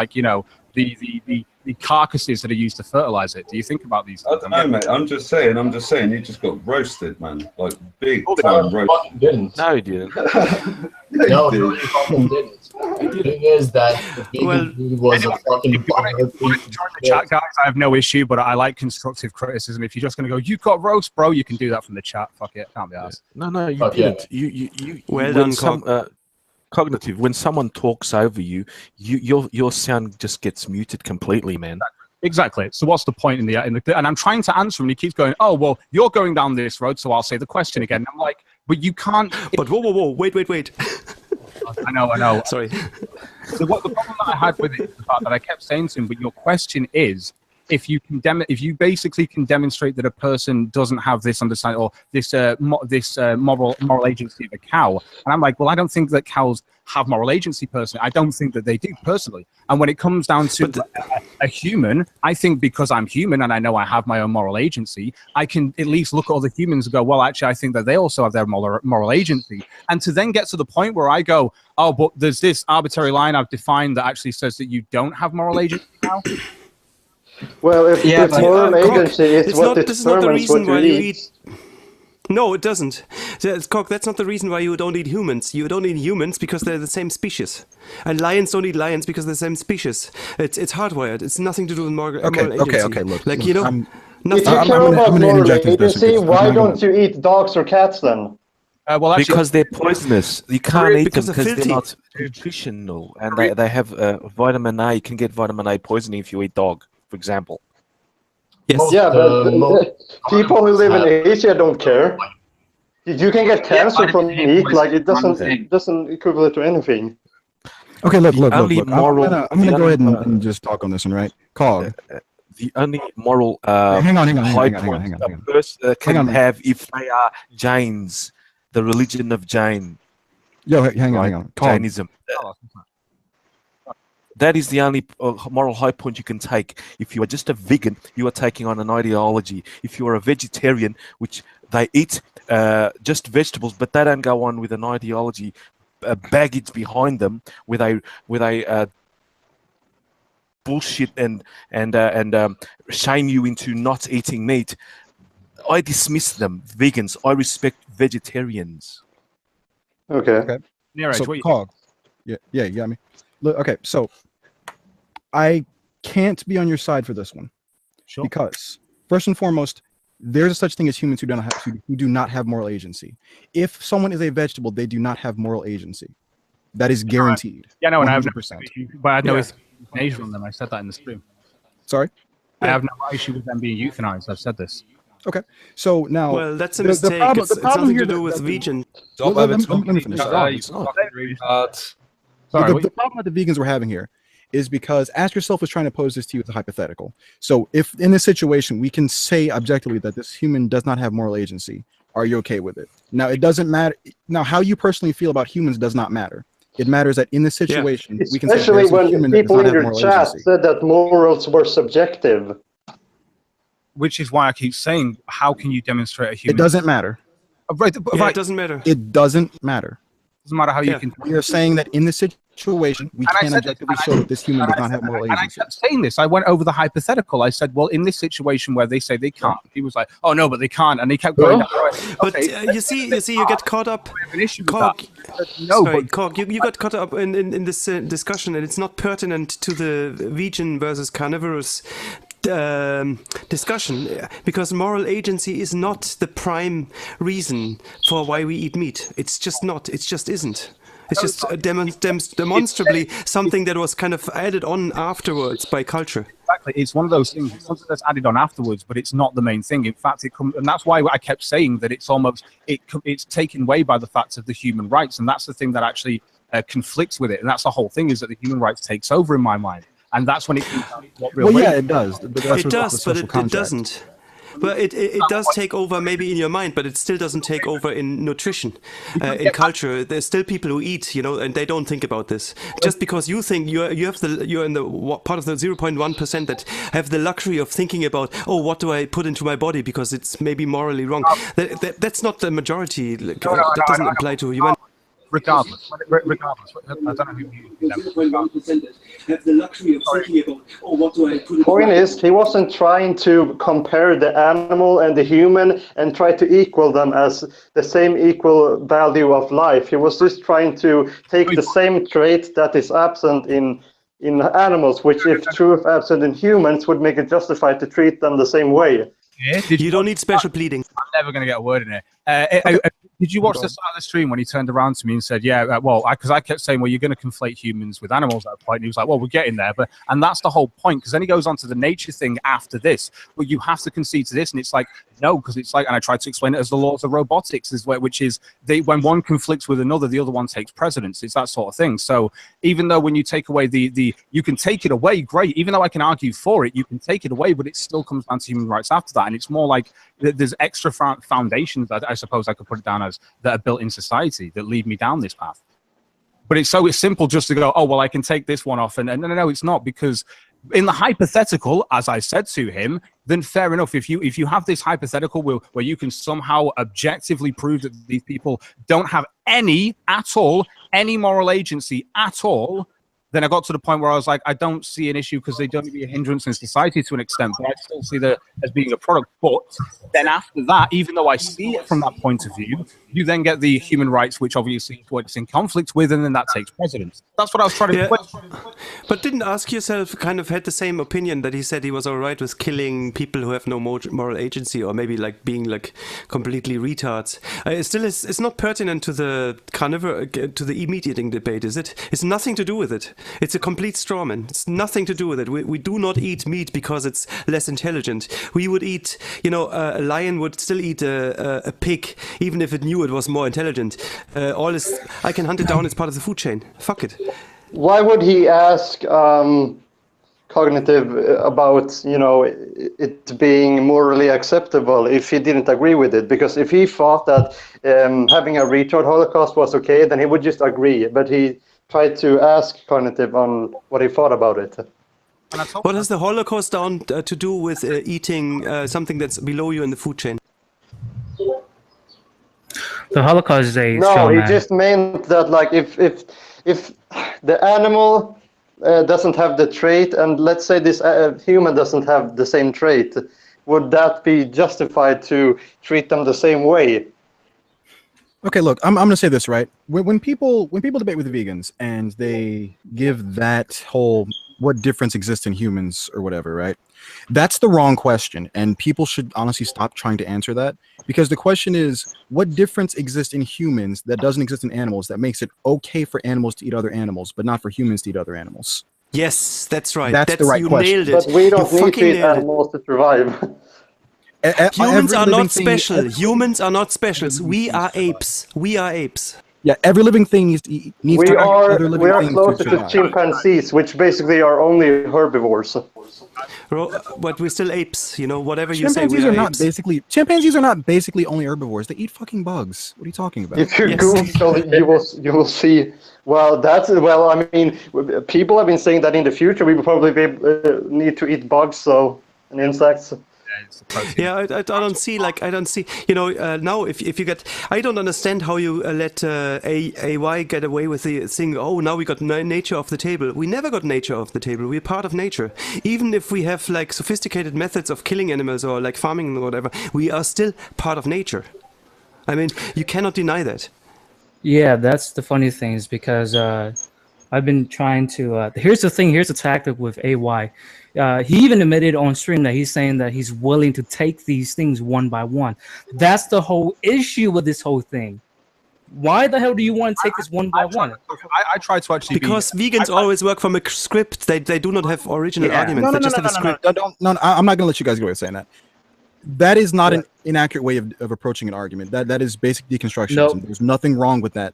C: the carcasses that are used to fertilize it? Do you think about these?
J: I don't know, mate. I'm just saying. You just got roasted, man. Like big time roasted.
E: Didn't.
I: No, he didn't.
E: No, you fucking didn't. The thing is that the vegan was a fucking
C: chat, guys. I have no issue, but I like constructive criticism. If you're just going to go, you got roast, bro, you can do that from the chat. Fuck it, can't be asked.
I: No, you didn't.
E: Yeah.
F: Well done,
I: Cognitive. When someone talks over you, your sound just gets muted completely, man.
C: Exactly. So what's the point in the and I'm trying to answer him, and he keeps going, oh, well, you're going down this road, so I'll say the question again. I'm like, but you can't.
F: But whoa, wait.
C: I know.
F: Sorry.
C: So the problem that I had with it is the fact that I kept saying to him, but your question is, if you basically can demonstrate that a person doesn't have this understanding or this moral agency of a cow, and I'm like, well, I don't think that cows have moral agency personally. I don't think that they do personally. And when it comes down to a human, I think because I'm human and I know I have my own moral agency, I can at least look at other humans and go, well, actually, I think that they also have their moral agency. And to then get to the point where I go, oh, but there's this arbitrary line I've defined that actually says that you don't have moral agency now.
E: Well, if moral agency is what determines what you eat.
F: No, it doesn't. Cock, that's not the reason why you don't eat humans. You don't eat humans because they're the same species. And lions don't eat lions because they're the same species. It's hardwired. It's nothing to do with moral agency.
K: Okay, look.
F: Like, you know,
E: if you care about moral agency, why don't you eat dogs or cats then?
I: Well, actually, because they're poisonous. You can't eat them because they're not nutritional. And they have vitamin A. You can get vitamin A poisoning if you eat dog, for example.
F: Yes.
E: Yeah, but people who live in Asia don't care. You can get cancer from meat, like it doesn't equivalent to anything.
K: Okay, look. I'm gonna go ahead and just talk on this one, right? Cog.
I: The only moral
K: hang on.
I: A person can have if they are Jains, the religion of Jain.
K: Yo, hang on.
I: Jainism. That is the only moral high point you can take. If you are just a vegan, you are taking on an ideology. If you are a vegetarian, which they eat just vegetables, but they don't go on with an ideology, baggage behind them, with a bullshit and shame you into not eating meat. I dismiss them. Vegans. I respect vegetarians.
E: Okay.
K: So, Cog. Yeah, you got me. Look, okay, so I can't be on your side for this one.
C: Sure.
K: Because first and foremost, there's a such thing as humans who do not have moral agency. If someone is a vegetable, they do not have moral agency. That is guaranteed.
C: Yeah, no, and I have
K: 100%.
C: but I have no euthanasia on them. I said that in the stream.
K: Sorry?
C: I have no issue with them being euthanized. I've said this.
K: Okay, so now...
F: Well, that's a mistake. It's nothing to do with vegan.
K: Let me finish. The problem that the vegans were having here is because AskYourself was trying to pose this to you as a hypothetical. So if in this situation, we can say objectively that this human does not have moral agency, are you okay with it? Now, it doesn't matter. Now, how you personally feel about humans does not matter. It matters that in this situation, we can say
E: especially when people in your chat said that morals were subjective.
C: Which is why I keep saying, how can you demonstrate a human?
K: It doesn't matter.
C: Right,
F: it doesn't matter.
K: It doesn't matter.
C: Doesn't matter how you can.
K: We are saying that in this situation, we can objectively show that this human does not have moral agency.
C: And I kept saying this. I went over the hypothetical. I said, well, in this situation where they say they can't, he was like, oh no, but they can't, and he kept going.
F: But you see, you get caught up. Cog, Cog, you got caught up in this discussion, and it's not pertinent to the vegan versus carnivorous discussion, because moral agency is not the prime reason for why we eat meat. It's just not. It just isn't. It's just demonstrably something that was kind of added on afterwards by culture.
C: Exactly. It's one of those things. It's something that's added on afterwards, but it's not the main thing. In fact, it comes, and that's why I kept saying that it's almost it's taken away by the fact of the human rights, and that's the thing that actually conflicts with it. And that's the whole thing, is that the human rights takes over in my mind. And that's when it comes down to what real
K: it does. But
F: it does, but it doesn't. But it does take over maybe in your mind, but it still doesn't take over in nutrition, in culture. There's still people who eat, and they don't think about this. Just because you think you're in the part of the 0.1% that have the luxury of thinking about, oh, what do I put into my body because it's maybe morally wrong. That's not the majority. That doesn't apply to humanity.
C: Regardless, I don't know who you
E: have the luxury of thinking about, oh, what do I put in the point is, he wasn't trying to compare the animal and the human and try to equal them as the same equal value of life. He was just trying to take the same trait that is absent in animals, which if true if absent in humans would make it justified to treat them the same way.
F: You don't need special pleading.
C: I'm never going to get a word in here. Did you watch the start of the stream when he turned around to me and said, yeah, well, because I kept saying, well, you're going to conflate humans with animals at a point. And he was like, well, we're getting there. And that's the whole point, because then he goes on to the nature thing after this. Well, you have to concede to this. And it's like, no, because it's like, and I tried to explain it as the laws of robotics, which is when one conflicts with another, the other one takes precedence. It's that sort of thing. So even though when you take away you can take it away, great. Even though I can argue for it, you can take it away, but it still comes down to human rights after that. And it's more like there's extra foundations that I suppose I could put it down as that are built in society that lead me down this path. But it's simple just to go, oh, well, I can take this one off. And no, it's not, because in the hypothetical, as I said to him, then fair enough. If you have this hypothetical where you can somehow objectively prove that these people don't have any moral agency at all, then I got to the point where I was like, I don't see an issue, because they don't be a hindrance in society to an extent, but I still see that as being a product. But then after that, even though I see it from that point of view, you then get the human rights, which obviously is what it's in conflict with, and then that takes precedence. That's what I was trying to question.
F: But didn't AskYourself kind of had the same opinion, that he said he was all right with killing people who have no moral agency, or maybe like being like completely retards? It's not pertinent to the carnivore, to the meat eating debate, is it? It's nothing to do with it. It's a complete straw man. It's nothing to do with it. We do not eat meat because it's less intelligent. We would eat, a lion would still eat a pig, even if it knew it was more intelligent. I can hunt it down as part of the food chain. Fuck it.
E: Why would he ask? Because cognitive about, you know, it being morally acceptable if he didn't agree with it. Because if he thought that having a retard Holocaust was okay, then he would just agree. But he tried to ask cognitive on what he thought about it.
F: What has the Holocaust down to do with eating something that's below you in the food chain?
L: The Holocaust is a
E: No, he just meant that, like, if the animal doesn't have the trait, and let's say this human doesn't have the same trait, would that be justified to treat them the same way?
K: Okay, look, I'm going to say this, right? When people debate with vegans and they give that whole what difference exists in humans or whatever, right? That's the wrong question, and people should honestly stop trying to answer that, because the question is, what difference exists in humans that doesn't exist in animals that makes it okay for animals to eat other animals, but not for humans to eat other animals?
F: Yes, that's right.
K: That's the right
F: you
K: question.
F: Nailed it.
E: But we don't
F: You
E: need to eat
F: nailed it.
E: animals to survive.
F: Humans are not special. Humans are not specials. We are apes. We are apes.
K: Yeah, every living thing needs to eat.
E: We are closer to chimpanzees, which basically are only herbivores.
F: But we're still apes, you know. Whatever you say,
K: chimpanzees
F: we
K: are
F: are
K: not
F: apes.
K: basically. Chimpanzees are not basically only herbivores. They eat fucking bugs. What are you talking about?
E: If you Google, you will see. Well, I mean, people have been saying that in the future we will probably need to eat bugs, and insects.
F: Yeah, I don't see, you know, now if you get, I don't understand how you let AY get away with the thing, oh, now we got nature off the table. We never got nature off the table. We're part of nature. Even if we have like sophisticated methods of killing animals or like farming or whatever, we are still part of nature. I mean, you cannot deny that.
L: Yeah, that's the funny thing, is because I've been trying to, here's the thing, here's the tactic with AY. He even admitted on stream that he's saying that he's willing to take these things one by one. That's the whole issue with this whole thing. Why the hell do you want to take this one by one?
C: I try to actually
F: because vegans always work from a script. They do not have original arguments. They just have a script.
K: No, I'm not going to let you guys go away saying that. That is not an inaccurate way of approaching an argument. That is basic deconstruction.
L: Nope.
K: There's nothing wrong with that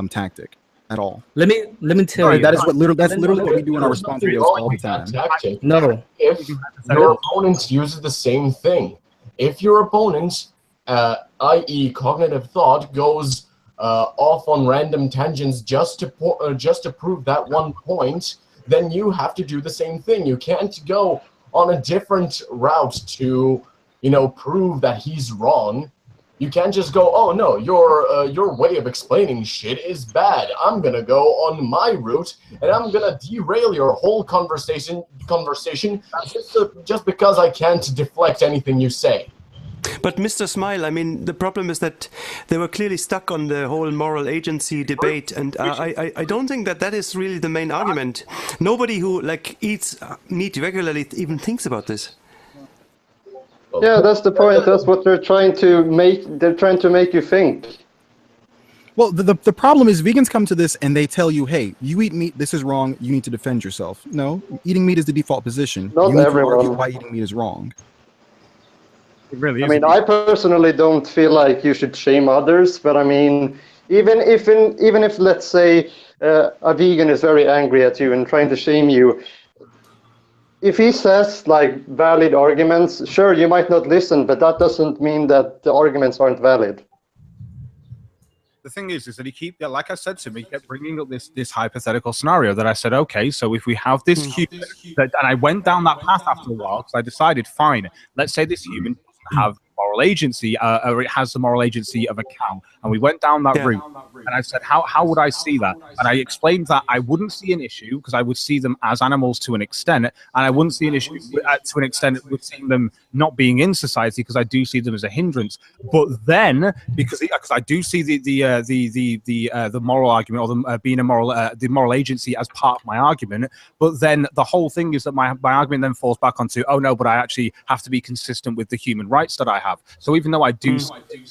K: tactic at all.
L: Let me tell you.
K: That is what literally what we do in our response videos all the time.
D: Tactic.
L: No.
D: If your opponent uses the same thing, if your opponent, i.e., cognitive thought, goes off on random tangents just to prove that one point, then you have to do the same thing. You can't go on a different route to, you know, prove that he's wrong. You can't just go, oh no, your way of explaining shit is bad. I'm gonna go on my route and I'm gonna derail your whole conversation just because I can't deflect anything you say.
F: But Mr. Smile, I mean, the problem is that they were clearly stuck on the whole moral agency debate, and I don't think that is really the main argument. Nobody who like eats meat regularly even thinks about this.
E: Yeah, that's the point. That's what they're trying to make. They're trying to make you think.
K: Well, the problem is vegans come to this and they tell you, hey, you eat meat, this is wrong, you need to defend yourself. No, eating meat is the default position.
E: Not
K: you need
E: everyone.
K: to argue why eating meat is wrong.
C: It really is.
E: I mean, I personally don't feel like you should shame others, but I mean, even if let's say a vegan is very angry at you and trying to shame you, if he says like valid arguments, sure, you might not listen, but that doesn't mean that the arguments aren't valid.
C: The thing is that he like I said to him, he kept bringing up this hypothetical scenario that I said, okay, so if we have this human, and I went down that path after a while because I decided, fine, let's say this human doesn't have moral agency, or it has the moral agency of a cow, and we went down that route, and I said, how would I see that? And I explained that I wouldn't see an issue because I would see them as animals to an extent, and I wouldn't see an issue to an extent with seeing them not being in society because I do see them as a hindrance. But then, because I do see the moral argument or the being the moral agency as part of my argument, but then the whole thing is that my argument then falls back onto, oh no, but I actually have to be consistent with the human rights that I have. So even though I do,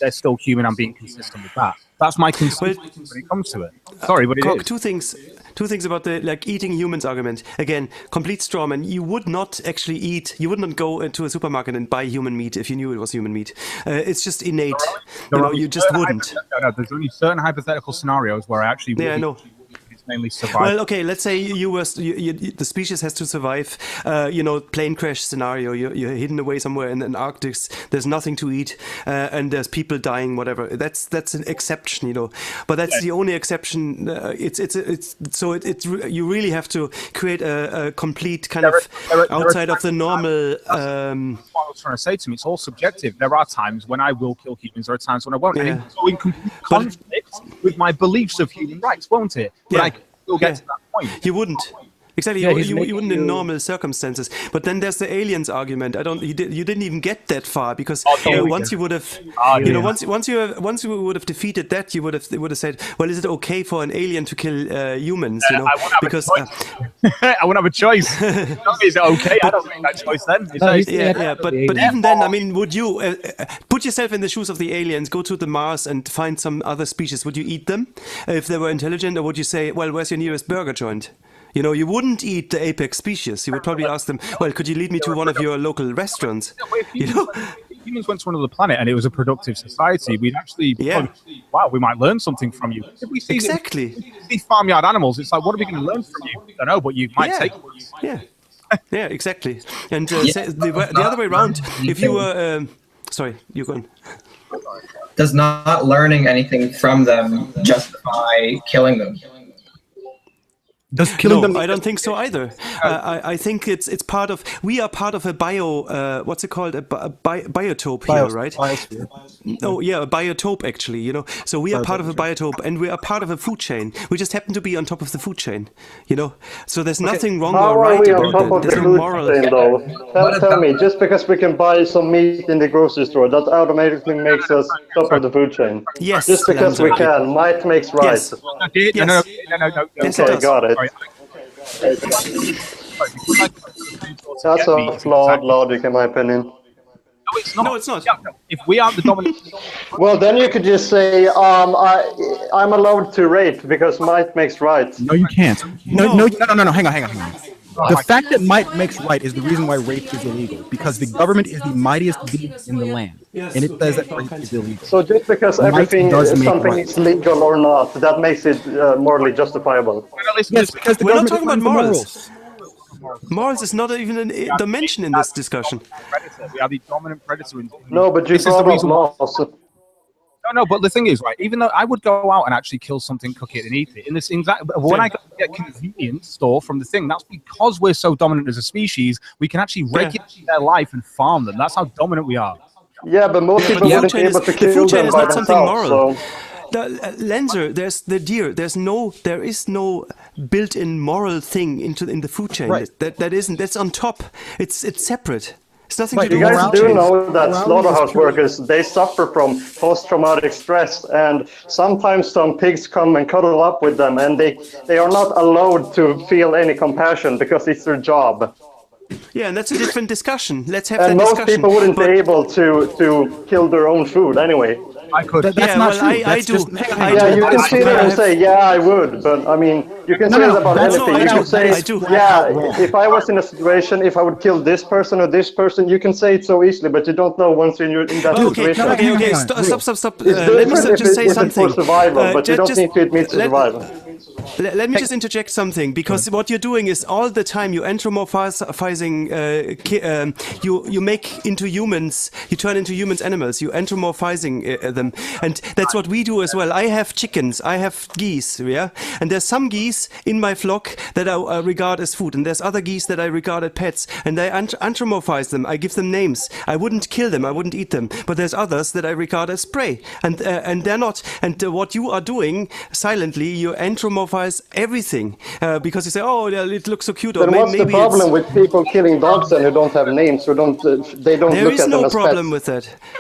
C: they're still human. I'm being consistent with that. That's my concern when it comes to it. Sorry, but it is.
F: Two things about the like eating humans argument. Again, complete straw man. You would not actually eat. You would not go into a supermarket and buy human meat if you knew it was human meat. It's just innate. You just wouldn't.
C: No, there's only certain hypothetical scenarios where I actually.
F: Yeah, I know.
C: mainly survive.
F: Well, okay, let's say the species has to survive. Plane crash scenario. You're hidden away somewhere in the Arctic. There's nothing to eat, and there's people dying. Whatever. That's an exception, But that's the only exception. You really have to create a complete kind of outside of the normal.
C: What I was trying to say to me, it's all subjective. There are times when I will kill humans. There are times when I won't. And it's in complete conflict with my beliefs of human rights, won't it? But I can still get to that point.
F: You wouldn't. Exactly, you wouldn't in normal circumstances. But then there's the aliens argument. You didn't even get that far because once you would have, once you would have defeated that, you would have said, well, is it okay for an alien to kill humans?
C: I wouldn't have a choice. Is it okay? I don't make that choice then.
F: But even then, I mean, would you put yourself in the shoes of the aliens, go to the Mars and find some other species? Would you eat them if they were intelligent, or would you say, well, where's your nearest burger joint? You wouldn't eat the apex species. You would probably ask them, well, could you lead me to one of your local restaurants?
C: If humans went to another planet and it was a productive society, we'd actually, wow, we might learn something from you. If we see these farmyard animals, it's like, what are we going to learn from you? I don't know, but you might take
F: it. Yeah, exactly. And the other way around, if you were... sorry, you're going.
M: Does not learning anything from them justify killing them?
F: I don't think so either. I think it's part of. We are part of a what's it called? A biotope here, right?
K: Biosphere.
F: Oh yeah, a biotope actually. So we are part of a biotope, and we are part of a food chain. We just happen to be on top of the food chain. So there's nothing wrong or right about it. There's no moral.
E: Tell me, just because we can buy some meat in the grocery store, that automatically makes us top of the food chain.
F: Yes.
E: Just because we can, might makes right.
F: Yes.
C: No.
E: Okay, got it. That's a flawed logic, in my opinion.
C: No, it's not.
F: No, it's not.
C: Yeah, no. If we are the dominant...
E: Well, then you could just say, I'm allowed to rape because might makes right.
K: No, you can't. No. Hang on. The fact that might makes right is the reason why rape is illegal, because the government is the mightiest being in the land, and it says that rape is illegal.
E: So just because something is legal or not, that makes it morally justifiable.
K: Yes, because
F: we're not talking about morals. Morals is not even a dimension in this discussion.
C: We are the dominant predator.
E: No, but you brought up laws.
C: No, but the thing is, right, even though I would go out and actually kill something, cook it, and eat it, when I get convenience store from the thing, that's because we're so dominant as a species, we can actually regulate their life and farm them. That's how dominant we are.
E: Yeah, but most people wouldn't be able to kill them by themselves. So.
F: Lenzer, there's the deer. There is no built-in moral thing in the food chain.
K: Right.
F: That's on top. It's separate. It's nothing to do
E: with
F: with
E: you guys do know that slaughterhouse workers, they suffer from post-traumatic stress, and sometimes some pigs come and cuddle up with them, and they are not allowed to feel any compassion because it's their job.
F: Yeah, and that's a different discussion. Let's have
E: that discussion.
F: And
E: most people wouldn't be able to kill their own food anyway.
K: I could. That's not true.
F: I do.
E: You can sit there and say, yeah, I would, but I mean, you can say that about anything. You can say, if I was in a situation, if I would kill this person or this person, you can say it so easily, but you don't know once you're in that situation.
F: Okay, stop. Let me just say something.
E: For survival, but you don't need to admit to survival.
F: Let me just interject something, because what you're doing is all the time you anthropomorphizing, you make into humans, you turn into humans animals, you anthropomorphizing them, and that's what we do as well. I have chickens, I have geese, yeah, and there's some geese in my flock that I regard as food, and there's other geese that I regard as pets, and I anthropomorphize them, I give them names. I wouldn't kill them, I wouldn't eat them, but there's others that I regard as prey, and they're not. And what you are doing silently, you anthropomorphize everything because you say, oh, it looks so cute.
E: Then what's the problem with people killing dogs and who don't have names, who don't they don't
F: there
E: look
F: is
E: at
F: no
E: them as
F: problem
E: pets?
F: with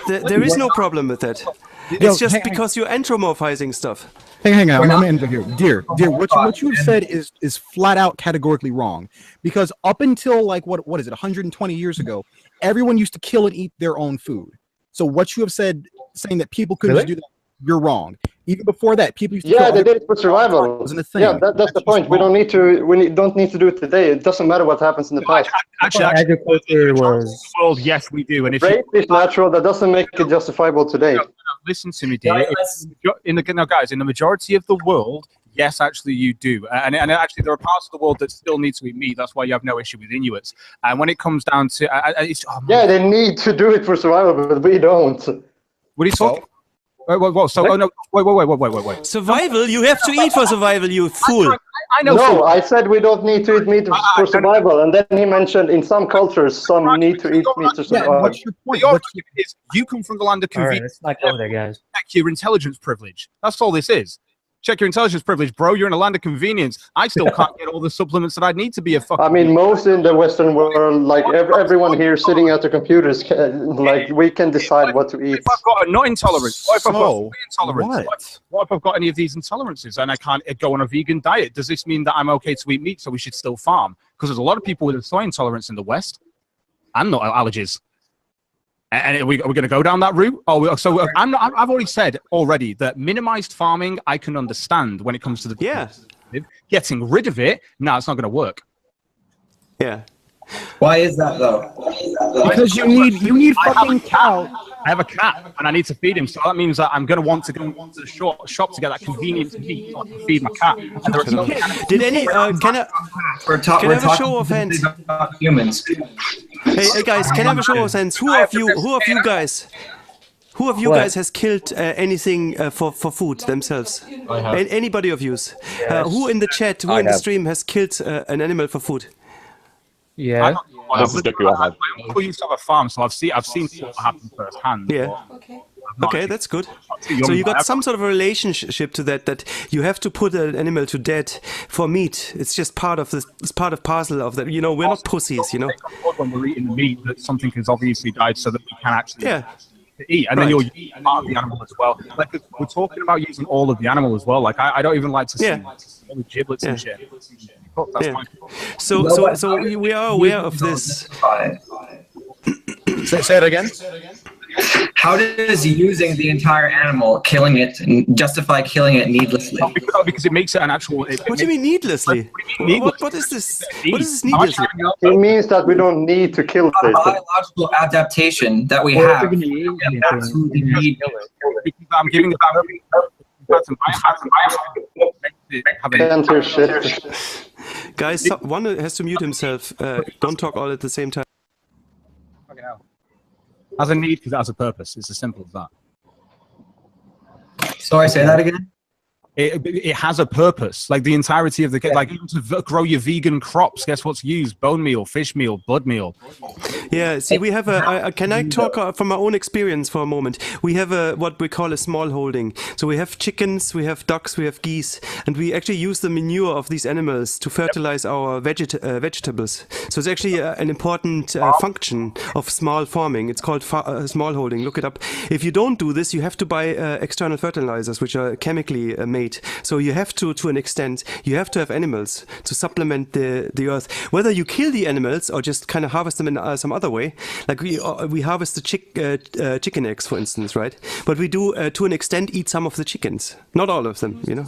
F: that. There is no problem with that. It's just because you're anthropomorphizing stuff.
K: Hang on, I'm gonna end here. Dear, what you have said is flat out categorically wrong, because up until like what is it, 120 years ago, everyone used to kill and eat their own food. So what you have said, saying that people couldn't just do that, you're wrong. Even before that, people used to
E: they did it for survival. Yeah, that's the point. We don't need to do it today. It doesn't matter what happens in the past.
L: Actually, agriculture was.
C: Well, yes, we do. And if
E: rape is natural, that doesn't make it justifiable today.
C: No, listen to me, dear. In the majority of the world, Yes, actually, you do. And actually, there are parts of the world that still need to eat meat. That's why you have no issue with Inuits. And when it comes down to...
E: yeah, they need to do it for survival, but we don't.
C: What are you talking Wait. So, oh, no, wait.
F: Survival? You have to eat for survival, you fool.
C: I know.
E: No, I said we don't need to eat meat for survival. And then he mentioned in some cultures, some need to eat meat to survive.
C: What's your point? Your argument is you come from the land of convenience.
L: All right, let's not go there, guys.
C: Check your intelligence privilege. That's all this is. Check your intelligence privilege, bro. You're in a land of convenience. I still can't get all the supplements that I need to be a fucking...
E: I mean, most in the Western world, like everyone here sitting at the computers, like we can decide what to eat.
C: If I've got a nut intolerance, what if I've got intolerance? What if I've got any of these intolerances and I can't go on a vegan diet? Does this mean that I'm okay to eat meat, so we should still farm? Because there's a lot of people with a soy intolerance in the West and nut allergies. And are we going to go down that route? I've already said that minimized farming I can understand when it comes to the getting rid of it. No, it's not going to work.
F: Yeah.
M: Why is that though?
K: Because you need fucking cow.
C: I have a cat and I need to feed him, so that means that I'm going to want to go to the shop to get that convenient meat so I can feed my cat. And there are no
F: Did any can I have a show of hands?
M: Humans.
F: Hey guys, can I have a show of hands? Who of you guys has killed anything for food themselves?
D: I have.
F: Anybody of you? Who in the chat, who in the stream has killed an animal for food?
L: Yeah.
C: I used to have a farm, so I've seen what happened firsthand.
F: Yeah. Okay, that's good. So you got some sort of a relationship to that you have to put an animal to death for meat. It's just part of this. It's part of parcel of that. You know, we're not pussies. You know.
C: When we're eating meat, that something has obviously died, so that we can actually eat, and then you're using part of the animal as well. Like we're talking about using all of the animal as well. Like I don't even like to see giblets and shit.
F: So we are aware of this.
K: Say it again.
M: How does using the entire animal, killing it, justify killing it needlessly?
C: Because it makes it an actual...
F: What do you mean needlessly? What is this? What is this needlessly?
E: It means that we don't need to kill it.
M: Biological adaptation that we have. Absolutely need.
C: Because I'm giving it...
F: Guys, one has to mute himself. Don't talk all at the same time.
C: Has a need because it has a purpose. It's as simple as that.
M: Sorry, say that again.
C: It has a purpose. Like the entirety of the like even to grow your vegan crops. Guess what's used? Bone meal, fish meal, blood meal.
F: Yeah. See, we have can I talk from my own experience for a moment? We have what we call a small holding. So we have chickens, we have ducks, we have geese, and we actually use the manure of these animals to fertilize our vegetables. So it's actually an important function of small farming. It's called small holding. Look it up. If you don't do this, you have to buy external fertilizers, which are chemically made. So you have to an extent, you have to have animals to supplement the earth. Whether you kill the animals or just kind of harvest them in some other way, like we harvest the chicken eggs, for instance, right? But we do to an extent eat some of the chickens, not all of them, you know.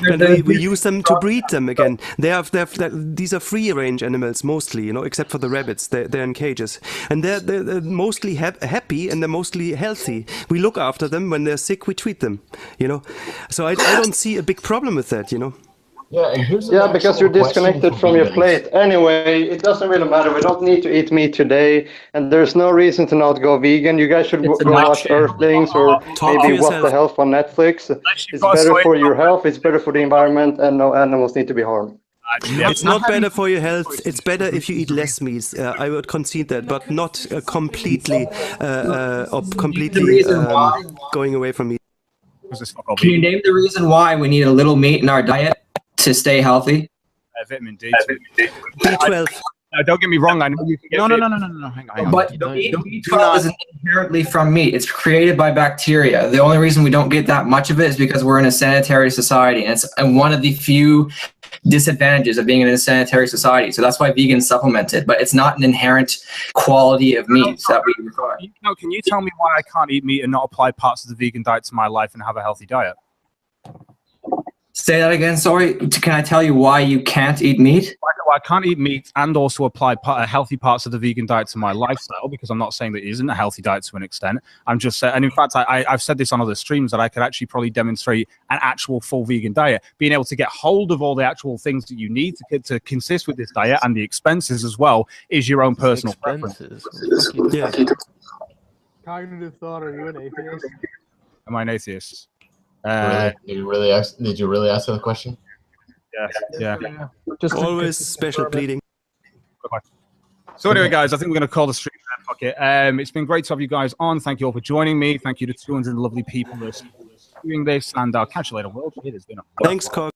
F: And we use them to breed them again. These are free-range animals mostly, you know, except for the rabbits. They're in cages, and they're mostly happy and they're mostly healthy. We look after them. When they're sick, we treat them, you know. So I don't see a big problem with that, you know.
E: Yeah, because you're disconnected from your plate. Anyway, it doesn't really matter. We don't need to eat meat today, and there's no reason to not go vegan. You guys should go watch Earthlings or maybe What the Health on Netflix. It's better for your health, it's better for the environment, and no animals need to be harmed.
F: It's not better for your health. It's better if you eat less meat. I would concede that, but not completely going away from meat.
M: Can you name the reason why we need a little meat in our diet to stay healthy?
C: Vitamin D.
F: B12.
C: Don't get me wrong. I know you can get
K: No. Hang on.
M: But B12 isn't inherently from meat. It's created by bacteria. The only reason we don't get that much of it is because we're in a sanitary society, and it's one of the few disadvantages of being in a sanitary society. So that's why vegans supplement it, but it's not an inherent quality of meat that we require.
C: Can you tell me why I can't eat meat and not apply parts of the vegan diet to my life and have a healthy diet?
M: Say that again, sorry. Can I tell you why you can't eat meat?
C: I can't eat meat and also apply healthy parts of the vegan diet to my lifestyle, because I'm not saying that it isn't a healthy diet to an extent. I'm just saying, and in fact, I've said this on other streams, that I could actually probably demonstrate an actual full vegan diet, being able to get hold of all the actual things that you need to consist with this diet, and the expenses as well, is your own personal preference.
F: Yeah.
N: Cognitive thought, are you an atheist?
C: Am I an atheist?
D: Really? Did you really ask the question?
C: Yeah.
F: Just always special pleading.
C: So anyway, guys, I think we're going to call the stream there. Fuck it. It's been great to have you guys on. Thank you all for joining me. Thank you to 200 lovely people that are doing this, and I'll catch you later, world. It has been a
F: Thanks, Cog.